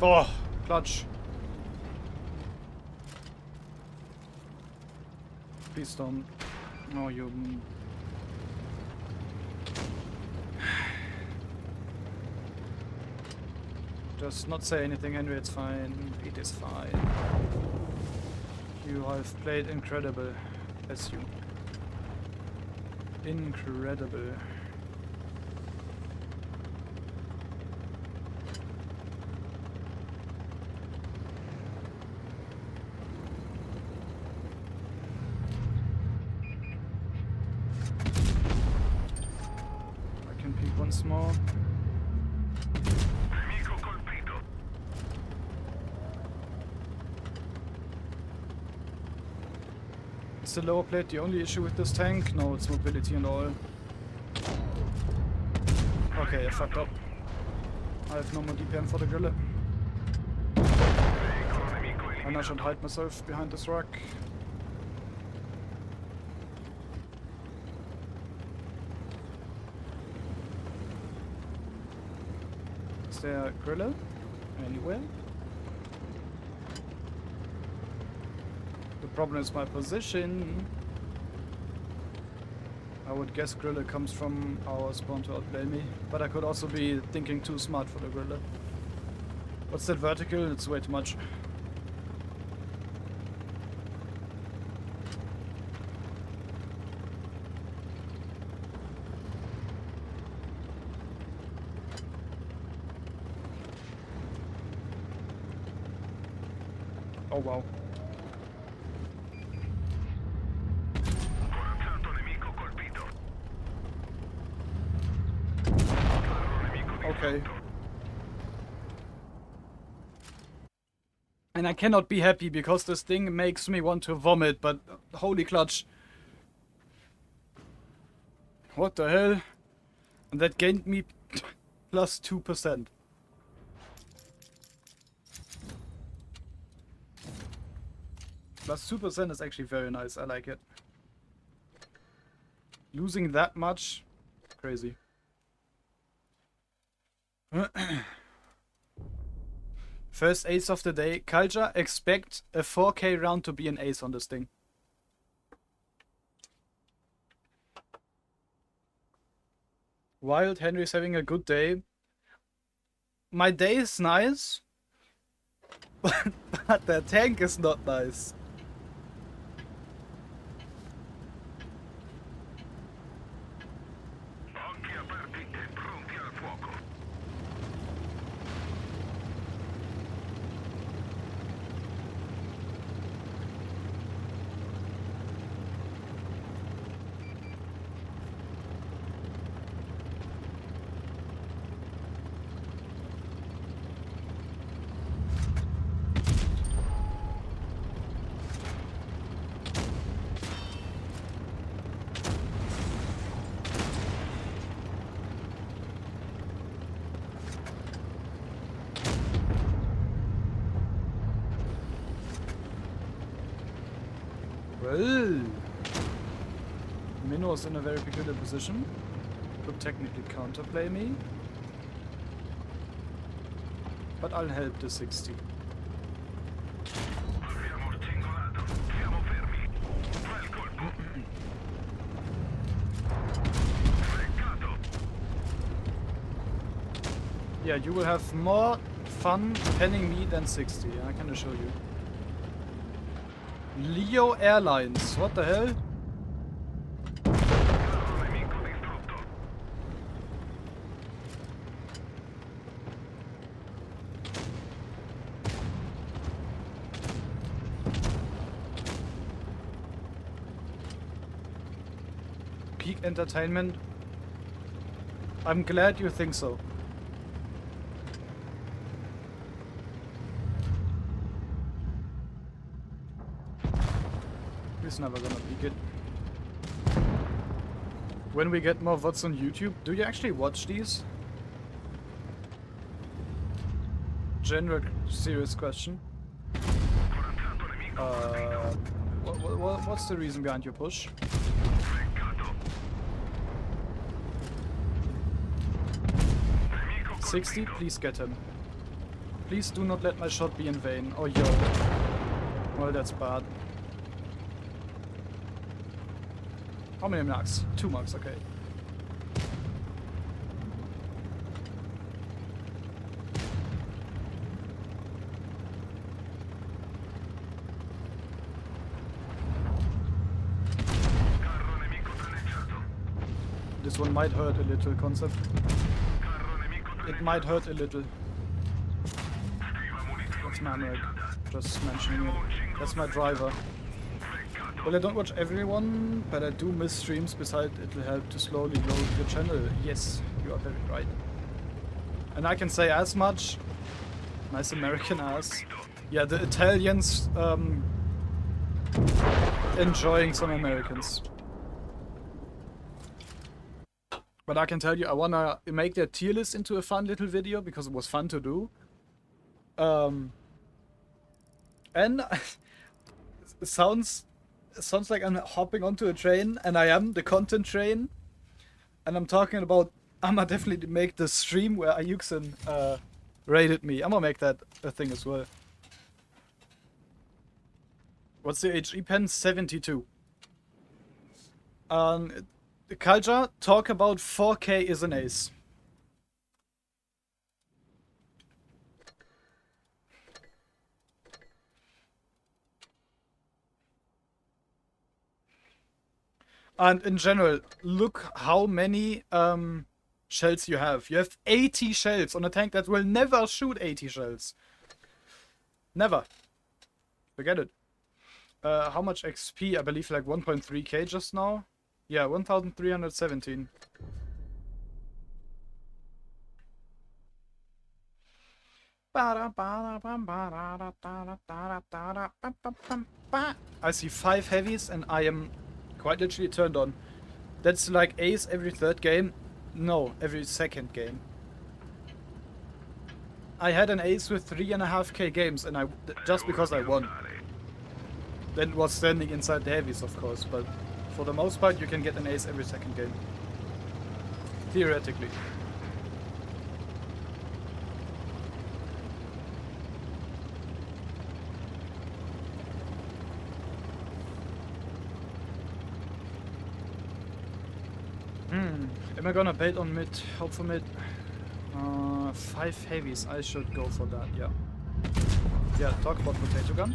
Oh, clutch. Please don't. Oh, you. Just not say anything, Henry. It's fine. It is fine. You have played incredible. Bless you. Incredible. Once more. Is the lower plate the only issue with this tank? No, it's mobility and all. Okay, I fucked up. I have no more DPM for the gorilla. And I should hide myself behind this rock. Is there a gorilla anywhere? The problem is my position. I would guess gorilla comes from our spawn to outplay me, but I could also be thinking too smart for the gorilla. What's that vertical? It's way too much. Oh wow. Okay. And I cannot be happy because this thing makes me want to vomit, but holy clutch. What the hell? And that gained me plus 2%. Plus 2% is actually very nice, I like it. Losing that much? Crazy. First ace of the day. Culture, expect a 4K round to be an ace on this thing. Wild, Henry's having a good day. My day is nice, but the tank is not nice. Well, Minnow is in a very peculiar position. Could technically counterplay me, but I'll help the 60. Yeah, you will have more fun penning me than 60, I can assure you. Leo Airlines, what the hell? Peak entertainment? I'm glad you think so. It's never gonna be good. When we get more VODs on YouTube, do you actually watch these? General serious question. What's the reason behind your push? $60, please get him. Please do not let my shot be in vain. Oh yo. Well, that's bad. How many marks? 2 marks, okay. This one might hurt a little, concept. It might hurt a little. That's my Americ. Just mentioning it. That's my driver. Well, I don't watch everyone, but I do miss streams. Besides, it will help to slowly grow your channel. Yes, you are very right. And I can say as much. Nice American ass. Yeah, the Italians enjoying some Americans. But I can tell you, I wanna make that tier list into a fun little video because it was fun to do. And it sounds like I'm hopping onto a train, and I am the content train. And I'm talking about, I'ma definitely make the stream where Ayuxin raided me. I'm gonna make that a thing as well. What's the HE pen? 72. The culture talk about 4K is an ace. And in general, look how many shells you have. You have 80 shells on a tank that will never shoot 80 shells. Never. Forget it. How much XP? I believe like 1.3k just now. Yeah, 1317. I see 5 heavies and I am quite literally turned on. That's like ace every third game. No, every second game. I had an ace with 3.5k games and just because I won. Then was standing inside the heavies, of course, but for the most part you can get an ace every second game. Theoretically. Am I gonna bait on mid? Hope for mid. 5 heavies. I should go for that, yeah. Yeah, talk about potato gun.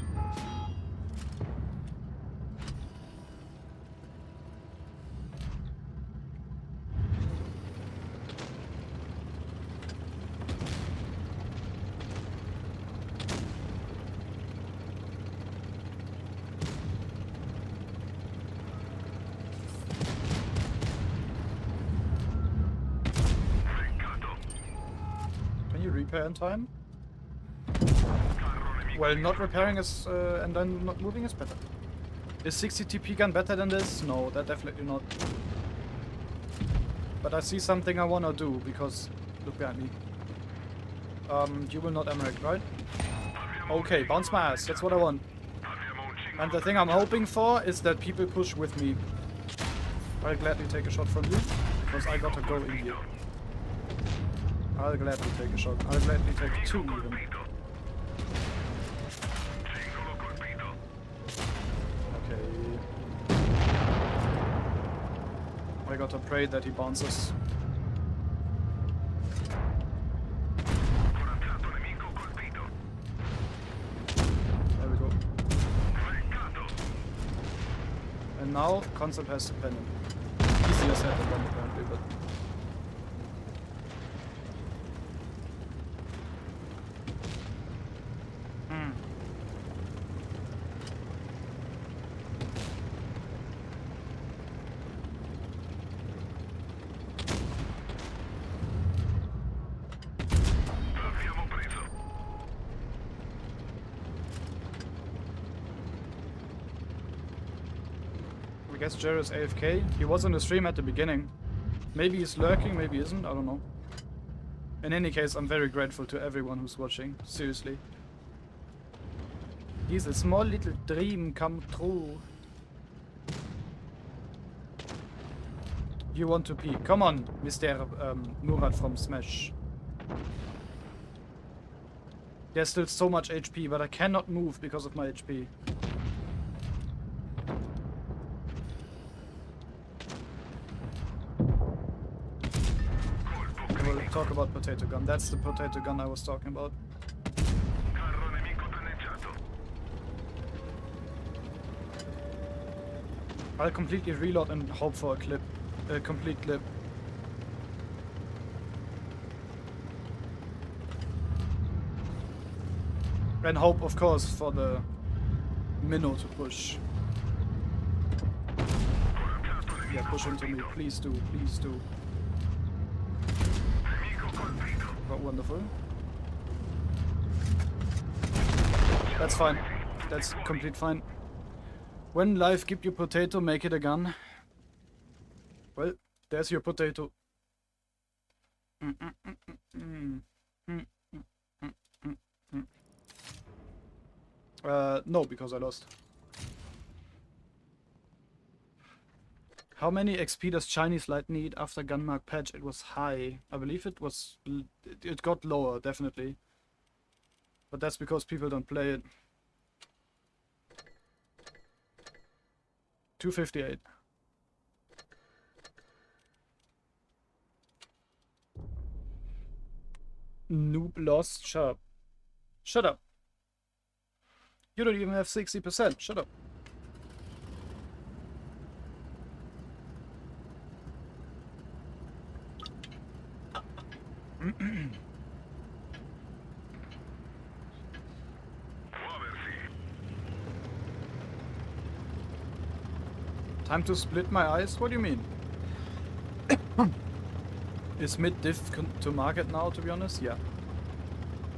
Repair in time. Well, not repairing is and then not moving is better. Is 60 TP gun better than this? No, that definitely not. But I see something I wanna do because look behind me. You will not Emmerich, right? Okay, bounce my ass. That's what I want. And the thing I'm hoping for is that people push with me. I'll gladly take a shot from you because I gotta go in here. I'll gladly take a shot. I'll gladly take 2 even. Okay. I gotta pray that he bounces. There we go. And now Concept has to pen him. Easier said than done apparently, but... I guess Jerry's AFK. He was on the stream at the beginning. Maybe he's lurking, maybe he isn't, I don't know. In any case, I'm very grateful to everyone who's watching. Seriously. He's a small little dream come true. You want to pee? Come on, Mr. Murat from Smash. There's still so much HP, but I cannot move because of my HP. We'll talk about potato gun. That's the potato gun I was talking about. I'll completely reload and hope for a clip. A complete clip. And hope, of course, for the minnow to push. Yeah, push into me. Please do. Please do. Oh, wonderful. That's fine. That's complete fine. When life give you potato, make it a gun. Well, there's your potato. No, because I lost. How many XP does Chinese Light need after Gunmark patch? It was high. I believe it was... It got lower, definitely. But that's because people don't play it. 258. Noob lost. Shut up. Shut up. You don't even have 60%. Shut up. Time to split my eyes? What do you mean? Is mid diff to market now, to be honest? Yeah.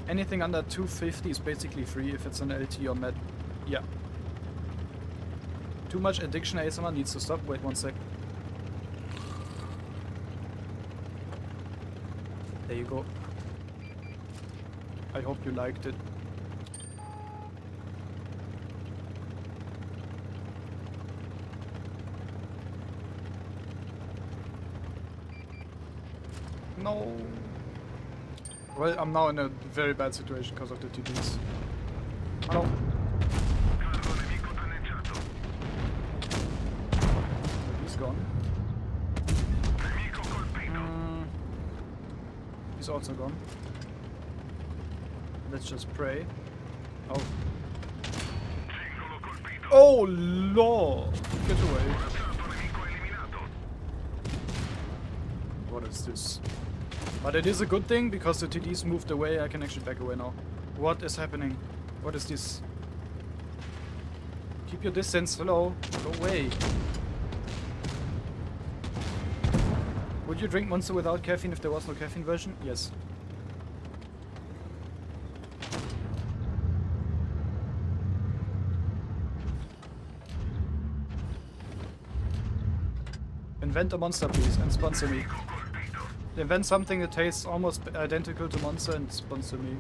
Anything under 250 is basically free if it's an LT or med. Yeah. Too much addiction ASMR needs to stop. Wait 1 sec. There you go. I hope you liked it. No. Well, I'm now in a very bad situation because of the TDs. Hello. He's gone. He's also gone. Let's just pray. Oh. Oh lord! Get away. What is this? But it is a good thing because the TDs moved away. I can actually back away now. What is happening? What is this? Keep your distance. Hello. Go away. Would you drink Monster without caffeine if there was no caffeine version? Yes. Invent a monster, please, and sponsor me. Invent something that tastes almost identical to Monster and sponsor me.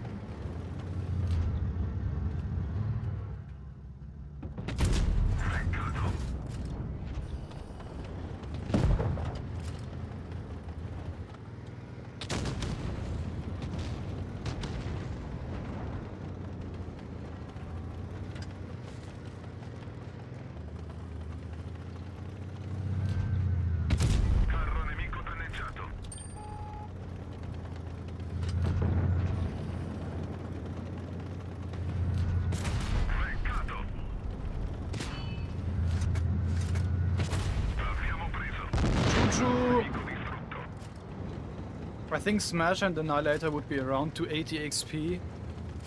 I think Smash and Annihilator would be around 280 XP.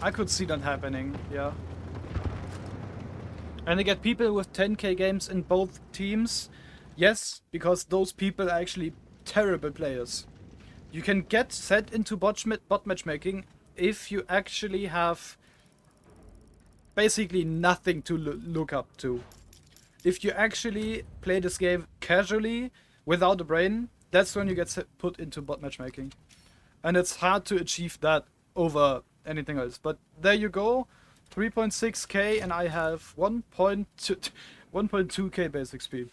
I could see that happening, yeah. And they get people with 10k games in both teams. Yes, because those people are actually terrible players. You can get set into bot matchmaking if you actually have basically nothing to look up to. If you actually play this game casually, without a brain, that's when you get put into bot matchmaking. And it's hard to achieve that over anything else. But there you go. 3.6k and I have 1.2k basic speed.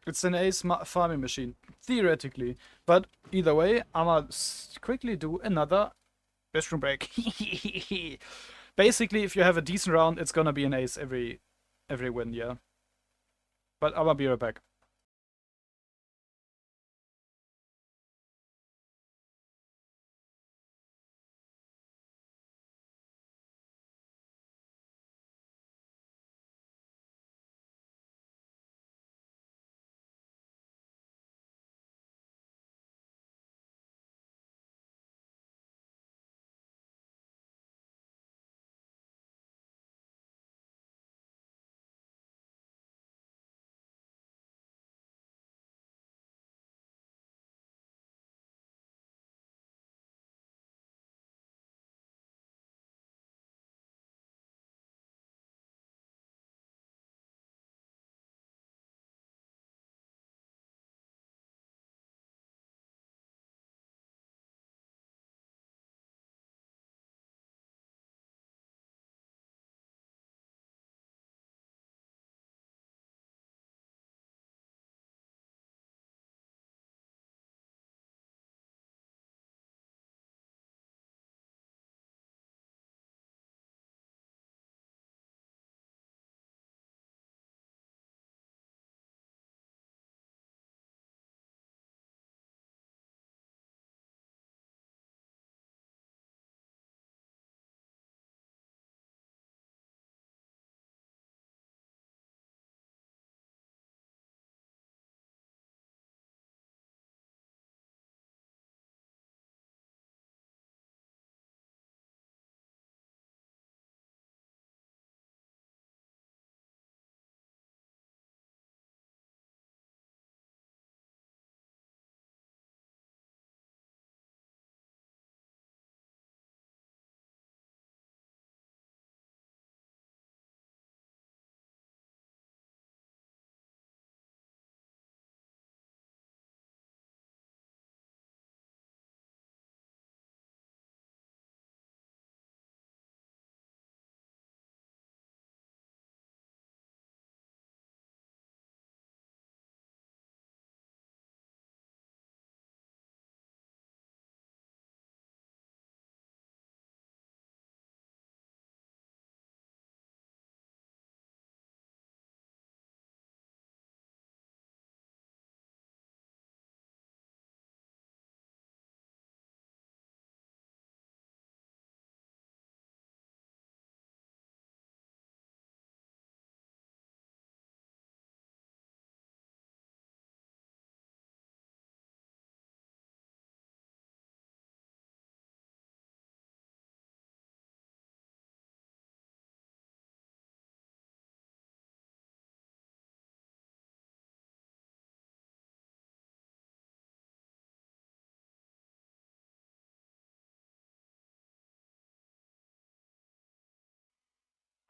It's an ace farming machine, theoretically. But either way, I'ma quickly do another restroom break. Basically, if you have a decent round, it's gonna be an ace every win, yeah. But I'ma be right back.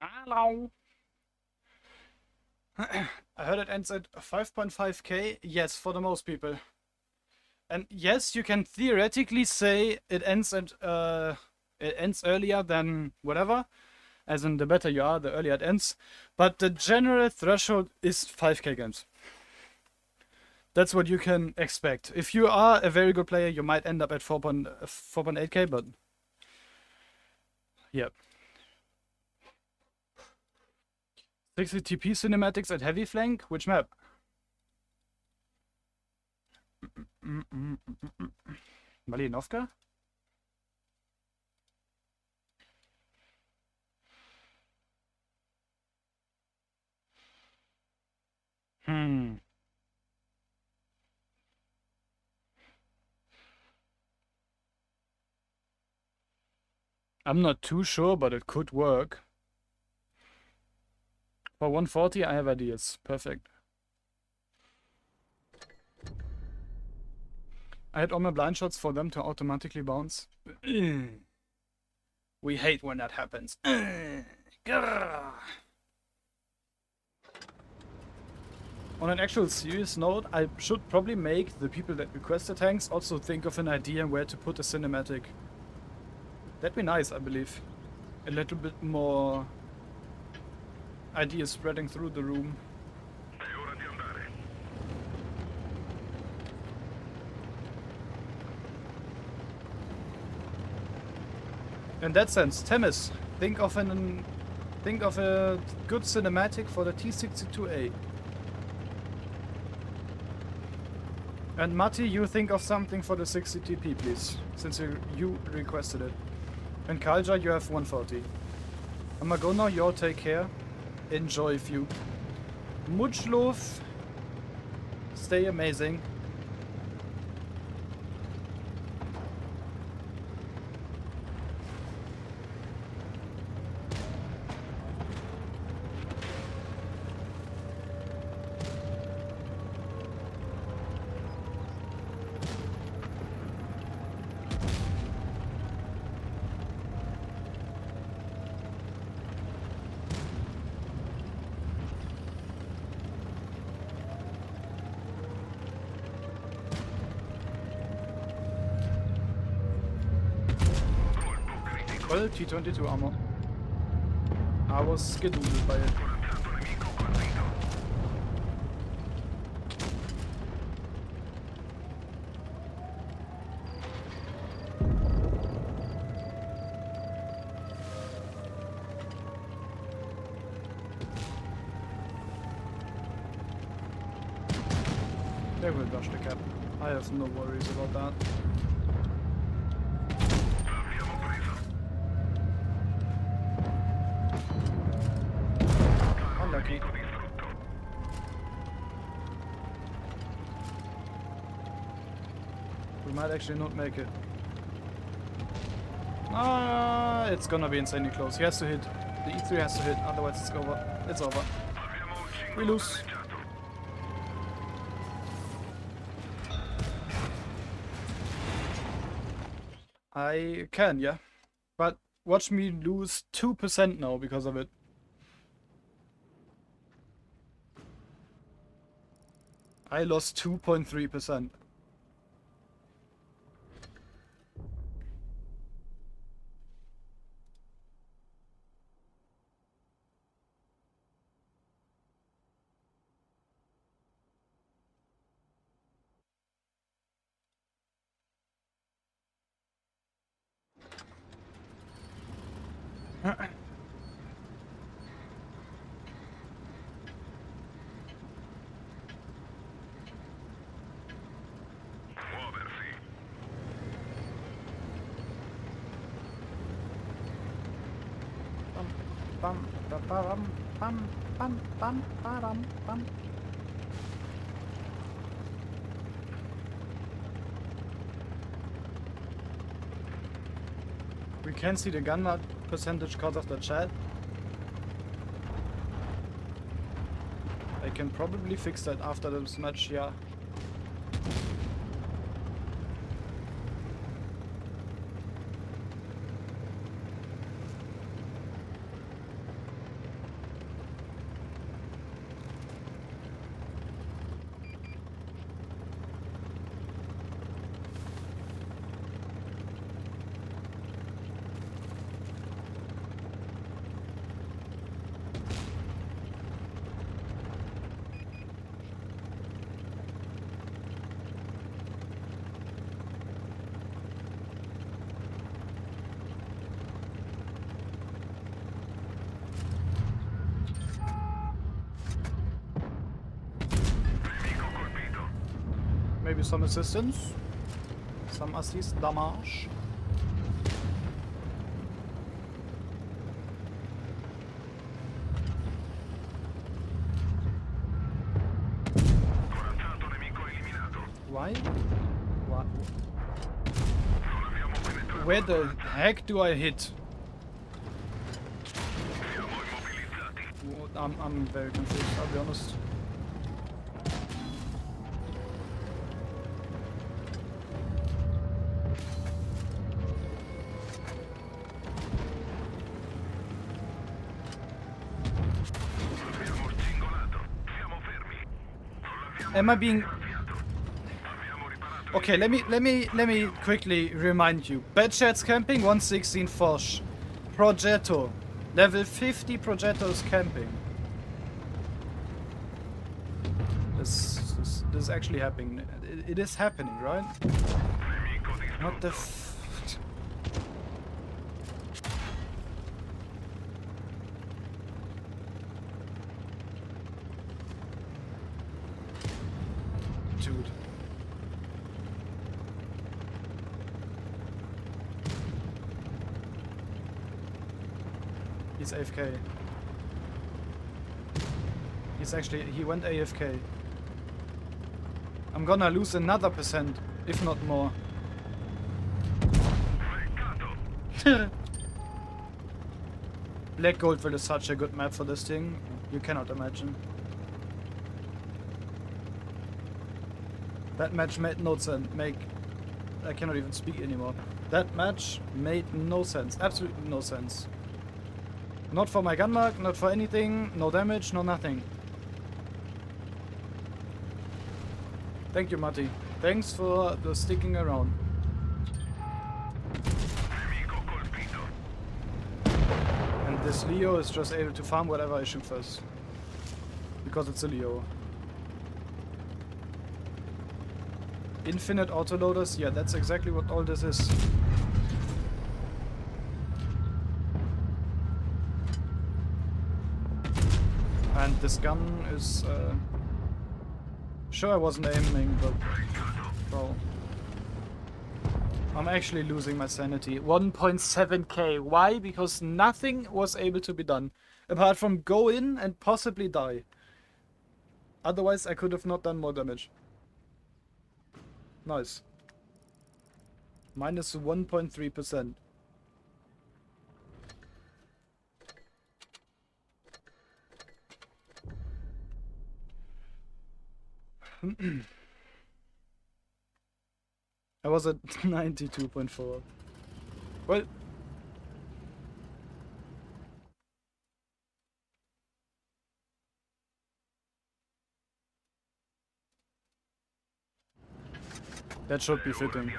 Hello. I heard it ends at 5.5k. Yes, for the most people. And yes, you can theoretically say it ends earlier than whatever. As in, the better you are, the earlier it ends. But the general threshold is 5k games. That's what you can expect. If you are a very good player, you might end up at 4.8k, but yeah. 60 TP cinematics at heavy flank? Which map? Malinovka? I'm not too sure, but it could work. For 140, I have ideas. Perfect. I had all my blind shots for them to automatically bounce. We hate when that happens. On an actual serious note, I should probably make the people that request the tanks also think of an idea where to put a cinematic. That'd be nice, I believe. A little bit more ideas spreading through the room. In that sense, Temis, think of a good cinematic for the T62A. And Matti, you think of something for the 60 TP, please, since you requested it. And Kalja, you have 140. I'm gonna go now, you all take care. Enjoy few. Much love. Stay amazing. Well, T22 armor. I was skedoodled by it. They will dodge the cap. I have no worries about that. Unlucky. We might actually not make it. Ah, it's gonna be insanely close. He has to hit. The E3 has to hit, otherwise it's over. It's over. We lose. I can, yeah. But watch me lose 2% now because of it. I lost 2.3%. Bum, ba, bum, bum, bum, bum, ba-dum, bum. We can see the gun nut percentage because of the chat. I can probably fix that after this match, yeah. Maybe some assistance. Some assist damage. Corazzato nemico eliminato. Why? What? Non abbiamo penetrato. Where the heck do I hit? Siamo immobilizzati. I'm very confused, I'll be honest. Abbiamo scingolato. Siamo fermi. Non l'abbiamo Am I being... graffiato. Abbiamo riparato. Okay, let me quickly remind you. Bedsheds camping 116 Foch. Progetto. Level 50 Progetto's camping. This is actually happening. It is happening, right? Nemico distrutto. What the Dude. He's AFK. He went AFK. I'm gonna lose another percent, if not more. Peccato. Black Goldville is such a good map for this thing. You cannot imagine. That match made no sense. I cannot even speak anymore. That match made no sense. Absolutely no sense. Not for my gun mark, not for anything, no damage, no nothing. Thank you, Matti. Thanks for the sticking around. Nemico colpito. And this Leo is just able to farm whatever I shoot first. Because it's a Leo. Infinite autoloaders? Yeah, that's exactly what all this is. And this gun is... Sure, I wasn't aiming, but... Well... I'm actually losing my sanity. 1.7k. Why? Because nothing was able to be done. Apart from go in and possibly die. Otherwise, I could have not done more damage. Nice. Minus 1.3%. I was at 92.4. Well... That should be fitting.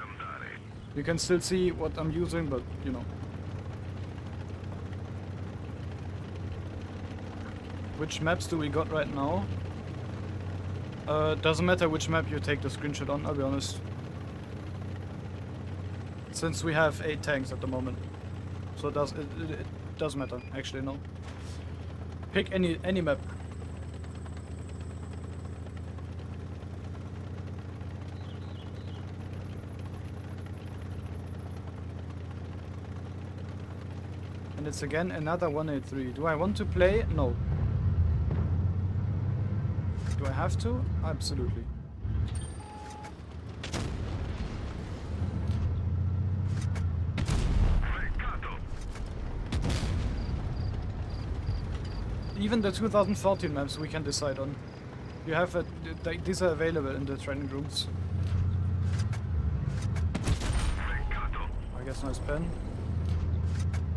You can still see what I'm using, but, you know. Which maps do we got right now? Doesn't matter which map you take the screenshot on, I'll be honest. Since we have 8 tanks at the moment. So it does matter, actually, no. Pick any map. And it's again another 183. Do I want to play? No. Do I have to? Absolutely. Even the 2014 maps we can decide on. You have these are available in the training rooms. I guess nice pen.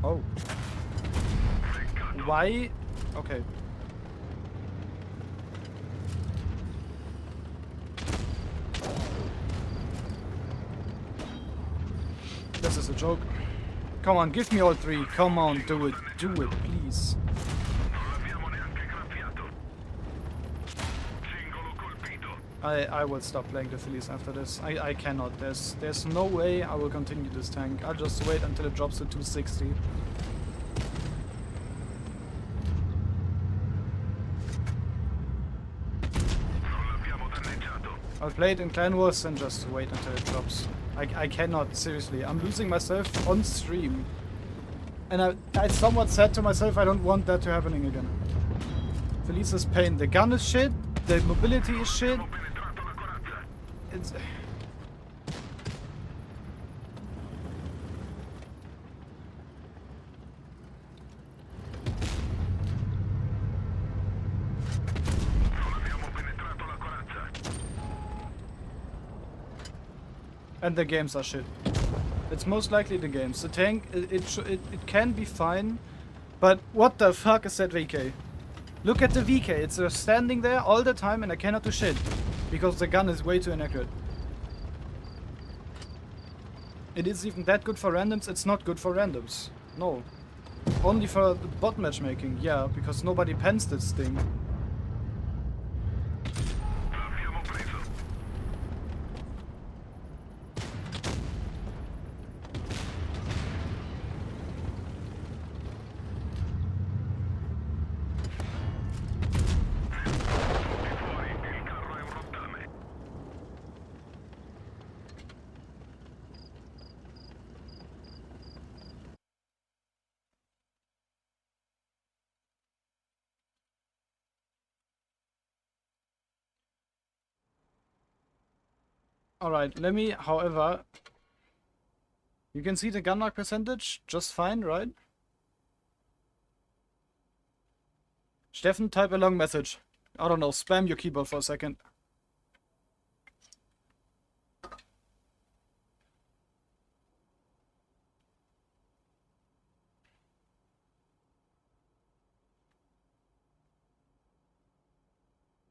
Oh. Why? Okay. This is a joke. Come on, give me all 3. Come on, do it. Do it, please. I will stop playing the Phillies after this. I cannot. There's no way I will continue this tank. I'll just wait until it drops to 260. I'll play it in Clan Wars and just wait until it drops. I cannot, seriously. I'm losing myself on stream. And I somewhat said to myself I don't want that to happening again. Felice's pain. The gun is shit. The mobility is shit. It's... And the games are shit. It's most likely the games. The tank, it can be fine, but what the fuck is that VK? Look at the VK. It's standing there all the time and I cannot do shit because the gun is way too inaccurate. It is even that good for randoms. It's not good for randoms. No. Only for the bot matchmaking. Yeah, because nobody pens this thing. Alright, let me, however... You can see the gun mark percentage just fine, right? Steffen, type a long message. I don't know, spam your keyboard for a second.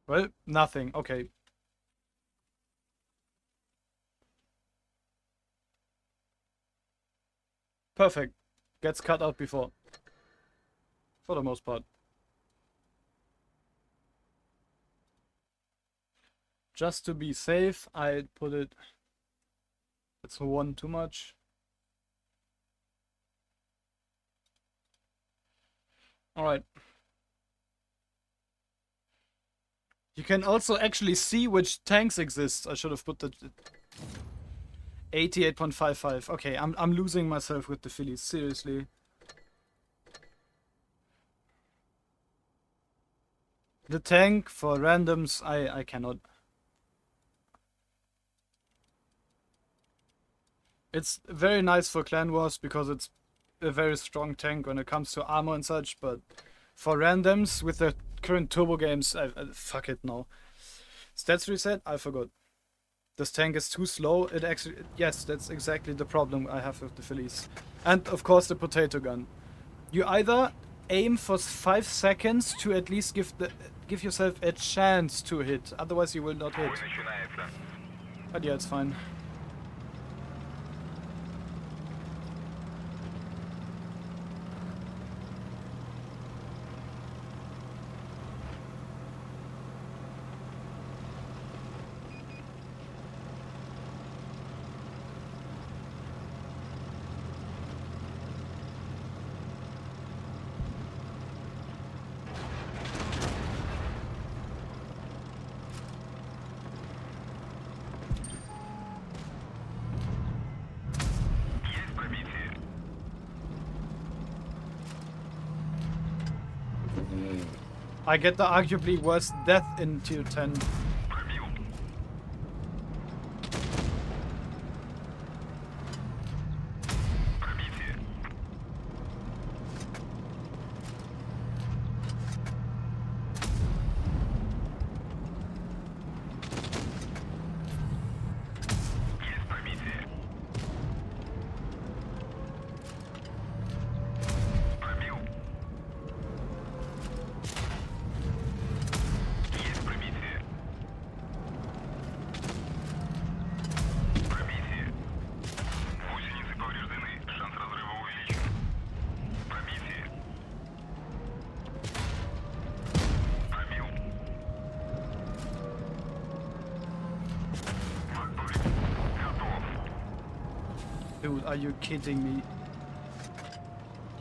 Well, nothing. Okay. Perfect. Gets cut out before. For the most part. Just to be safe, I put it... It's one too much. Alright. You can also actually see which tanks exist. I should have put the 88.55. Okay, I'm losing myself with the Phillies, seriously. The tank for randoms, I cannot. It's very nice for Clan Wars because it's a very strong tank when it comes to armor and such, but for randoms with the current turbo games, fuck it, no. Stats reset? I forgot. This tank is too slow. It actually, yes, that's exactly the problem I have with the Phillies. And of course the potato gun. You either aim for 5 seconds to at least give yourself a chance to hit, otherwise you will not hit. But yeah, it's fine. I get the arguably worst death in tier 10. Dude, are you kidding me?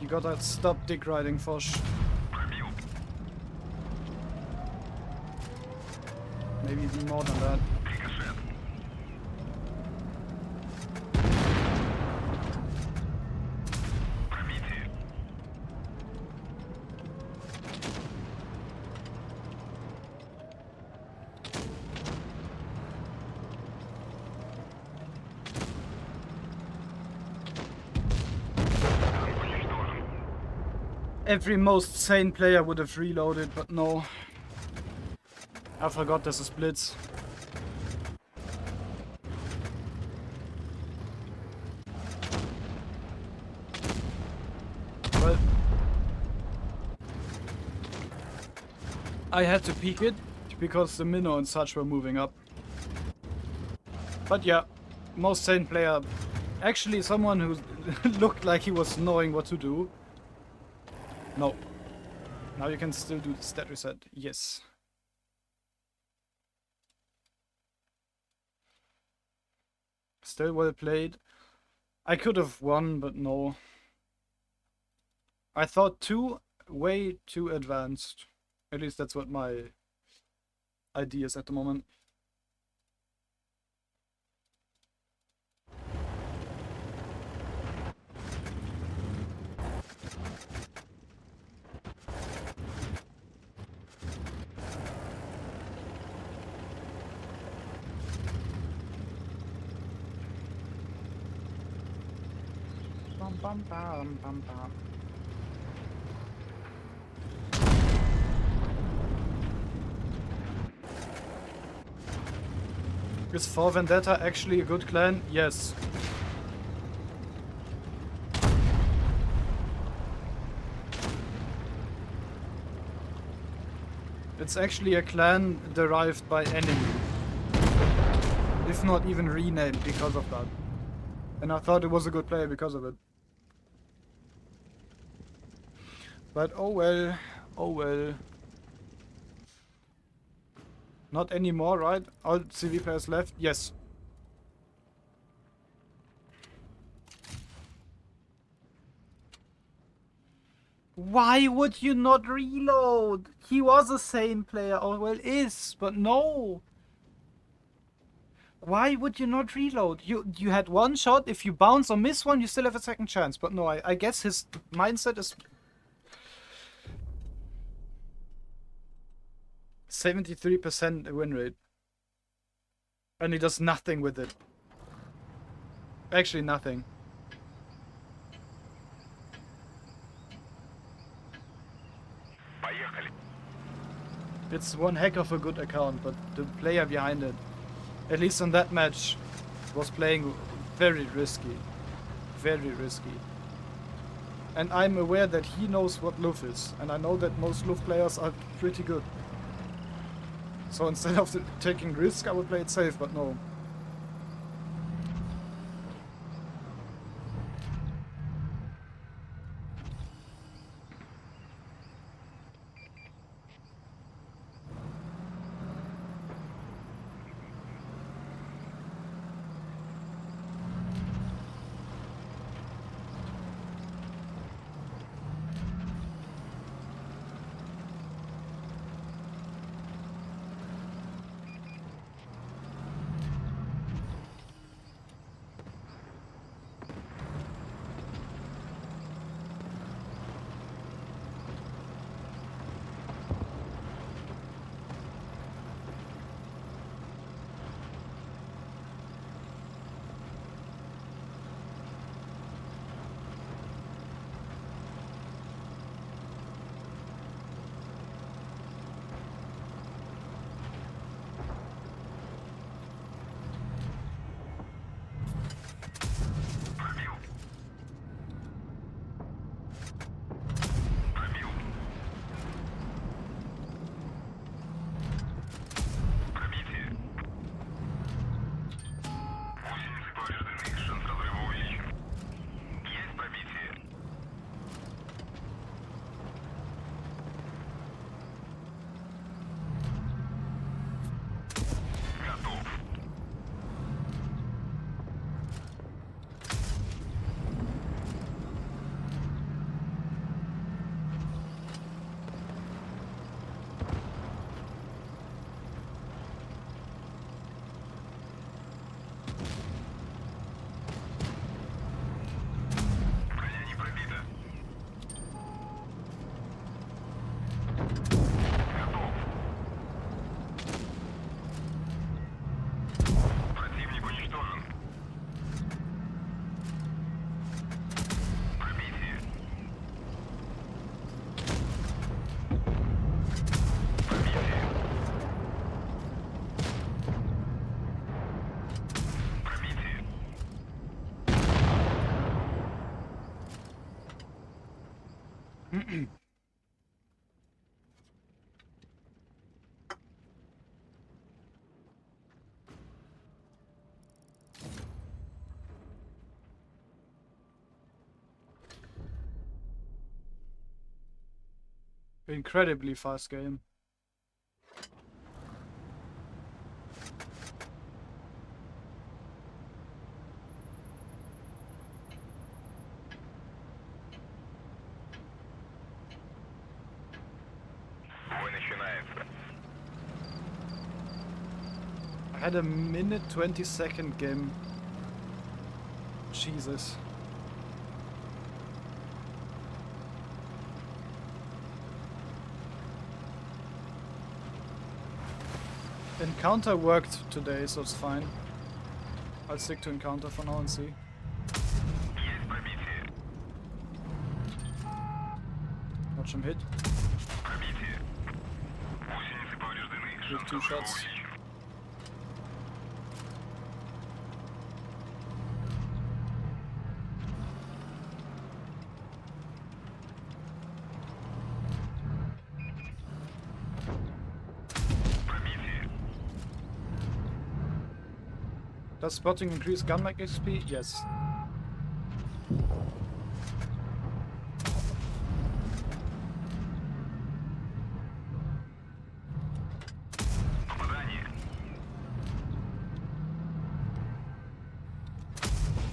You gotta stop dick riding, Fosh. Maybe even more than that. Every most sane player would have reloaded, but no. I forgot there's a splits. Well, I had to peek it because the minnow and such were moving up. But yeah, most sane player. Actually, someone who looked like he was knowing what to do. No. Now you can still do the stat reset. Yes. Still well played. I could have won, but no. I thought way too advanced. At least that's what my idea is at the moment. Bum, bum, bum, bum, bum. Is For Vendetta actually a good clan? Yes. It's actually a clan derived by enemy. If not even renamed because of that. And I thought it was a good player because of it. But oh well, oh well. Not anymore, right? All CV players left? Yes. Why would you not reload? He was a sane player, or well is, but no. Why would you not reload? You had one shot, if you bounce or miss one, you still have a second chance. But no, I guess his mindset is 73% win rate. And he does nothing with it. Actually, nothing. It's one heck of a good account, but the player behind it, at least on that match, was playing very risky. Very risky. And I'm aware that he knows what Luff is, and I know that most Luff players are pretty good. So instead of taking risk, I would play it safe, but no. Incredibly fast game. Бой начинается. I had a minute 20-second game. Jesus. Encounter worked today, so it's fine. I'll stick to encounter for now and see. Есть пробитие. Watch him hit. Пробитие. Гусеницы повреждены. With Шанс 2 взрыва shots. увеличен. Пробитие. Does spotting increase gun mag XP? Yes. Попадание.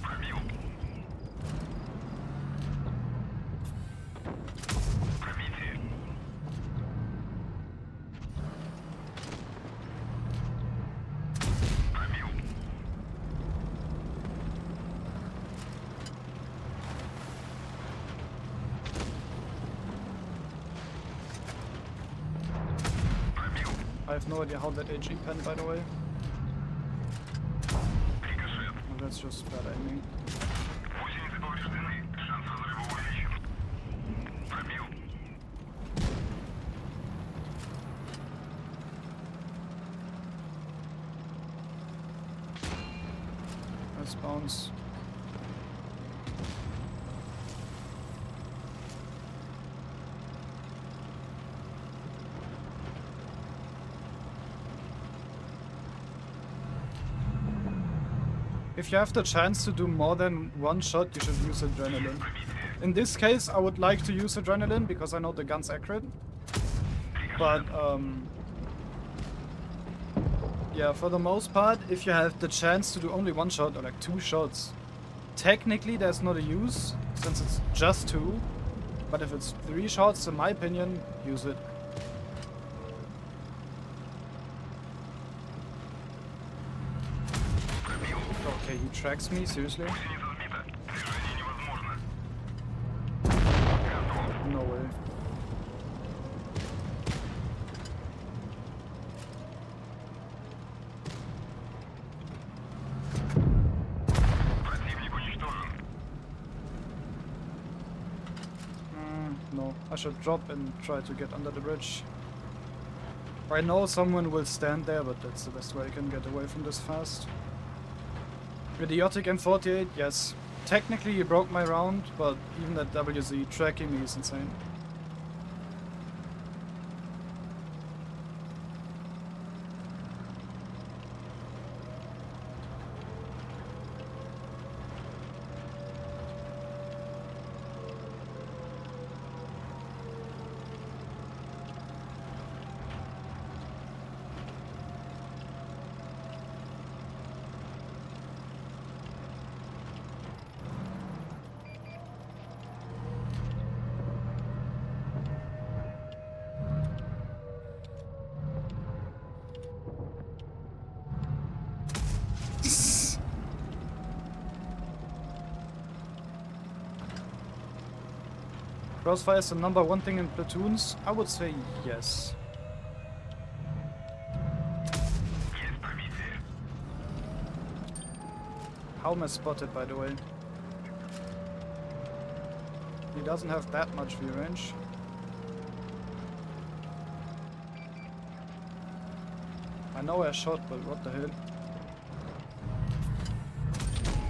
Пробил. Пробитие. Пробил. Пробил. I have no idea how that HE penned, by the way. Рикошет. Well, that's just bad aiming. Гусеницы повреждены. Шанс взрыва увеличен. Пробил. Nice bounce. If you have the chance to do more than one shot, you should use adrenaline. In this case, I would like to use adrenaline because I know the gun's accurate. But yeah, for the most part, if you have the chance to do only one shot or like 2 shots, technically there's not a use since it's just 2. But if it's 3 shots, in my opinion, use it. Okay, he tracks me, seriously? Гусеница сбита. Движение невозможно. Готов. No way. Противник уничтожен. No, I should drop and try to get under the bridge. I know someone will stand there, but that's the best way I can get away from this fast. Idiotic M48, yes. Technically he broke my round, but even that WZ tracking me is insane. Crossfire is the number 1 thing in platoons? I would say yes. Есть пробитие. How am I spotted, by the way? He doesn't have that much view range. I know I shot, but what the hell?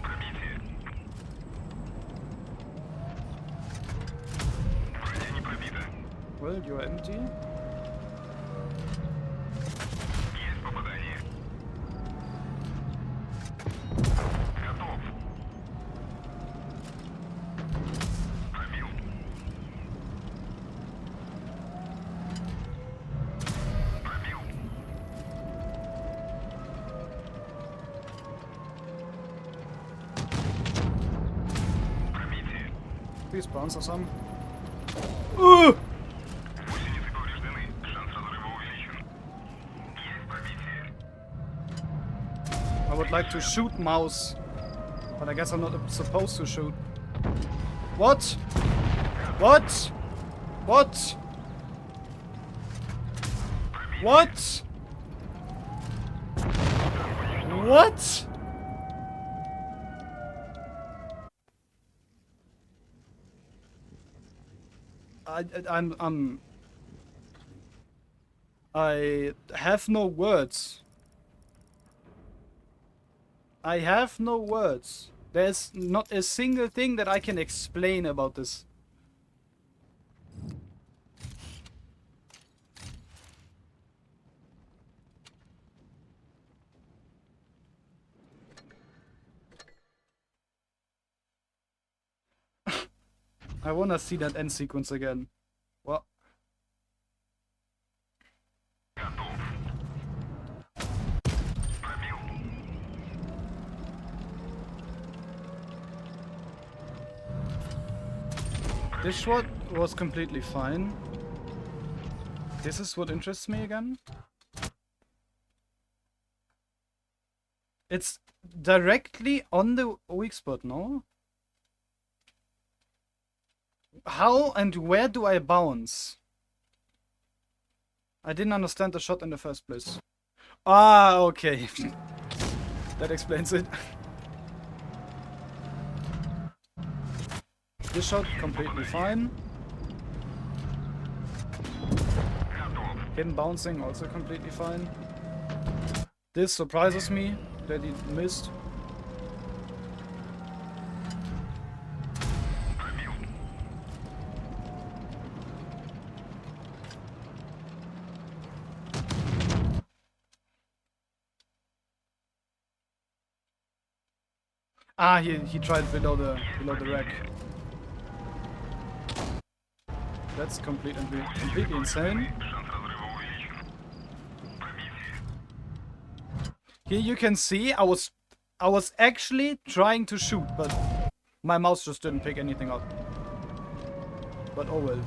Пробитие. Броня не Well, you are empty. Есть попадание. Готов. Пробил. Пробил. Пробитие. Please bounce or some. Гусеницы повреждены. Шанс разрыва увеличен. Есть пробитие. I would like to shoot mouse, but I guess I'm not supposed to shoot. What? What? What? What? What? I have no words. I have no words. There's not a single thing that I can explain about this. I wanna see that end sequence again. Well, this shot was completely fine. This is what interests me again. It's directly on the weak spot, no? How and where do I bounce? I didn't understand the shot in the first place. Ah, okay. That explains it. This shot completely fine. Hidden bouncing also completely fine. This surprises me that he missed. Ah, he tried below the rack. That's completely insane. Here you can see I was actually trying to shoot, but my mouse just didn't pick anything up. But oh well.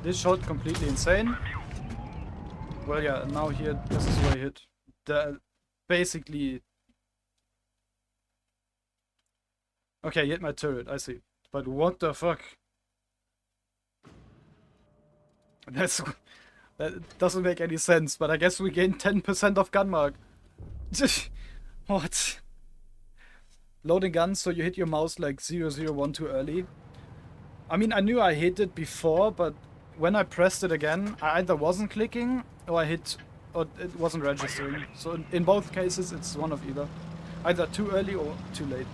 This shot completely insane. Well, yeah, now here, this is where I hit. Basically... Okay, hit my turret, I see. But what the fuck? That doesn't make any sense, but I guess we gained 10% of gun mark. What? Loading guns, so you hit your mouse like 001 too early. I mean, I knew I hit it before, but when I pressed it again, I either wasn't clicking, or or it wasn't registering. So in both cases, it's one of either. Either too early or too late.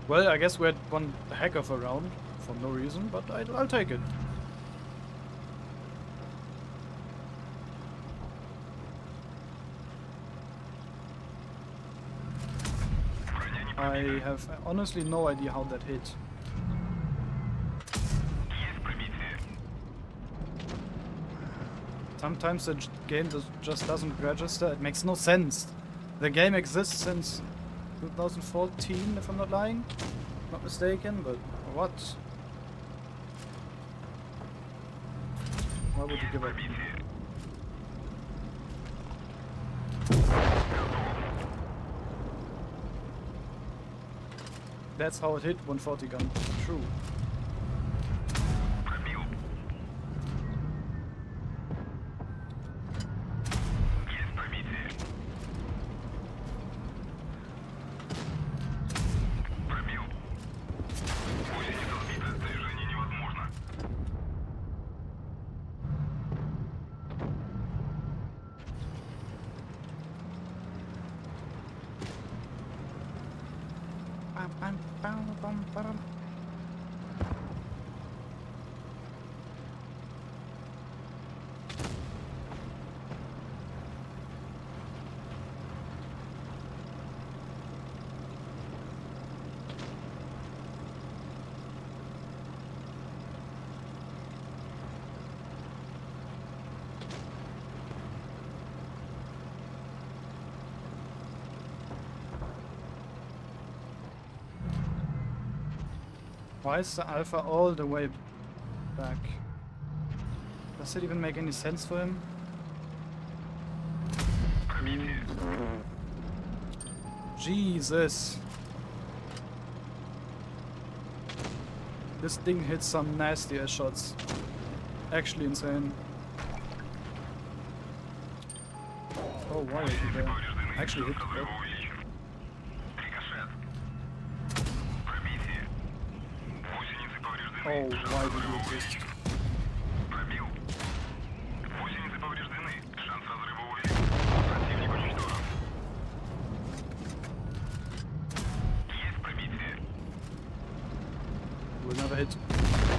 Well, I guess we had one heck of a round for no reason, but I'll take it. I have honestly no idea how that hit. Sometimes the game just doesn't register. It makes no sense. The game exists since 2014, if I'm not lying. not mistaken, but what? Why would you give up? That's how it hit 140 gun. True. Пробил. Есть пробитие. Пробил. Гусеница сбита, движение невозможно. Why is the Alpha all the way back? Does it even make any sense for him? Jesus! This thing hits some nasty ass shots. Actually insane. Oh, why is he there? Actually hit. Разрыва увеличен. Рикошет. Пробитие. Гусеницы повреждены. Oh, Шанс why did разрыва you just... увеличен. Пробил. Гусеницы повреждены. Шанс разрыва увеличен. Противник уничтожен. Есть пробитие. Will never hit.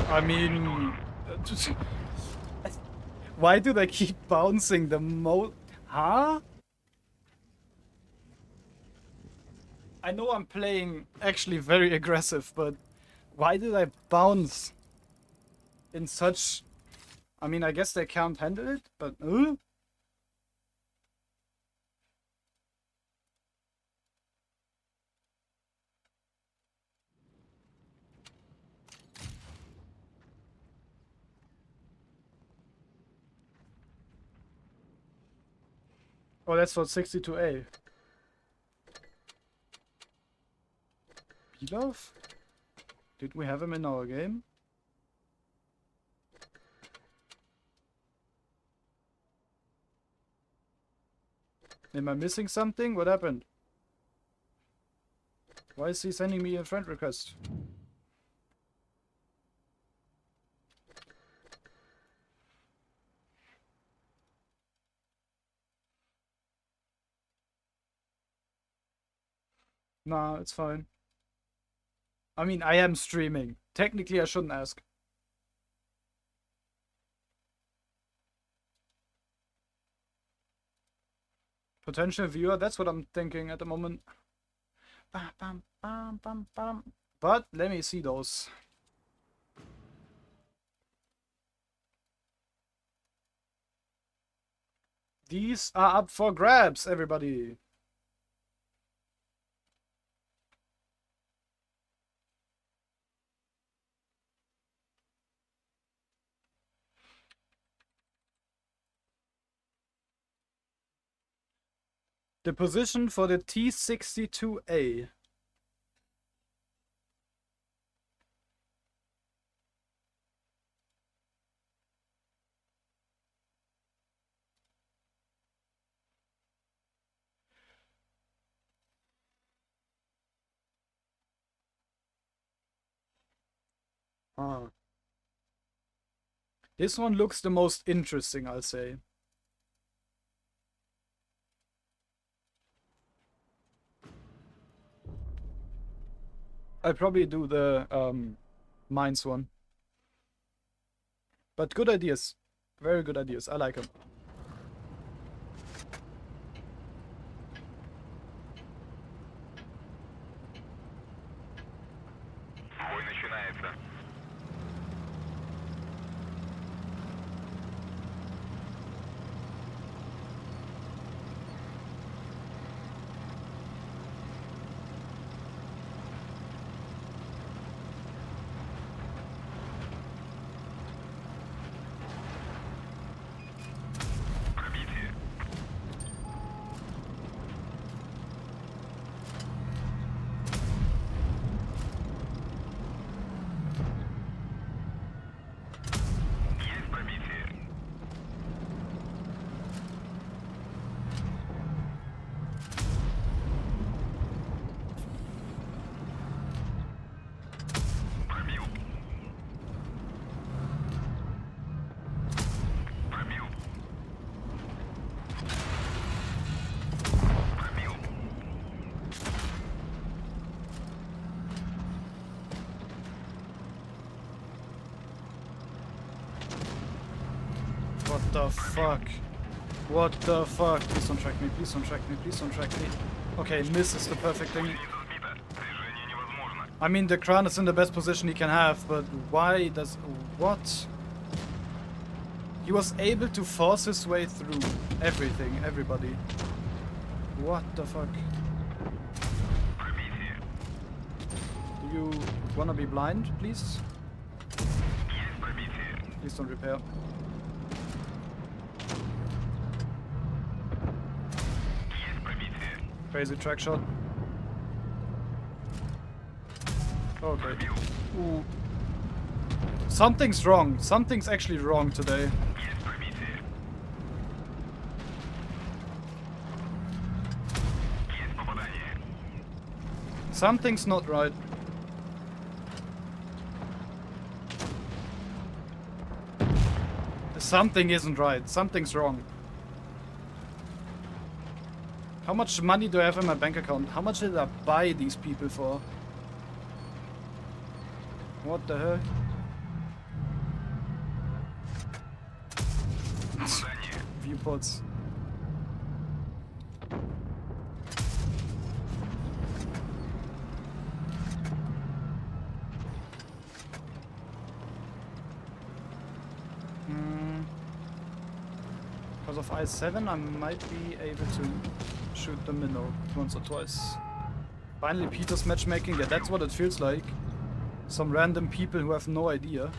I mean... why do they keep bouncing the Huh? I know I'm playing actually very aggressive, but why do they bounce in such... I mean, I guess they can't handle it, but... Oh, that's for 62A. Pilaf? Did we have him in our game? Am I missing something? What happened? Why is he sending me a friend request? Nah, it's fine. I mean, I am streaming. Technically, I shouldn't ask. Potential viewer, that's what I'm thinking at the moment. Bam, bam, bam, bam, bam. But let me see those. These are up for grabs, everybody. The position for the T-62A. Ah. This one looks the most interesting, I'll say. I'll probably do the mines one. But good ideas. Very good ideas. I like them. Бой начинается. the fuck? What the fuck? Please don't track me, please don't track me, please don't track me. Okay, miss is the perfect thing. I mean, the Kran is in the best position he can have, but why does... What? He was able to force his way through everything, everybody. What the fuck? Do you wanna be blind, please? Please don't repair. Crazy track shot. Okay. Ooh. Something's wrong. Something's actually wrong today. Something's not right. Something isn't right. Something's wrong. How much money do I have in my bank account? How much did I buy these people for? What the hell? Viewports. Because of I-7 I might be able to shoot the minnow once or twice. Finally Peter's matchmaking, yeah, that's what it feels like. Some random people who have no idea.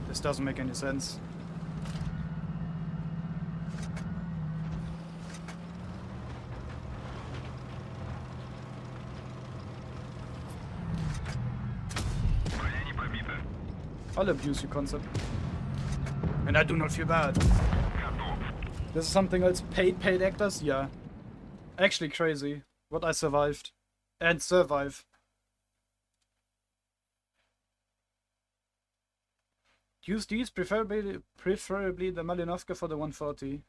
This doesn't make any sense. I'll abuse your concept. And I do not feel bad. This is something else. Paid actors? Yeah. Actually crazy. What I survived. And survive. Use these, preferably the Malinovka for the 140.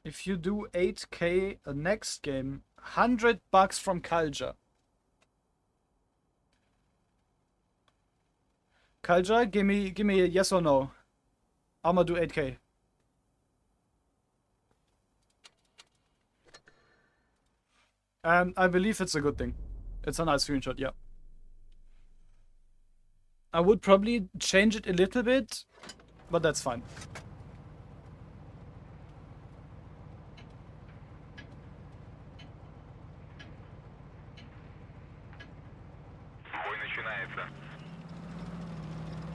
If you do 8k next game, $100 from Kalja. Kalja, give me a yes or no. I'ma do 8k. I believe it's a good thing. It's a nice screenshot, yeah. I would probably change it a little bit, but that's fine.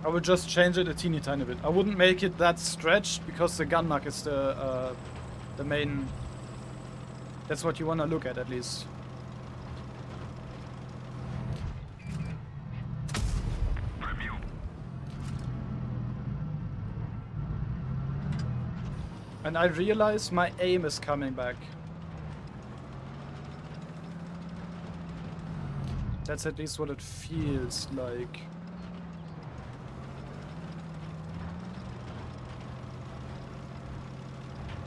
I would just change it a teeny tiny bit. I wouldn't make it that stretched because the gun mark is the main. That's what you want to look at least. And I realize my aim is coming back. That's at least what it feels like.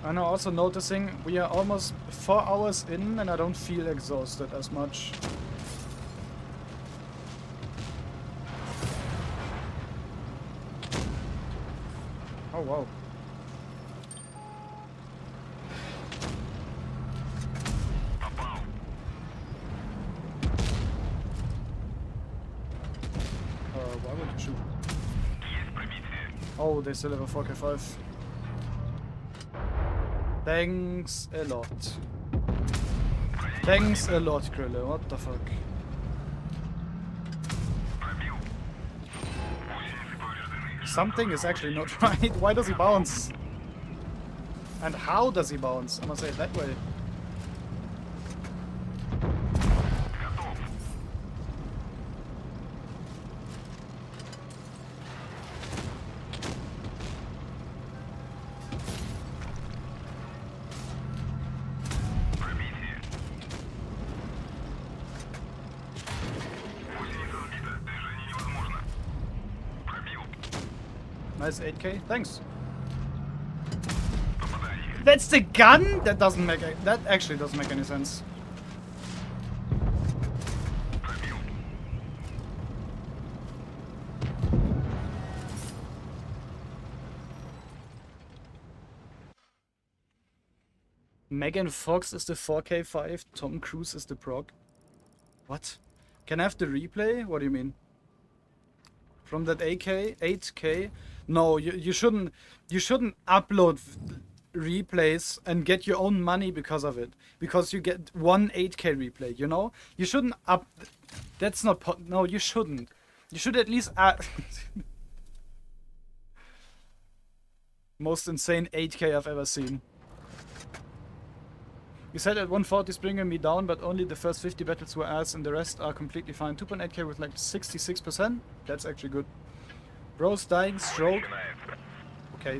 I'm also noticing we are almost 4 hours in and I don't feel exhausted as much. Oh wow. Why would you shoot? Oh, they still have a 4k5. Thanks a lot. Thanks a lot, Krille. What the fuck? Something is actually not right. Why does he bounce? And how does he bounce? I'm gonna say it that way. Nice 8K. Thanks. That's the gun? That doesn't make... That actually doesn't make any sense. Megan Fox is the 4K5, Tom Cruise is the prog. What? Can I have the replay? What do you mean? From that 8K? No, you shouldn't upload replays and get your own money because of it. Because you get one 8K replay, you know? You shouldn't that's not no, you shouldn't. You should at least most insane 8K I've ever seen. You said at 140 is bringing me down, but only the first 50 battles were ass and the rest are completely fine. 2.8K with like 66%? That's actually good. Bro's dying stroke. Okay.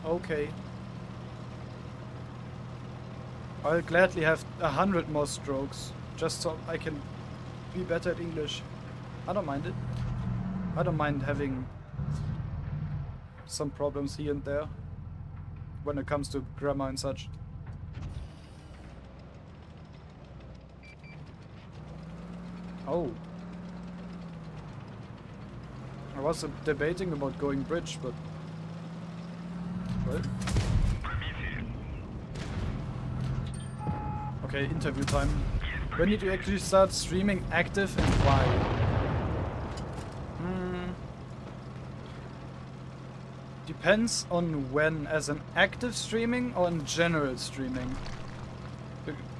Okay. I'll gladly have 100 more strokes, just so I can be better at English. I don't mind it. I don't mind having some problems here and there when it comes to grammar and such. Oh. I was debating about going bridge, but... Well. Okay, interview time. When did you actually start streaming active and why? Depends on when, as an active streaming or in general streaming.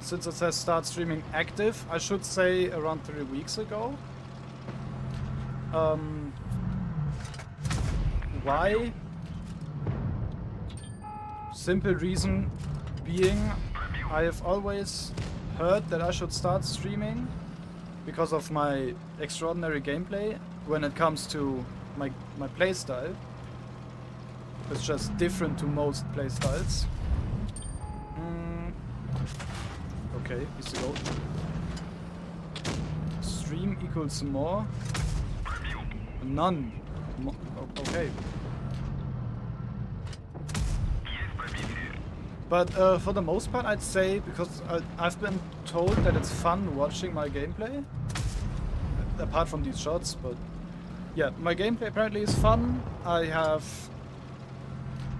Since it says start streaming active, I should say around 3 weeks ago. Why? Simple reason being, I have always heard that I should start streaming because of my extraordinary gameplay when it comes to my playstyle. It's just different to most playstyles. Okay, easy go. Stream equals more. None. Okay. But for the most part, I'd say, because I've been told that it's fun watching my gameplay. Apart from these shots, but yeah, my gameplay apparently is fun.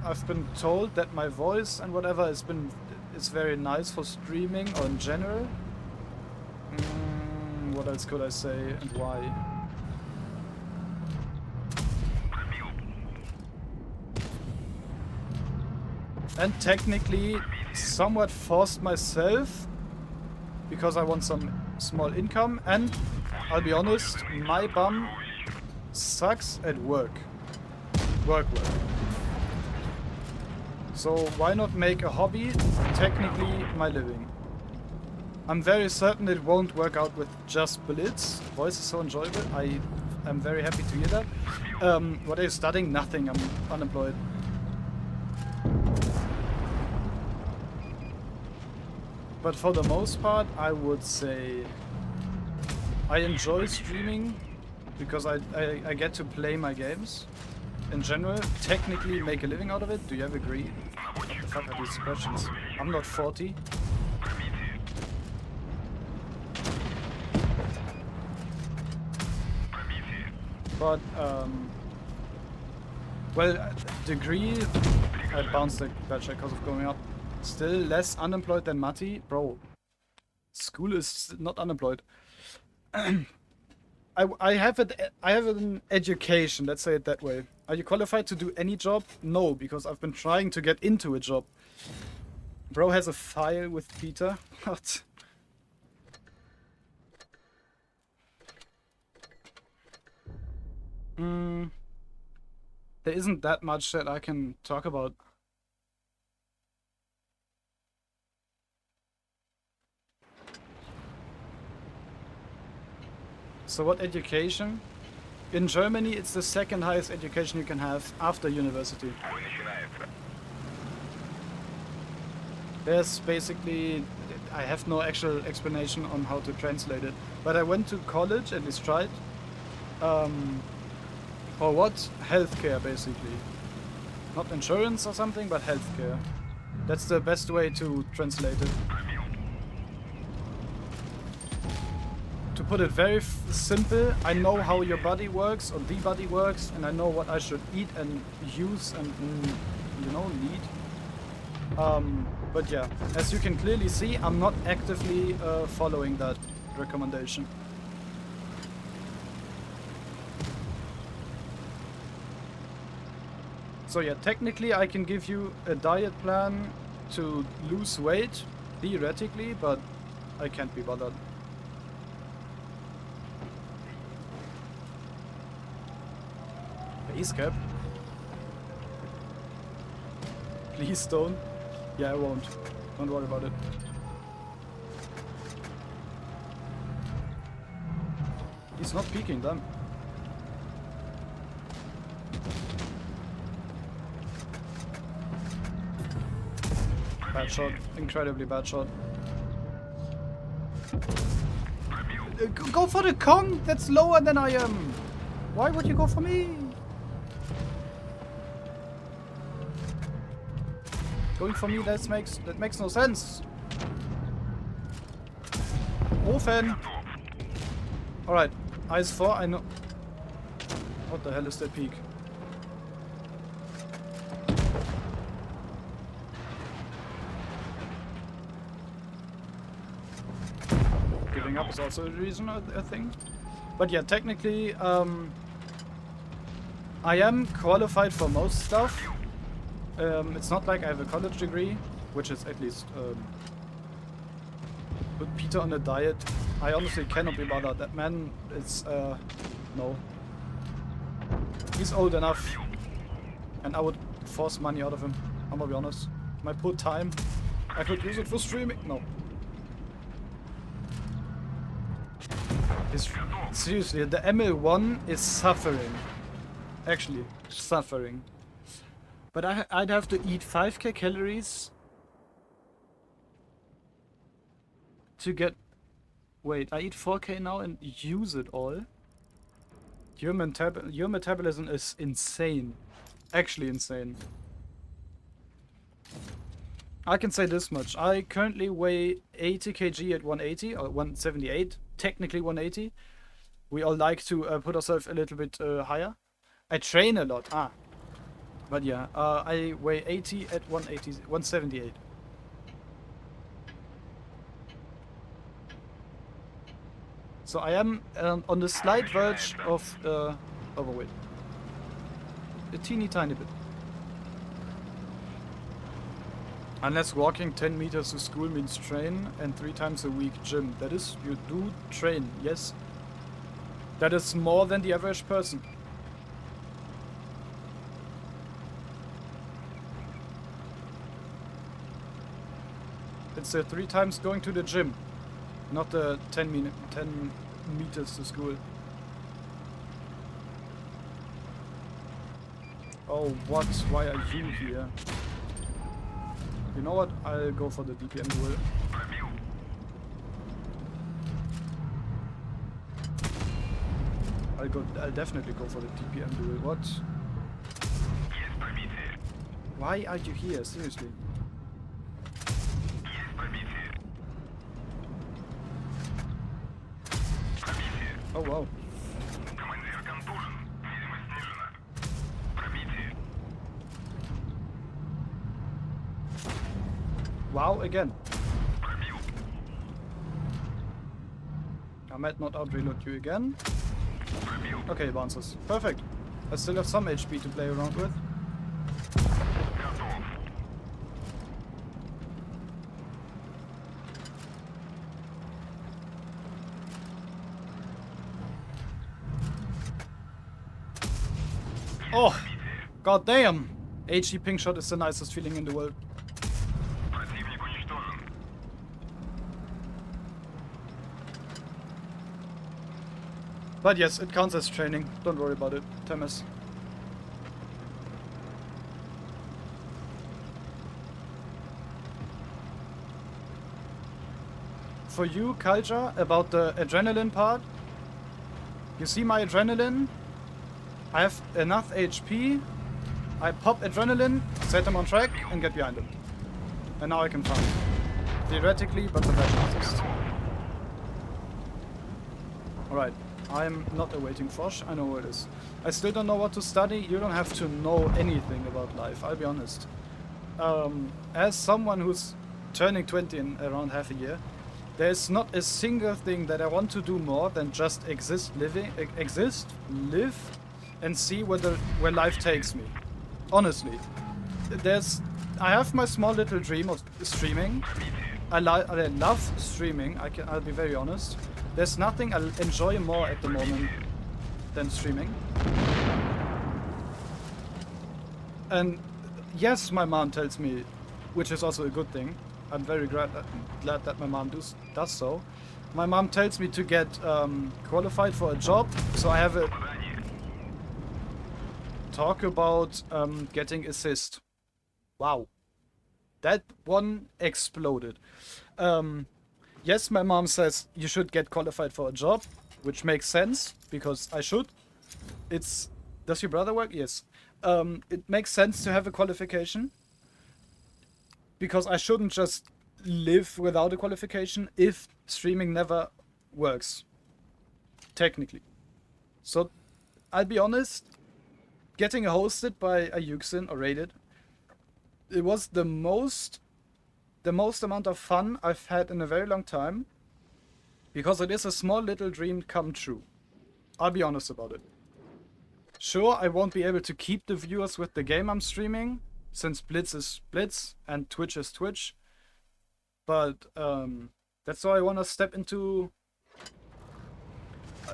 I've been told that my voice and whatever is very nice for streaming or in general. What else could I say and why? And technically somewhat forced myself because I want some small income, and I'll be honest, my bum sucks at work. Work. So why not make a hobby technically my living? I'm very certain it won't work out with just Blitz. Voice is so enjoyable. I'm very happy to hear that. What are you studying? Nothing. I'm unemployed. But for the most part, I would say I enjoy streaming because I get to play my games. In general, technically make a living out of it. Do you ever agree? What the fuck are these questions? I'm not 40. But, well, degree, I bounced the bachelor because of going up. Still less unemployed than Matti. Bro, school is not unemployed. I have an education, let's say it that way. Are you qualified to do any job? No, because I've been trying to get into a job. Bro has a file with Peter. What? There isn't that much that I can talk about. So what education? In Germany, it's the second highest education you can have after university. There's basically, I have no actual explanation on how to translate it, but I went to college, at least tried. Or what? Healthcare, basically. Not insurance or something, but healthcare. That's the best way to translate it. To put it very simple, I know how your body works, or the body works, and I know what I should eat and use and, you know, need. But yeah, as you can clearly see, I'm not actively following that recommendation. So yeah, technically I can give you a diet plan to lose weight, theoretically, but I can't be bothered. Base cap? Please don't. Yeah, I won't. Don't worry about it. He's not peeking, damn. Bad shot. Incredibly bad shot. Go for the Kong! That's lower than I am! Why would you go for me? Going for me, that makes no sense. Ofen! Alright, Ice 4, I know. What the hell is that peak? Giving up is also a reason, I think. But yeah, technically, I am qualified for most stuff. It's not like I have a college degree, which is at least put Peter on a diet. I honestly cannot be bothered. That man is no. He's old enough, and I would force money out of him. I'm gonna be honest. My poor time, I could use it for streaming. No. Seriously, the ML1 is suffering. Actually, suffering. But I'd have to eat 5k calories to get... Wait, I eat 4k now and use it all? Your metabolism is insane. Actually insane. I can say this much. I currently weigh 80 kg at 180 or 178. Technically 180. We all like to put ourselves a little bit higher. I train a lot. But yeah, I weigh 80 at 178. So I am on the slight verge of overweight. A teeny tiny bit. Unless walking 10 meters to school means train and 3 times a week gym. That is, you do train, yes. That is more than the average person. It's 3 times going to the gym, not 10 meters to school. Oh, what? Why are you here? You know what? I'll go for the DPM duel. I'll definitely go for the DPM duel. What? Why are you here? Seriously. Oh wow. Wow, again. I might not out-reload you again. Okay, it bounces. Perfect. I still have some HP to play around with. Oh, god damn! HE ping shot is the nicest feeling in the world. But yes, it counts as training. Don't worry about it, Temis. For you, Culture, about the adrenaline part. You see my adrenaline? I have enough HP. I pop adrenaline, set him on track, and get behind him. And now I can farm. Theoretically, but the bad artist. Alright, I'm not awaiting Fosh, I know where it is. I still don't know what to study. You don't have to know anything about life, I'll be honest. As someone who's turning 20 in around half a year, there's not a single thing that I want to do more than just exist, live, and see where life takes me. Honestly. I have my small little dream of streaming. I love streaming, I'll be very honest. There's nothing I enjoy more at the moment than streaming. And yes, my mom tells me, which is also a good thing. I'm very glad that my mom does so. My mom tells me to get qualified for a job, so I have a talk about getting assist. Wow. That one exploded. Yes, my mom says you should get qualified for a job, which makes sense, because I should. Does your brother work? Yes. It makes sense to have a qualification, because I shouldn't just live without a qualification if streaming never works. Technically. So, I'll be honest, getting hosted by a Yuxin or rated, it was the most amount of fun I've had in a very long time, because it is a small little dream come true. I'll be honest about it. Sure, I won't be able to keep the viewers with the game I'm streaming, since Blitz is Blitz and Twitch is Twitch, but that's why I want to step into...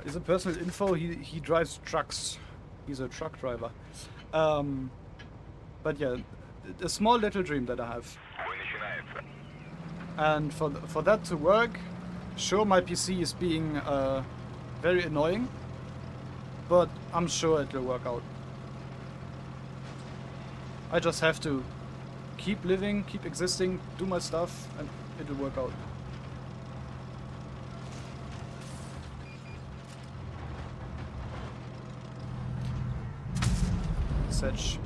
is a personal info, he drives trucks. He's a truck driver. But yeah, a small little dream that I have. And for that to work, sure, my PC is being very annoying, but I'm sure it will work out. I just have to keep living, keep existing, do my stuff, and it will work out. Setch.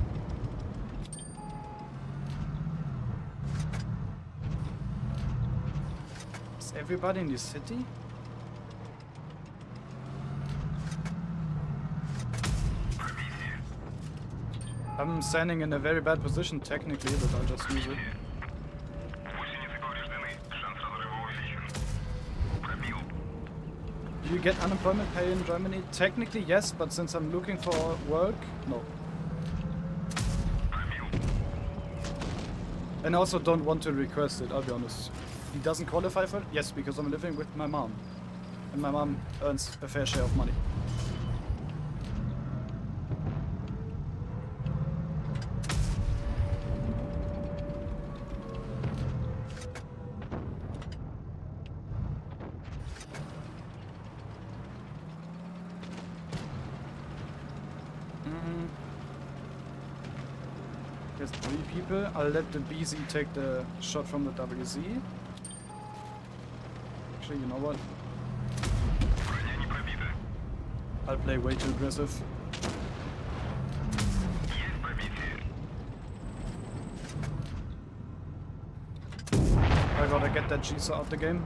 Is everybody in the city? I'm standing in a very bad position technically, but I'll just use it. Do you get unemployment pay in Germany? Technically yes, but since I'm looking for work, no. And I also don't want to request it, I'll be honest. He doesn't qualify for it? Yes, because I'm living with my mom. And my mom earns a fair share of money. There's 3 people. I'll let the BZ take the shot from the WZ. Actually, you know what? I'll play way too aggressive. I gotta get that Gisa out the game.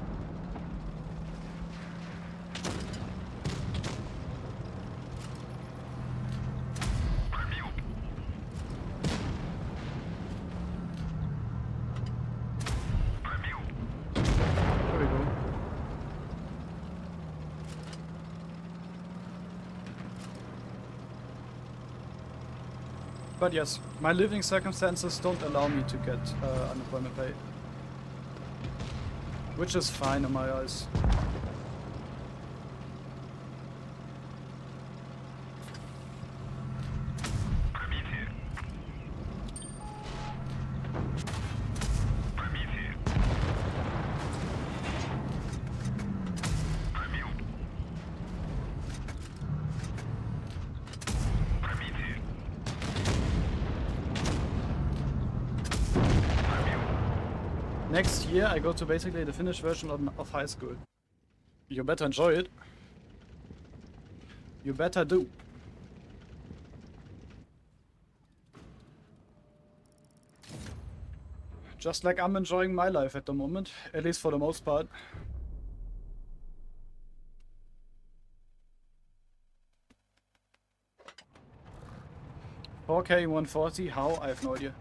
But yes, my living circumstances don't allow me to get unemployment pay. Which is fine in my eyes. Next year I go to basically the finished version of high school. You better enjoy it. You better do. Just like I'm enjoying my life at the moment, at least for the most part. $4K 140, how? I have no idea.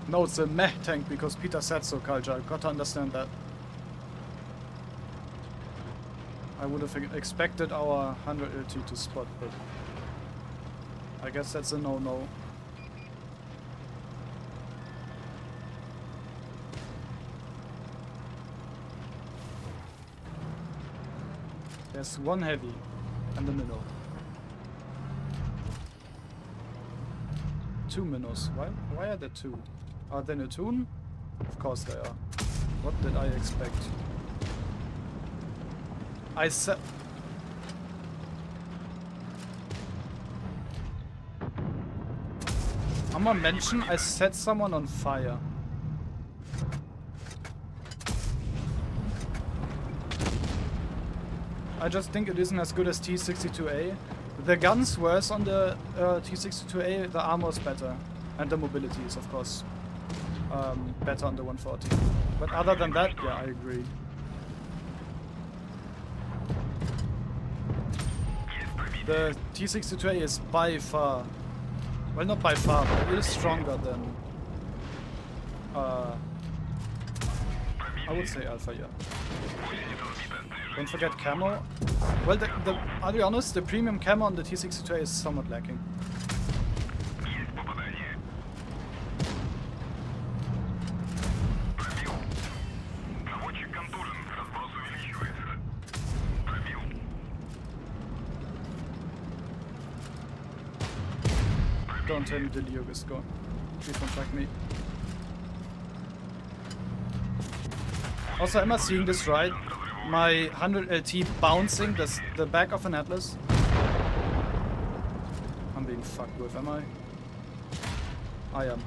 No, it's a meh tank because Peter said so, Culture. I've got to understand that. I would have expected our 100 LT to spot, but I guess that's a no-no. There's one heavy and the minnow. 2 minnows. Why are there 2? Are they Natoon? Of course they are. What did I expect? I said... I'm gonna mention I set someone on fire. I just think it isn't as good as T62A. The gun's worse on the T62A, the armor's better. And the mobility is, of course, better on the 140. But other than that, yeah, I agree. The T62A is by far, well, not by far, but it is stronger than, I would say Alpha, yeah. Don't forget camo. Well, I'll be honest, the premium camo on the T62A is somewhat lacking. Don't tell me the Leo is gone. Please don't track me. Also, am I seeing this right? My 100 LT bouncing the back of an Atlas? I'm being fucked with, am I? I am.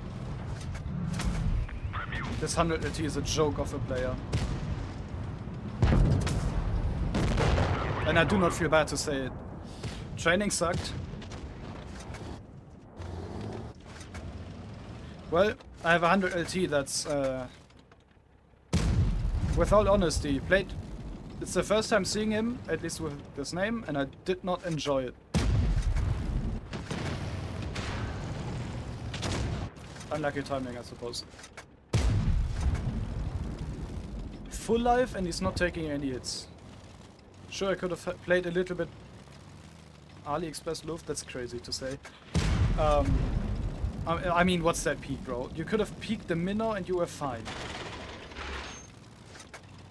This 100 LT is a joke of a player. And I do not feel bad to say it. Training sucked. Well, I have a 100 LT that's, with all honesty, played... It's the first time seeing him, at least with this name, and I did not enjoy it. Unlucky timing, I suppose. Full life and he's not taking any hits. Sure, I could have played a little bit AliExpress Luft, that's crazy to say. I mean, what's that peak, bro? You could have peeked the minnow and you were fine.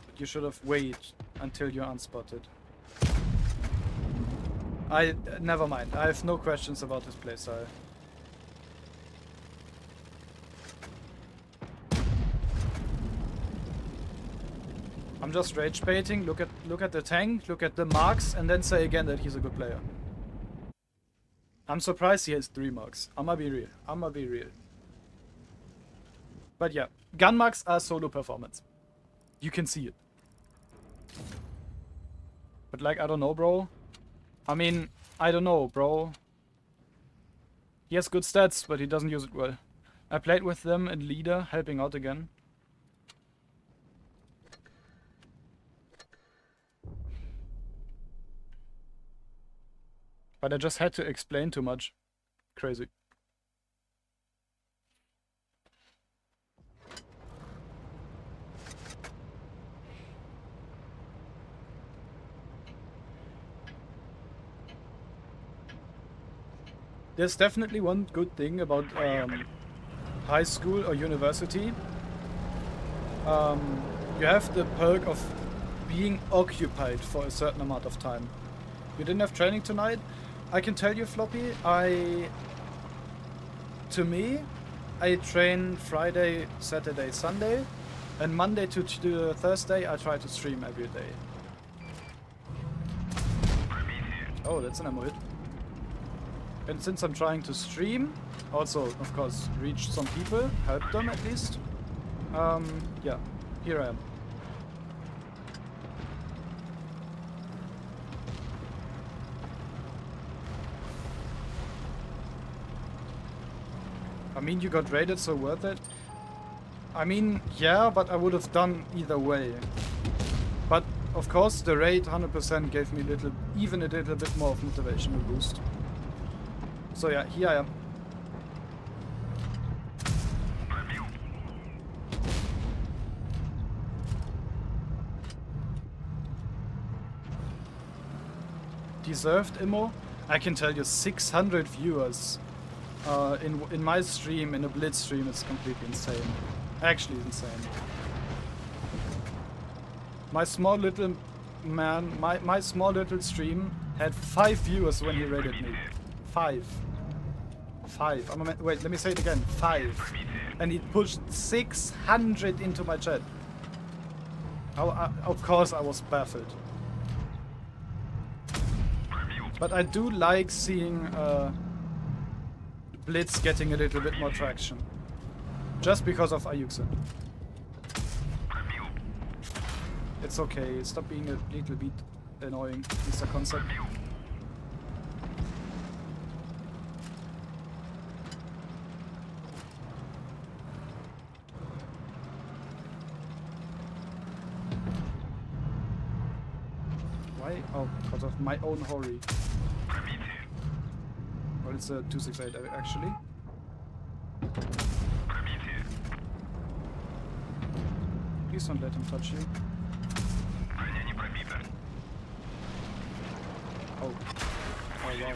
But you should have waited until you're unspotted. Never mind. I have no questions about this playstyle. I'm just rage baiting. Look at the tank, look at the marks, and then say again that he's a good player. I'm surprised he has 3 marks. I'ma be real. But yeah, gun marks are solo performance. You can see it. But like, I don't know, bro. I mean, I don't know, bro. He has good stats, but he doesn't use it well. I played with them in leader, helping out again. But I just had to explain too much. Crazy. There's definitely one good thing about high school or university. You have the perk of being occupied for a certain amount of time. You didn't have training tonight? I can tell you, Floppy, I train Friday, Saturday, Sunday, and Monday to Thursday I try to stream every day. Oh, that's an ammo hit. And since I'm trying to stream, also, of course, reach some people, help them at least, yeah, Here I am. I mean, you got raided, so worth it? I mean, yeah, but I would have done either way. But, of course, the raid 100% gave me even a little bit more of motivational boost. So yeah, here I am. Deserved immo? I can tell you 600 viewers in my stream, in a Blitz stream, is completely insane. Actually insane. My small little man, my small little stream had 5 viewers when he raided me. 5. 5. Wait, let me say it again. 5. And he pushed 600 into my chat. Of course I was baffled. But I do like seeing Blitz getting a little bit more traction. Just because of Ayuxin. It's okay, stop being a little bit annoying, Mr. Concept. Why? Oh, because of my own hurry. Well, it's a 268 actually. Please don't let him touch you. Oh. Oh wow.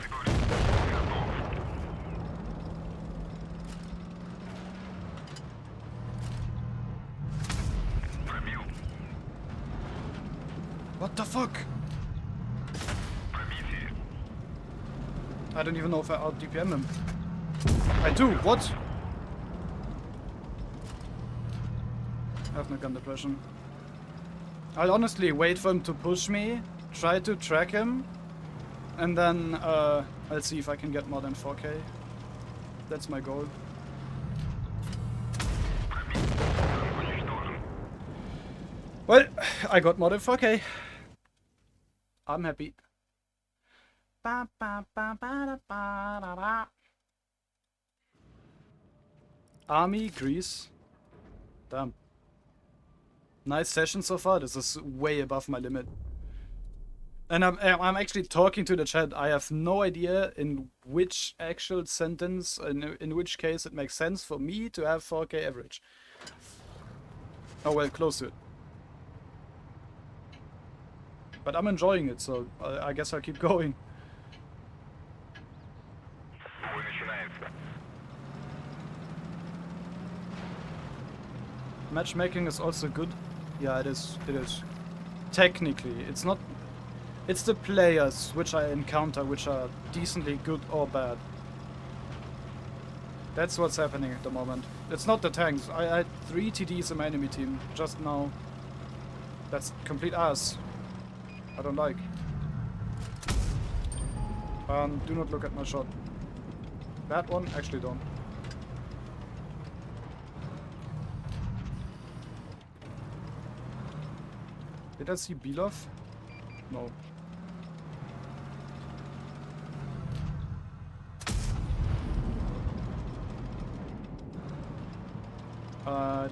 What the fuck? I don't even know if I out DPM him. I do, what? I have no gun depression. I'll honestly wait for him to push me, try to track him, and then I'll see if I can get more than 4K. That's my goal. Well, I got more than 4K. I'm happy. Army, Greece. Damn. Nice session so far. This is way above my limit. And I'm actually talking to the chat. I have no idea in which actual sentence, in which case it makes sense for me to have 4K average. Oh well, close to it. But I'm enjoying it, so I guess I'll keep going. Matchmaking is also good. Yeah, it is. It is. Technically, it's not. It's the players which I encounter which are decently good or bad. That's what's happening at the moment. It's not the tanks. I had 3 TDs in my enemy team just now. That's complete ass. I don't like. Do not look at my shot. That one? Actually don't. Did I see Belov? No.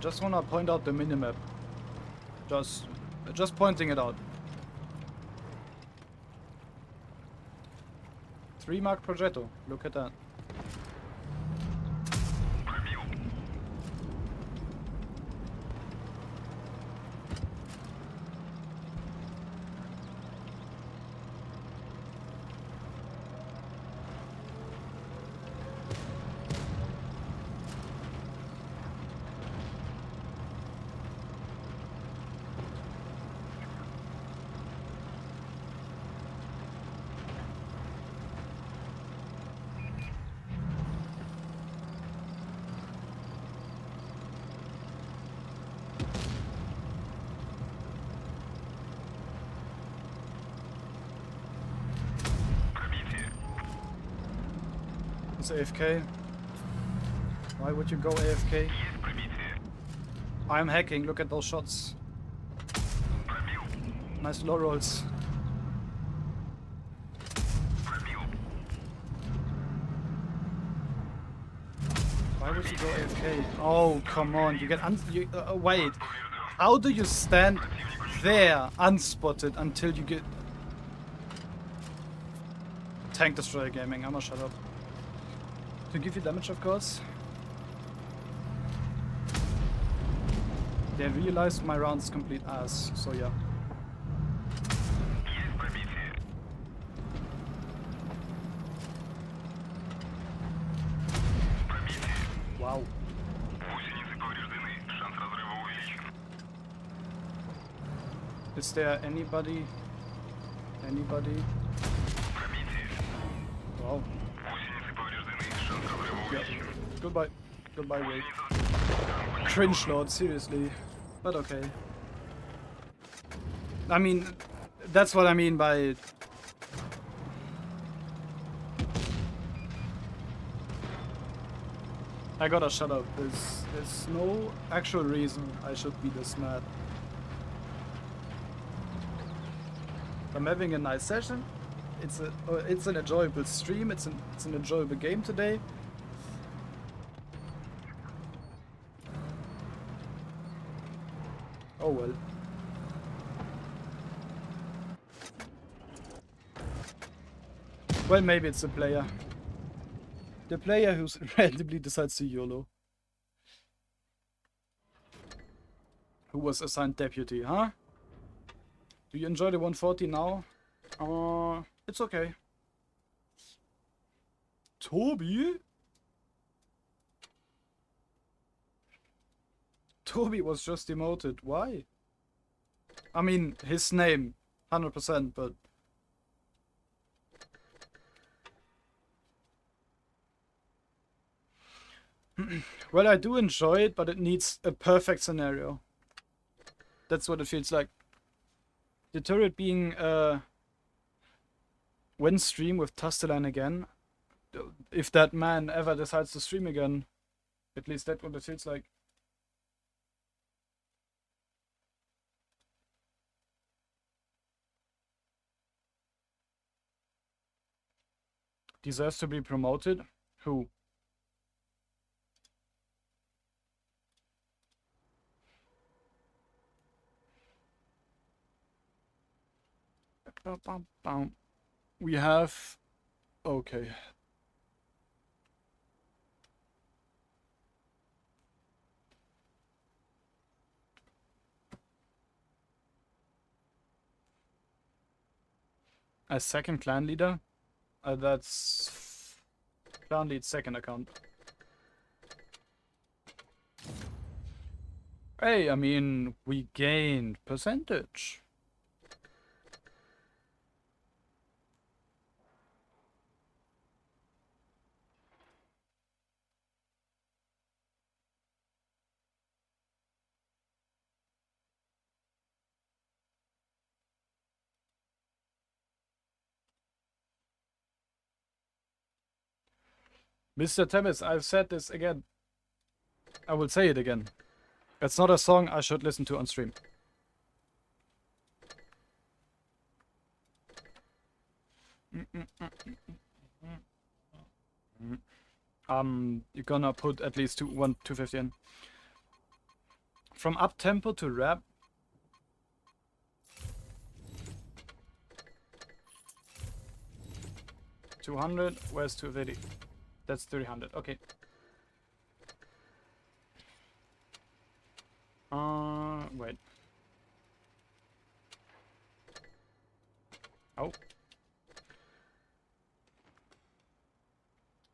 Just wanna point out the minimap. Just pointing it out. 3 mark Progetto. Look at that. It's AFK. Why would you go AFK? I'm hacking, look at those shots. Nice low rolls. Why would you go AFK? Oh, come on, you get wait. How do you stand there unspotted until you get... Tank Destroyer Gaming, I'ma shut up. To give you damage, of course. They realized my round's complete ass, so yeah. Wow. Is there anybody? Anybody? Wow. Yeah. Goodbye. Goodbye, Wade. Cringe Lord, seriously. But okay. I mean, that's what I mean by... I gotta shut up. There's no actual reason I should be this mad. I'm having a nice session. It's an enjoyable stream. It's an enjoyable game today. Oh well. Well, maybe it's the player. The player who randomly decides to YOLO. Who was assigned deputy, huh? Do you enjoy the 140 now? It's okay. Toby? Toby was just demoted. Why? I mean, his name, 100%, but... Well, I do enjoy it, but it needs a perfect scenario. That's what it feels like. The turret being when stream with Tasteline again. If that man ever decides to stream again, at least that's what it feels like. Deserves to be promoted? Who? We have... Okay. A second clan leader? That's... Clan lead second account. Hey, I mean, we gained percentage. Mr. Temis, I've said this again. I will say it again. It's not a song I should listen to on stream. You're gonna put at least 250 in. From up tempo to rap. $200. Where's 250? That's 300. Okay. Wait. Oh.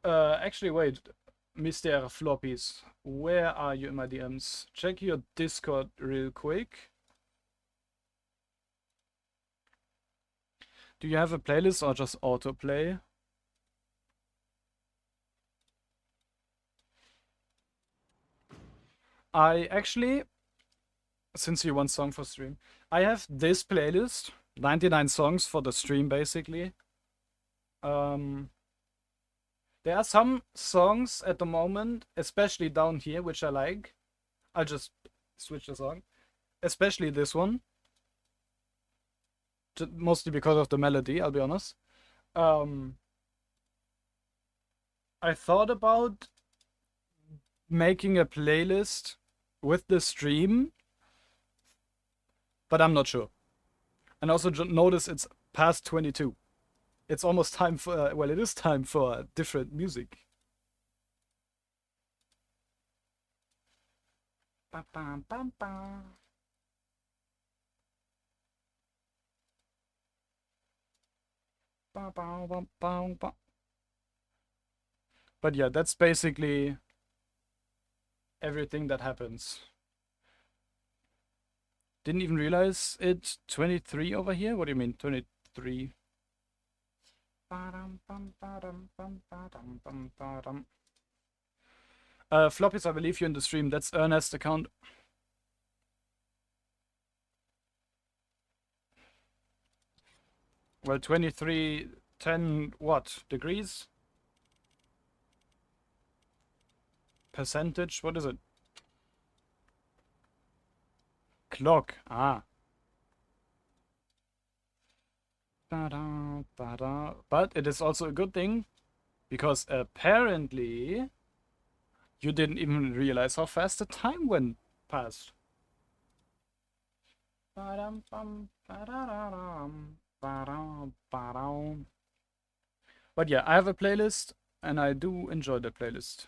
Actually, wait. Mr. Floppies, where are you in my DMs? Check your Discord real quick. Do you have a playlist or just autoplay? I actually, since you want song for stream, I have this playlist, 99 songs for the stream basically. There are some songs at the moment, especially down here, which I like. I'll just switch the song. Especially this one. Mostly because of the melody, I'll be honest. I thought about making a playlist with the stream, but I'm not sure. And also notice it's past 22. It's almost time for, well, it is time for different music. Ba, ba, ba, ba. Ba, ba, ba, ba, ba. But yeah, that's basically everything that happens. Didn't even realize it's 23 over here. What do you mean, 23? Floppies, I believe you in the stream. That's Ernest's account. Well, 23, 10 what? Degrees? Percentage? What is it? Clock. Ah. But it is also a good thing, because apparently you didn't even realize how fast the time went past. But yeah, I have a playlist, and I do enjoy the playlist.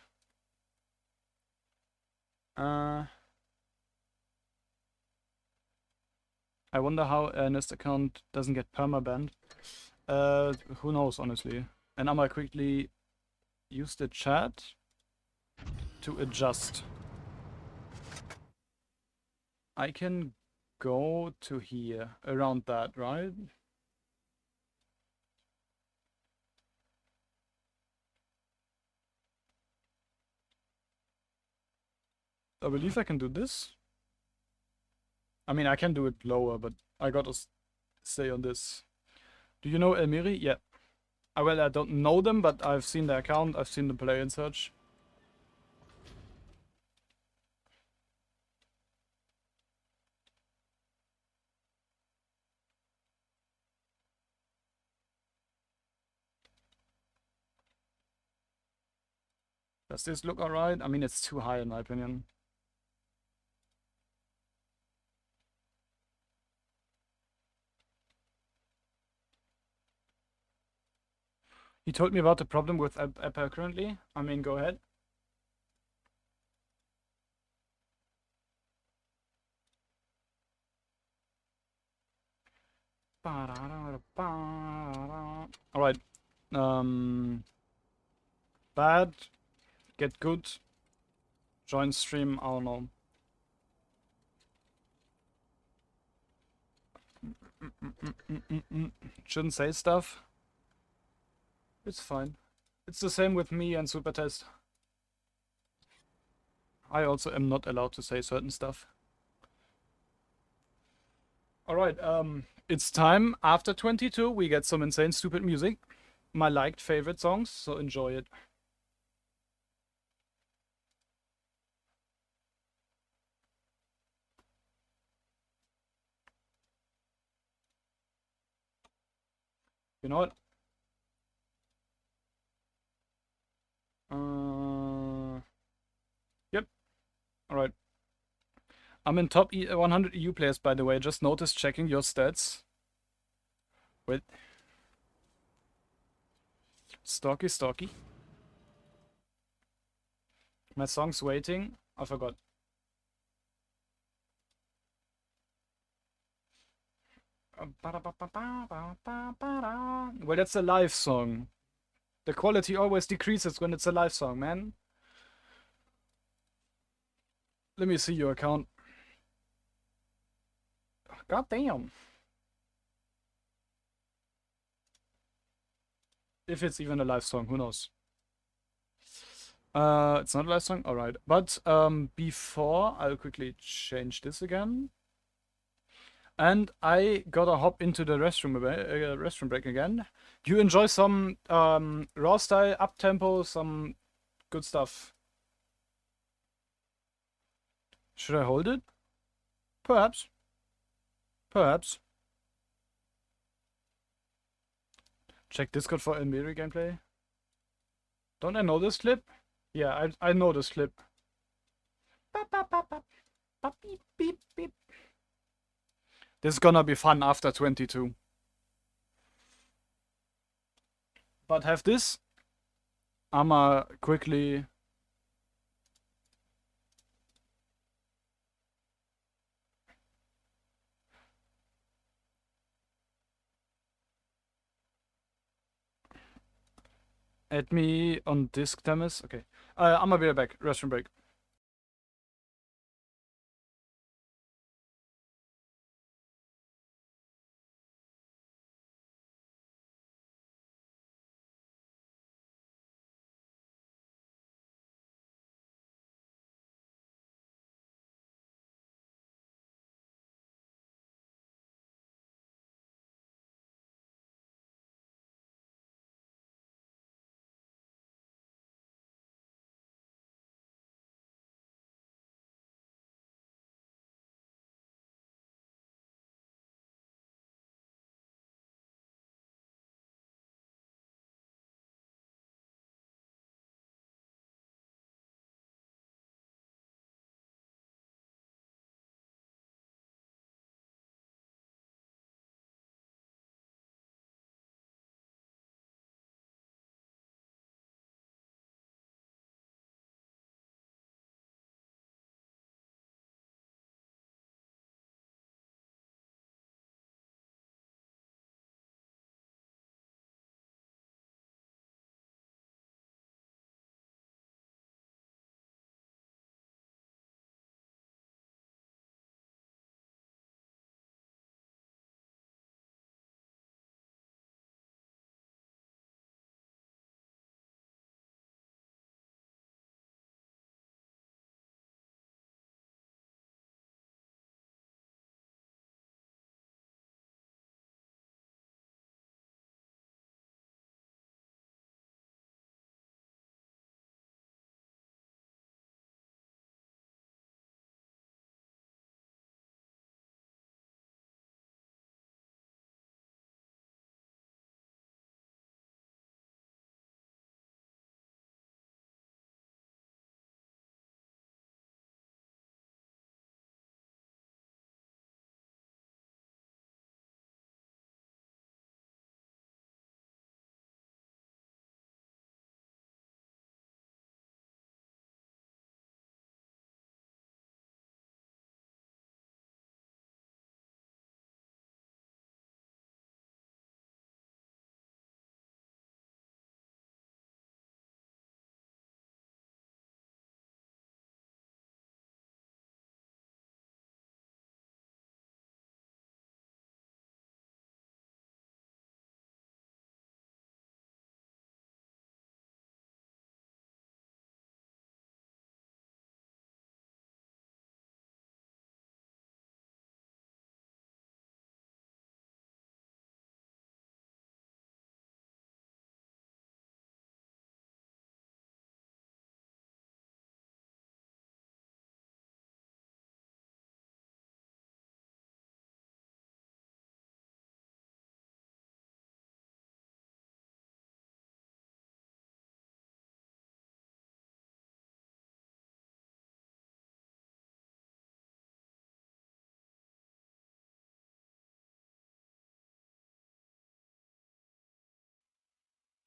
I wonder how Ernest's account doesn't get permabanned. Who knows, honestly. And I'm gonna quickly use the chat to adjust. I can go to here, around that, right? I believe I can do this. I mean, I can do it lower, but I gotta stay on this. Do you know Elmiri? Yeah. Well, I don't know them, but I've seen their account, I've seen them play and such. Does this look alright? I mean, it's too high in my opinion. He told me about the problem with Apple currently. I mean, go ahead. Alright. Bad. Get good. Join stream, I don't know. Shouldn't say stuff. It's fine. It's the same with me and Super Test. I also am not allowed to say certain stuff. Alright, it's time. After 22, we get some insane stupid music. My liked favorite songs, so enjoy it. You know what? Yep. Alright. I'm in top 100 EU players, by the way. Just noticed checking your stats. Wait. Stalky. My song's waiting. I forgot. Well, that's a live song. The quality always decreases when it's a live song, man. Let me see your account. God damn. If it's even a live song, who knows? It's not a live song? Alright. But before, I'll quickly change this again. And I gotta hop into the restroom break again. You enjoy some raw style, up tempo, some good stuff. Should I hold it? Perhaps. Perhaps. Check Discord for Elmiri gameplay. Don't I know this clip? Yeah, I know this clip. This is gonna be fun after 22. But have this. I'ma quickly... Add me on disk, Demis. Okay. I'ma be right back. Restroom break.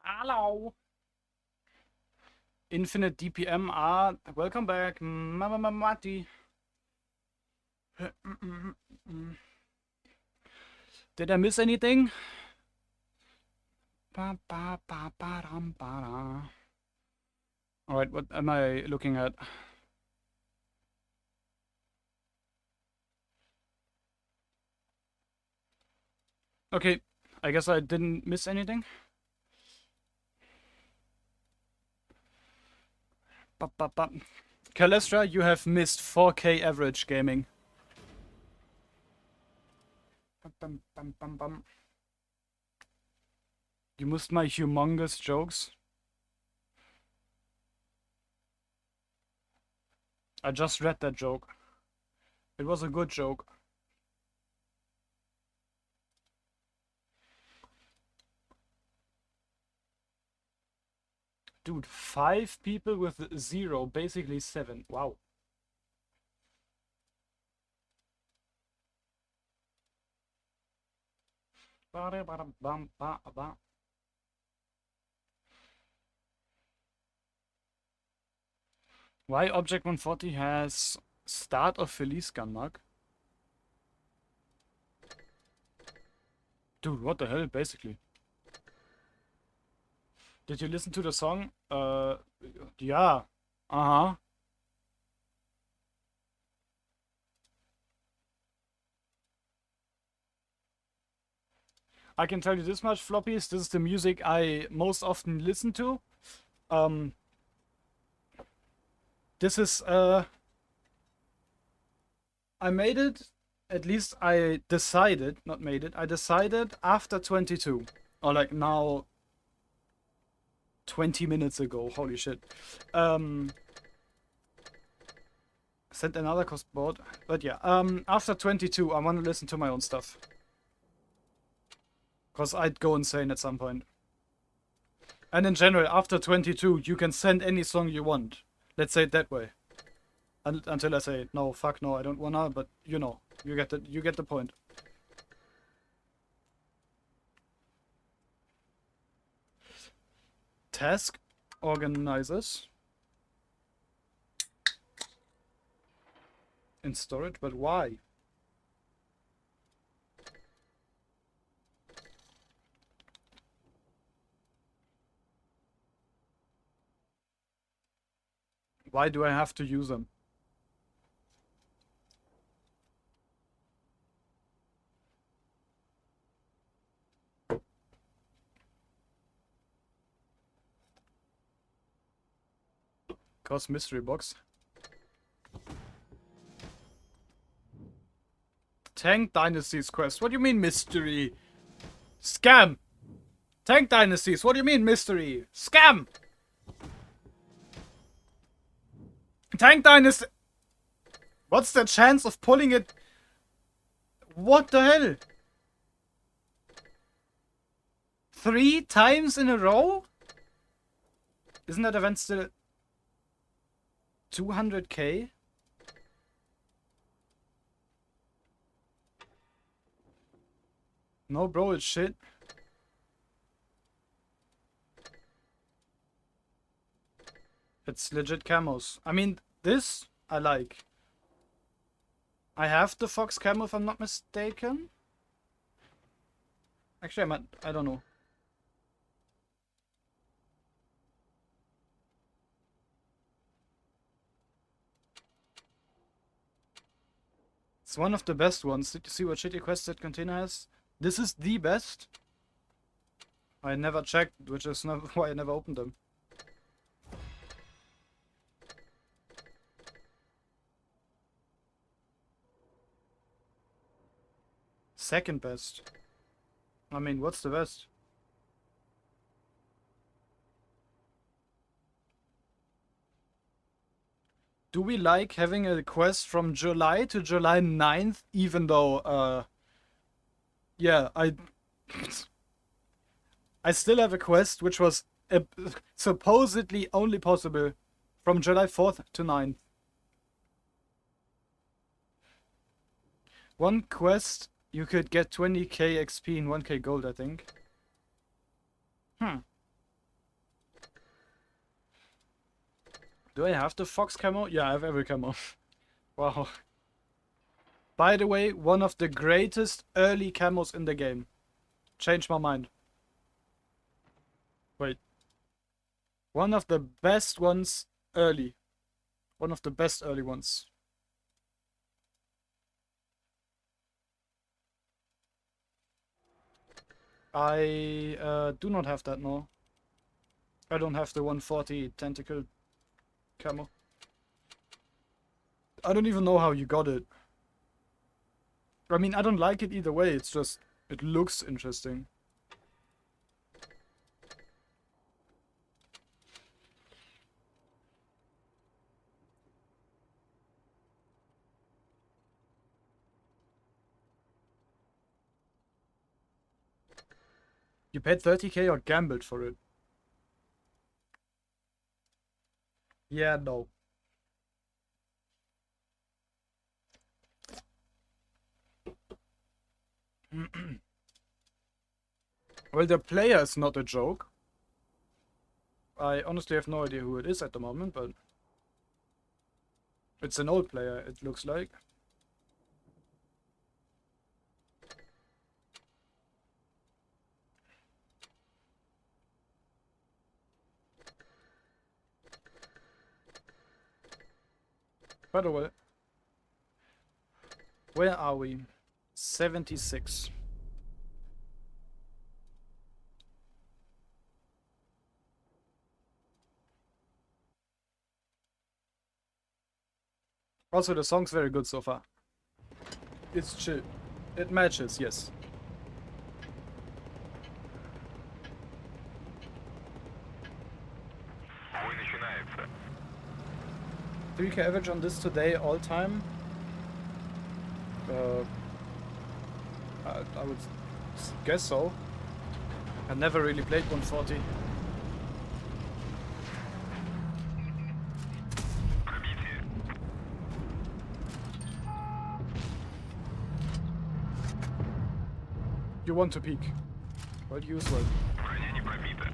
Hello. Infinite DPM are welcome back. Mama Mati. Did I miss anything? Alright, what am I looking at? Okay, I guess I didn't miss anything. Calestra, you have missed 4K average gaming. You missed my humongous jokes. I just read that joke. It was a good joke. Dude, 5 people with 0, basically 7. Wow. Why Object 140 has start of Feliz gun mark? Dude, what the hell, basically. Did you listen to the song? Yeah. Uh-huh. I can tell you this much, Floppies. This is the music I most often listen to. This is, I made it, at least I decided, not made it, I decided after 22. Or like now, 20 minutes ago, holy shit. Sent another cost board. But yeah, after 22, I want to listen to my own stuff. Because I'd go insane at some point. And in general, after 22, you can send any song you want. Let's say it that way. Until I say, no, fuck no, I don't wanna, but you know, you get the point. Task organizers. In storage, but why? Why do I have to use them? Cause mystery box. Tank Dynasties quest. What do you mean mystery? Scam! Tank Dynasties. What do you mean mystery? Scam! Tank Dynasty. What's the chance of pulling it? What the hell? 3 times in a row? Isn't that event still 200k? No, bro, it's shit. It's legit camos. I mean, this I like. I have the fox camo if I'm not mistaken. Actually, I don't know. It's one of the best ones. Did you see what shitty quest that container has? This is the best. I never checked, which is not why I never opened them. Second best. I mean, what's the best? Do we like having a quest from July to July 9th, even though, yeah, I still have a quest which was supposedly only possible from July 4th to 9th. One quest, you could get 20k XP and 1k gold, I think. Do I have the fox camo? Yeah, I have every camo. Wow. By the way, one of the greatest early camos in the game. Changed my mind. Wait. One of the best ones early. One of the best early ones. I do not have that, no. I don't have the 140 tentacle camo. I don't even know how you got it. I mean, I don't like it either way, it's just, it looks interesting. You paid 30k or gambled for it? Yeah, no. Well, the player is not a joke. I honestly have no idea who it is at the moment, but it's an old player, it looks like. By the way, where are we? 76. Also, the song's very good so far. It's chill. It matches, yes. Бой начинается. 3k average on this today, all time. I would guess so. I never really played 140. Пробитие. You want to peek. Well, use well. Броня не пробита.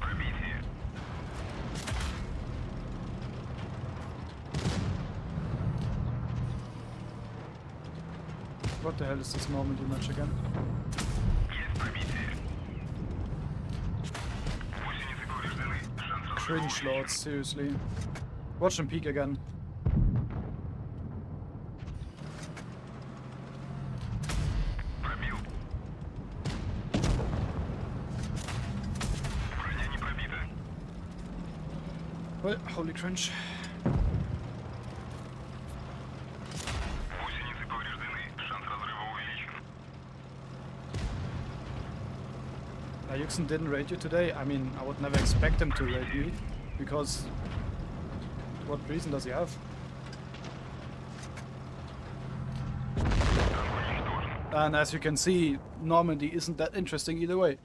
Пробитие. What the hell is this Normandy match again? Есть пробитие. Гусеницы повреждены. Шанс разрыва Cringe lords, seriously. Watch him peek again. пробил. Броня не пробита. Well, holy cringe. Гусеницы повреждены. Шанс разрыва увеличен. Yuxin didn't raid you today. I mean, I would never expect him to raid me. Because... what reason does he have? Танк уничтожен. And as you can see, Normandy isn't that interesting either way.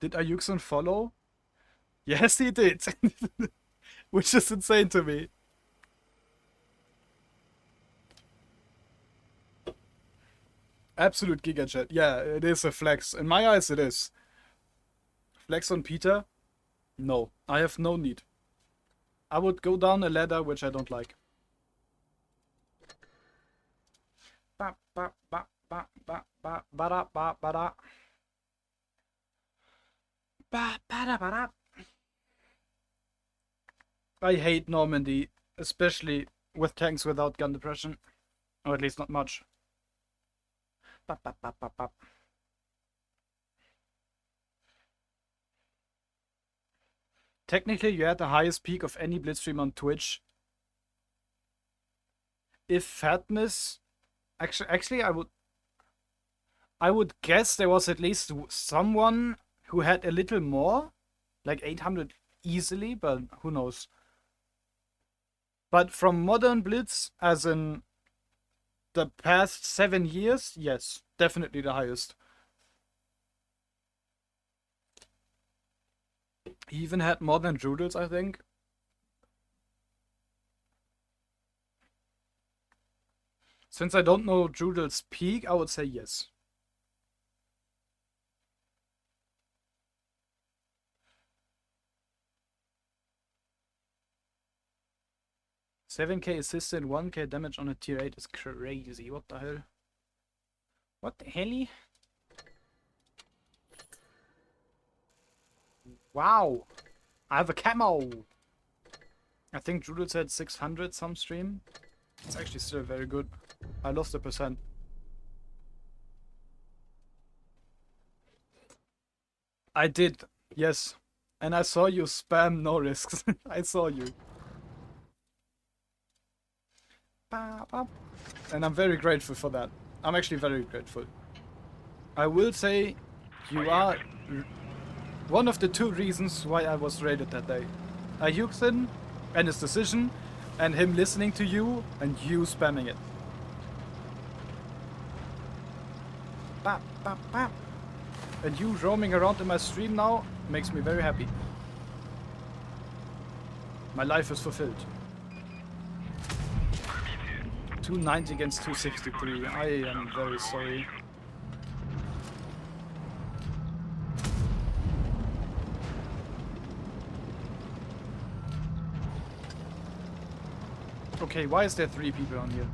Did Ayuxon follow? Yes, he did. Which is insane to me. Absolute giga chat. Yeah, it is a flex. In my eyes, it is. Flex on Peter? No, I have no need. I would go down a ladder which I don't like. Ba ba ba ba ba ba ba da ba ba da. Ba ba da ba da. I hate Normandy, especially with tanks without gun depression. Or at least not much. Ba ba ba ba ba. Technically, you had the highest peak of any Blitzstream on Twitch. If fatness, actually, I would guess there was at least someone who had a little more, like 800 easily, but who knows. But from modern Blitz, as in the past 7 years, yes, definitely the highest. He even had more than Judels, I think. Since I don't know Judel's peak, I would say yes. $7k assist and 1k damage on a tier 8 is crazy. What the hell? What the hell? Wow! I have a camo! I think Judel said 600 some stream. It's actually still very good. I lost a percent. I did, yes. And I saw you spam no risks. I saw you. And I'm very grateful for that. I'm actually very grateful. I will say you are one of the 2 reasons why I was raided that day. Ayuxin and his decision, and him listening to you and you spamming it. Bap, bap, bap. And you roaming around in my stream now makes me very happy. My life is fulfilled. 290 against 263. I am very sorry. Okay, why is there 3 people on here?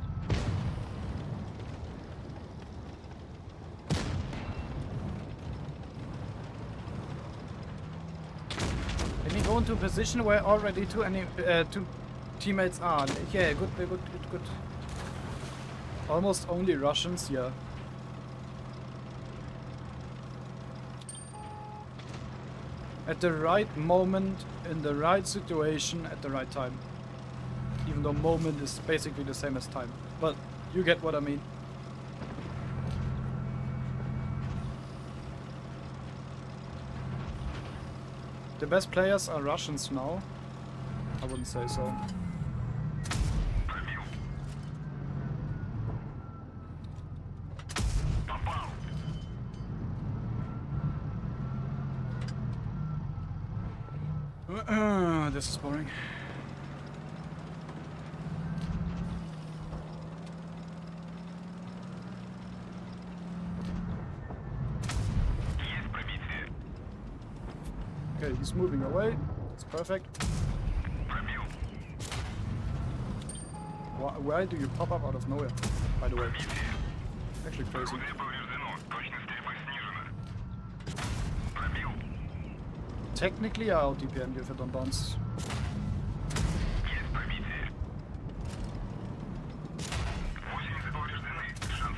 Let me go into a position where already 2 teammates are. Yeah, good, good, good, good. Almost only Russians, yeah. At the right moment, in the right situation, at the right time. Even though moment is basically the same as time. But you get what I mean. The best players are Russians now. I wouldn't say so. This is boring. Okay, he's moving away. It's perfect. Why do you pop up out of nowhere, by the way? Actually crazy. Technically, I'll DPM you if I don't bounce.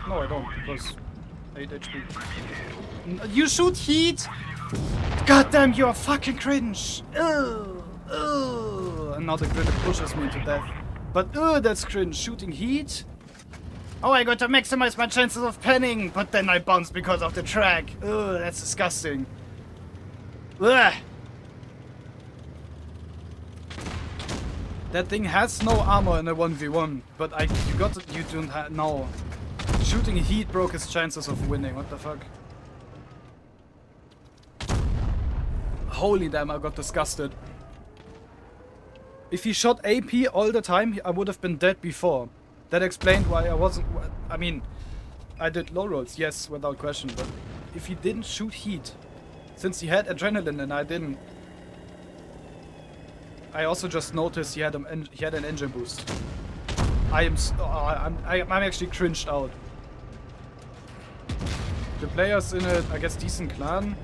No, I don't, because 8 HP. You shoot heat! Goddamn, you're fucking cringe! Ugh, ugh. And now the critic pushes me to death. But that's cringe. Shooting heat? Oh, I got to maximize my chances of penning, but then I bounce because of the track. Ugh, that's disgusting. Ugh. That thing has no armor in a 1v1, but you don't have, no. Shooting heat broke his chances of winning, what the fuck? Holy damn, I got disgusted. If he shot AP all the time, I would have been dead before. That explained why I wasn't, I mean, I did low rolls, yes, without question, but if he didn't shoot heat, since he had adrenaline and I didn't, I also just noticed he had an engine boost. I'm actually cringed out. The players in a, I guess, decent clan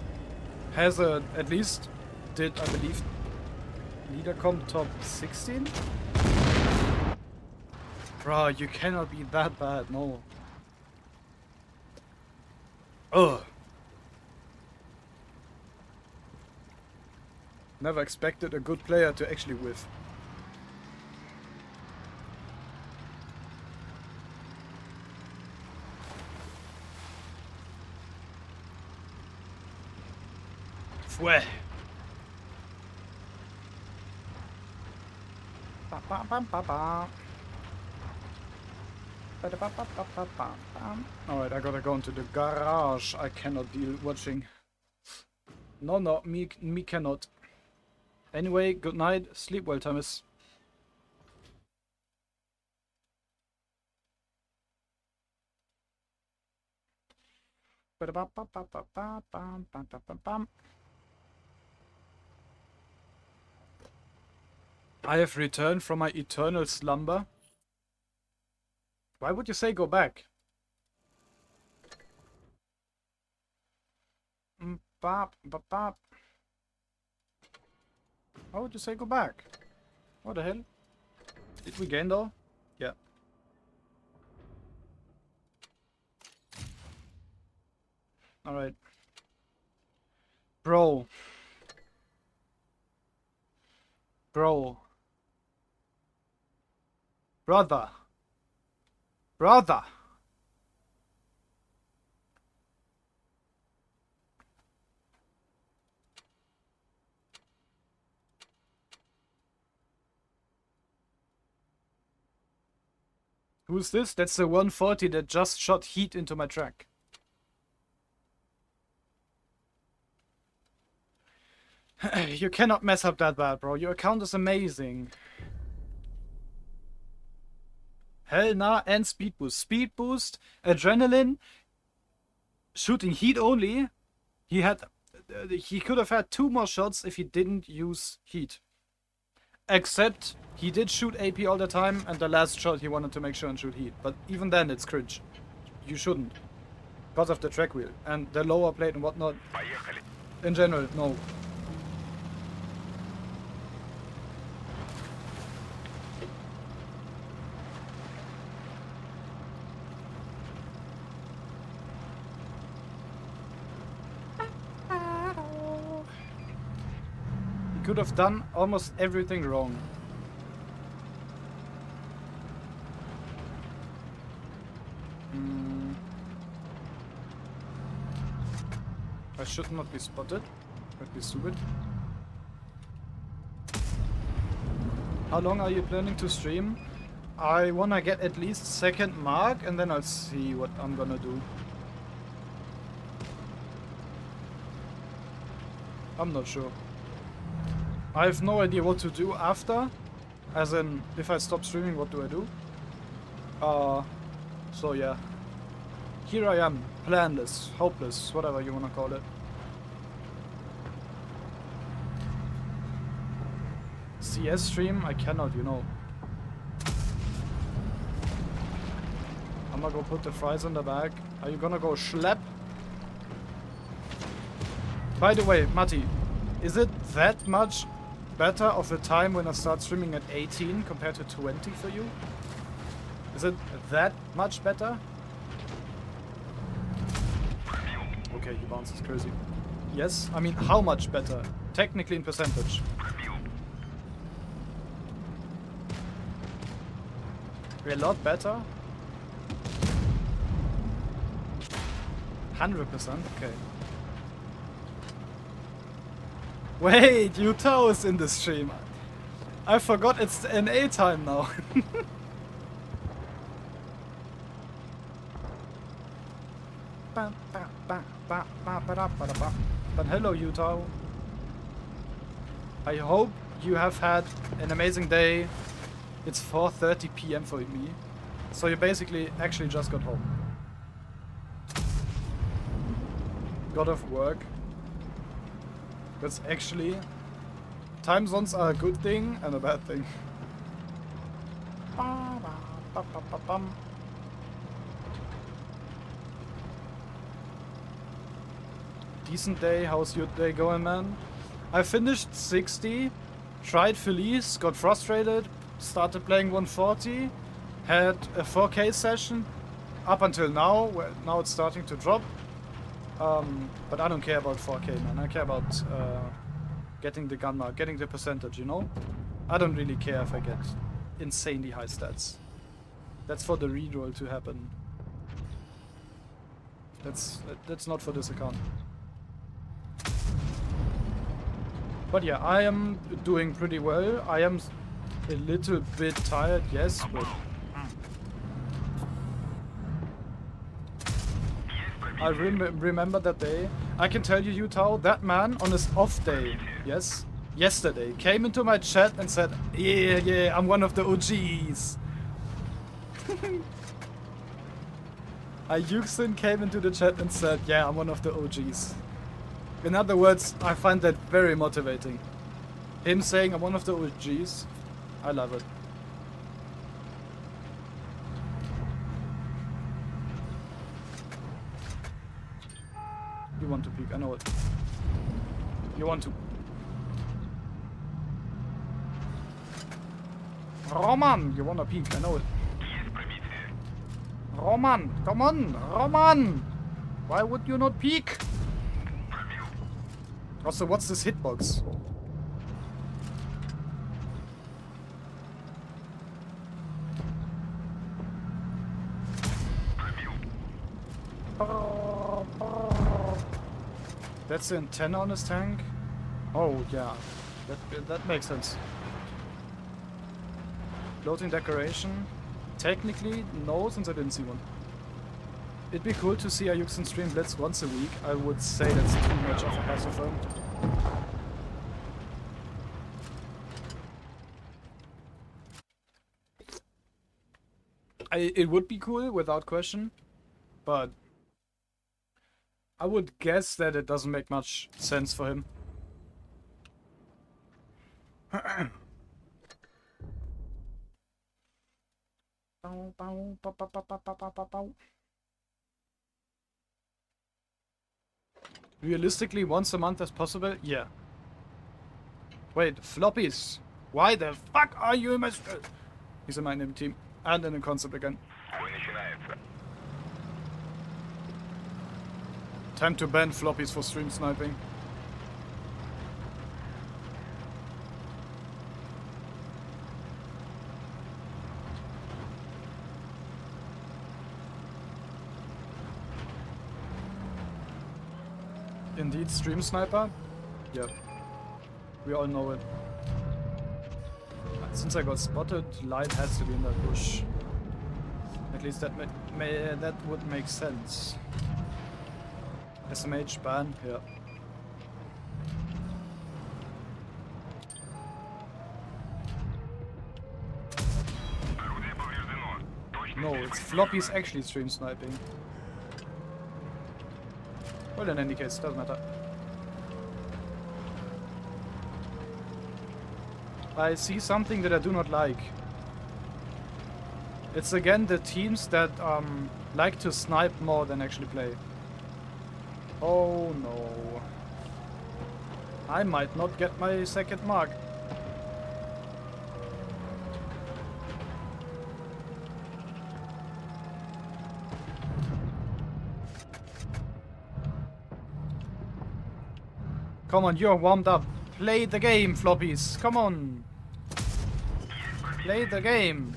has at least did, I believe, Leadercom top 16? Bro, you cannot be that bad, no. Ugh. Never expected a good player to actually whiff. Fue. Ba ba ba ba ba. Alright, I gotta go into the garage. I cannot deal watching. No, no, me cannot. Anyway, good night. Sleep well, Thomas. I have returned from my eternal slumber. Why would you say go back? Why would you say go back? What the hell? Did we gain though? Yeah. Alright. Bro. Bro. Brother. Brother. Who's this? That's the 140 that just shot heat into my track. You cannot mess up that bad, bro. Your account is amazing. Hell nah, and speed boost. Speed boost, adrenaline, shooting heat only. He could have had 2 more shots if he didn't use heat. Except he did shoot AP all the time, and the last shot he wanted to make sure and shoot heat. But even then it's cringe. You shouldn't. Because of the track wheel and the lower plate and whatnot. In general, no. Could have done almost everything wrong. I should not be spotted. That'd be stupid. How long are you planning to stream? I wanna get at least 2nd mark and then I'll see what I'm gonna do. I'm not sure. I have no idea what to do after. As in, if I stop streaming, what do I do? So yeah. Here I am, planless, hopeless, whatever you wanna call it. CS stream? I cannot, you know. I'm gonna go put the fries in the bag. Are you gonna go schlep? By the way, Matti, is it that much better of a time when I start streaming at 18 compared to 20 for you? Is it that much better? Okay, he bounces crazy. Yes, I mean, how much better? Technically in percentage. A lot better? 100%? Okay. Wait, Utah is in the stream. I forgot it's NA time now. But hello, Utah. I hope you have had an amazing day. It's 4:30 PM for me. So you basically actually just got home. Got off work. That's actually... Time zones are a good thing and a bad thing. Decent day, how's your day going, man? I finished 60, tried Felice, got frustrated, started playing 140, had a 4K session up until now, where now it's starting to drop. But I don't care about 4K, man. I care about getting the gun mark, getting the percentage, you know? I don't really care if I get insanely high stats. That's for the reroll to happen. That's not for this account. But yeah, I am doing pretty well. I am a little bit tired, yes, but... I remember that day. I can tell you, Utah, that man on his off day, yes, yesterday, came into my chat and said, yeah, I'm one of the OGs. Yuxin came into the chat and said, yeah, I'm one of the OGs. In other words, I find that very motivating. Him saying I'm one of the OGs, I love it. You want to peek, I know it. You want to. Roman, you wanna peek, I know it. Roman, come on, Roman! Why would you not peek? Also, what's this hitbox? That's the antenna on his tank? Oh, yeah. That makes sense. Floating decoration? Technically, no, since I didn't see one. It'd be cool to see Ayuxin stream Blitz once a week. I would say that's too much of a hassle for him. It would be cool, without question. But I would guess that it doesn't make much sense for him. Realistically, once a month as possible? Yeah. Wait, floppies. Why the fuck are you in my... He's in my enemy team. And in the concept again. Time to ban floppies for stream sniping. Indeed, stream sniper? Yep. We all know it. Since I got spotted, Light has to be in that bush. At least that that would make sense. SMH ban? Yeah. No, it's floppies actually stream sniping. Well, in any case, doesn't matter. I see something that I do not like. It's again the teams that like to snipe more than actually play. Oh no. I might not get my second mark. Come on, you're warmed up. Play the game, floppies. Come on. Play the game.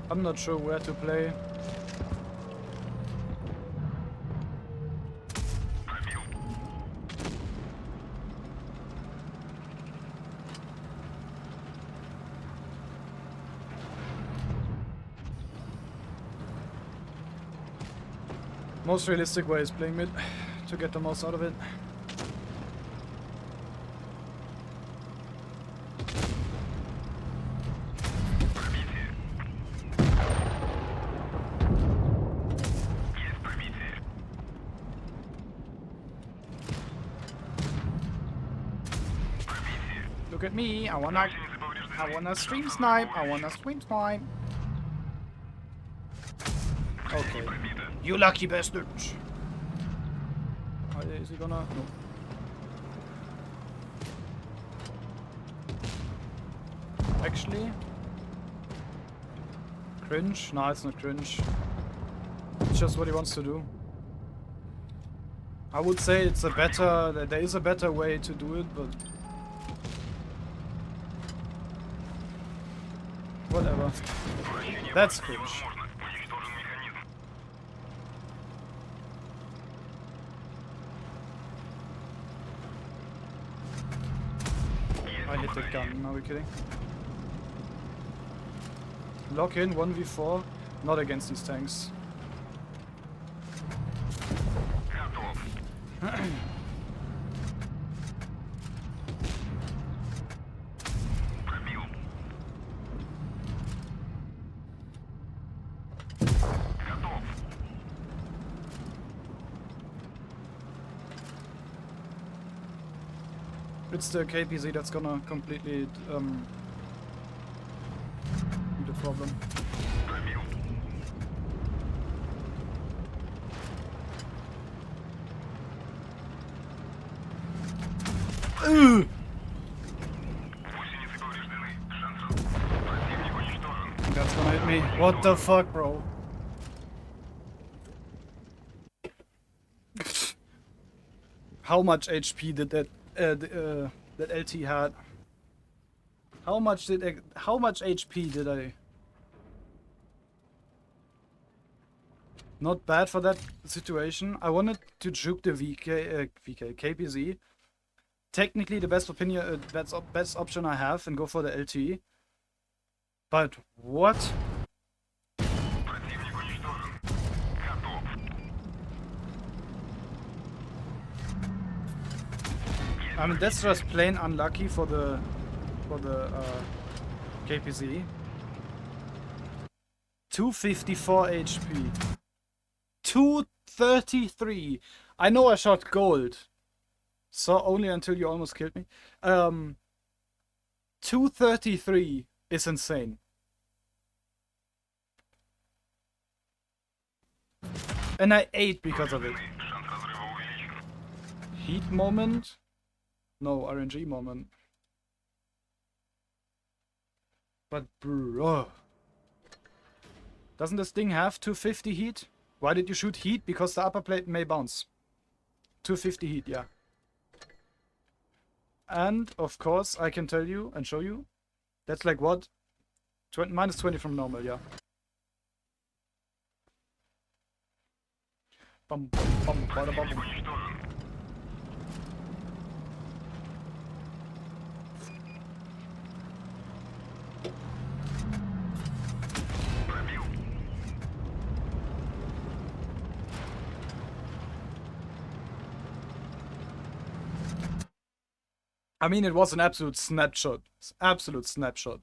I'm not sure where to play. Most realistic way is playing mid to get the most out of it. Look at me, I wanna stream snipe, Okay. You lucky bastard! Is he gonna... No. Actually... Cringe? No, it's not cringe. It's just what he wants to do. I would say it's a better... There is a better way to do it, but... Whatever. That's cringe. I hit the gun, are we kidding? Lock in 1v4, not against these tanks. It's the KPZ that's gonna completely be the problem. Ugh. Гусеницы повреждены. Шансов. Противник уничтожен. That's gonna hit me. What the fuck, bro? How much HP did that that LT had? How much HP did I? Not bad for that situation. I wanted to juke the KPZ. Technically the best opinion, best option I have, and go for the LT. But what? Противник уничтожен. Готов. I mean, that's just plain unlucky for the KPZ. 254 HP. 233. I know I shot gold. So only until you almost killed me. 233 is insane. And I ate because of it. Шанс разрыва увеличен. Heat moment? No, RNG moment. But bro. Doesn't this thing have 250 heat? Why did you shoot heat? Because the upper plate may bounce. 250 heat, yeah. And, of course, I can tell you and show you. That's like what? Minus 20 from normal, yeah. Bum, bum, bum, bada, bum. Противник уничтожен. Пробил. I mean, it was an absolute snapshot. Absolute snapshot.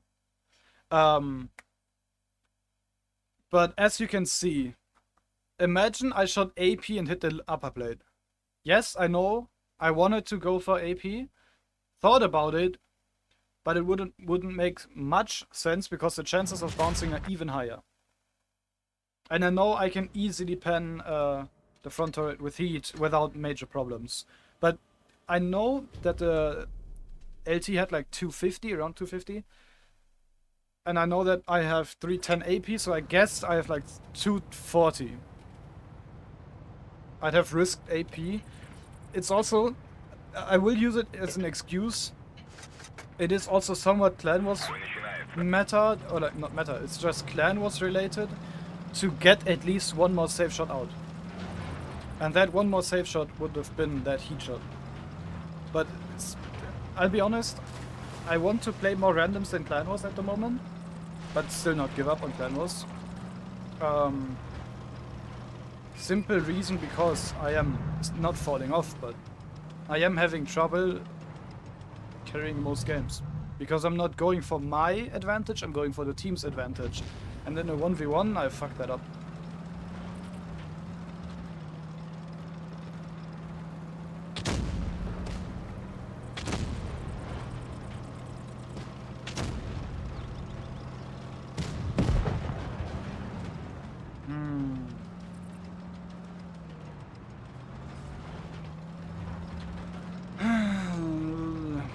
But as you can see, imagine I shot AP and hit the upper plate. Yes, I know. I wanted to go for AP. Thought about it. But it wouldn't make much sense because the chances of bouncing are even higher. And I know I can easily pen the front turret with heat without major problems. But I know that the LT had like 250, around 250. And I know that I have 310 AP, so I guess I have like 240. I'd have risked AP. It's also, I will use it as an excuse. It is also somewhat Clan Wars meta, or like not meta, it's just Clan Wars related, to get at least one more safe shot out. And that one more safe shot would have been that heat shot. But I'll be honest, I want to play more randoms than Clan Wars at the moment, but still not give up on Clan Wars. Simple reason because I am not falling off, but I am having trouble carrying most games. Because I'm not going for my advantage, I'm going for the team's advantage. And in a 1v1, I fucked that up.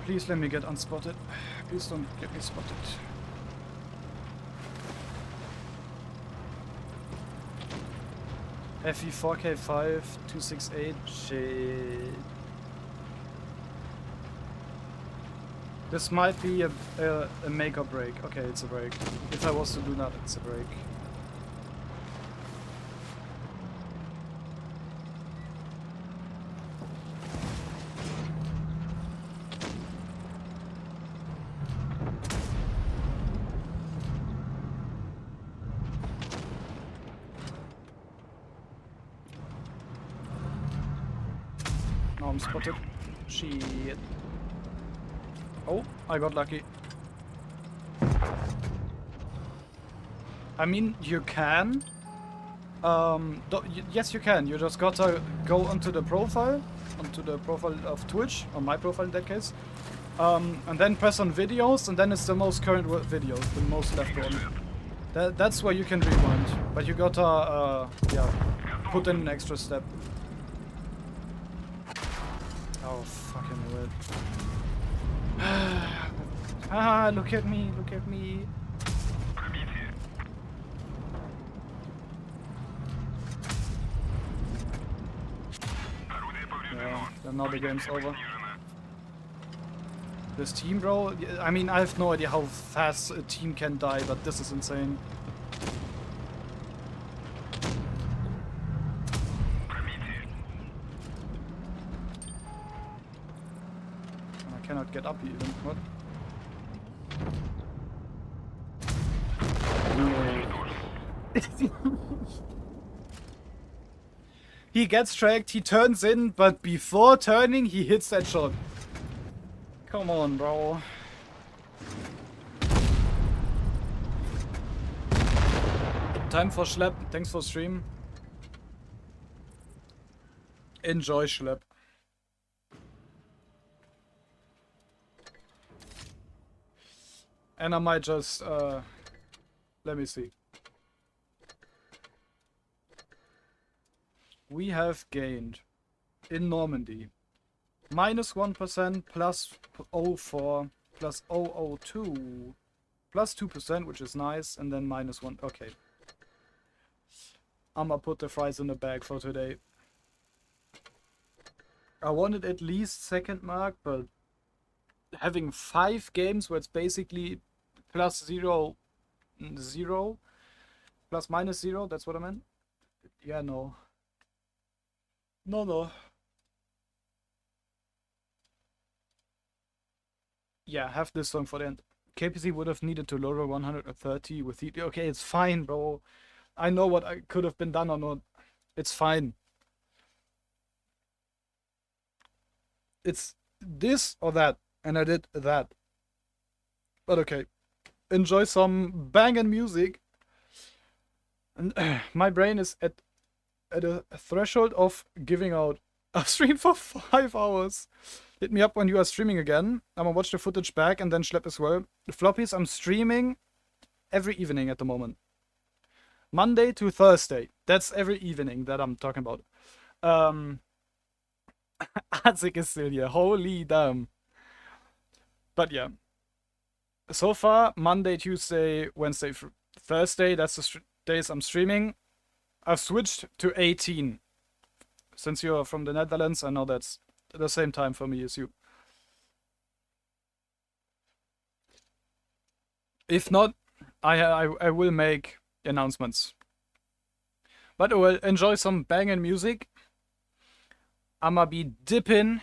Please let me get unspotted. Please don't get me spotted. FE 4K5 268. Shit. This might be a make or break. Okay, it's a break. If I was to do that, it's a break. Now I'm spotted. Shit. Oh, I got lucky. I mean, you can. Yes, you can. You just gotta go onto the profile of Twitch, or my profile in that case, and then press on videos, and then it's the most current video, the most left one. That's where you can rewind, but you gotta yeah, put in an extra step. Oh, fucking weird. Ah, look at me, look at me. Пробитие. Орудие повреждено. Yeah, then now the game's over. Снижено. This team, bro, I mean, I have no idea how fast a team can die, but this is insane. Пробитие. And I cannot get up even. What? He gets tracked, he turns in, but before turning, he hits that shot. Come on, bro. Time for Schlepp. Thanks for stream. Enjoy Schlepp. And I might just, let me see. We have gained in Normandy -1%, +0.04, +0.02, +2%, which is nice, and then -1. Okay. I'ma put the fries in the bag for today. I wanted at least second mark, but having 5 games where it's basically +0, 0, ±0, that's what I meant? Yeah, no. No. Yeah, have this song for the end. KPC would have needed to lower 130 with heat. Okay, it's fine, bro. I know what I could have been done or not. It's fine. It's this or that, and I did that. But okay. Enjoy some banging music. And my brain is at a threshold of giving out. I've streamed for 5 hours. Hit me up when you are streaming again. I'm gonna watch the footage back and then Schlepp as well. The floppies, I'm streaming every evening at the moment. Monday to Thursday. That's every evening that I'm talking about. Azik is still here. Holy damn. But yeah. So far, Monday, Tuesday, Wednesday, Thursday, that's the days I'm streaming. I've switched to 18. Since you're from the Netherlands, I know that's the same time for me as you. If not, I will make announcements. But I will enjoy some banging music. I'ma be dipping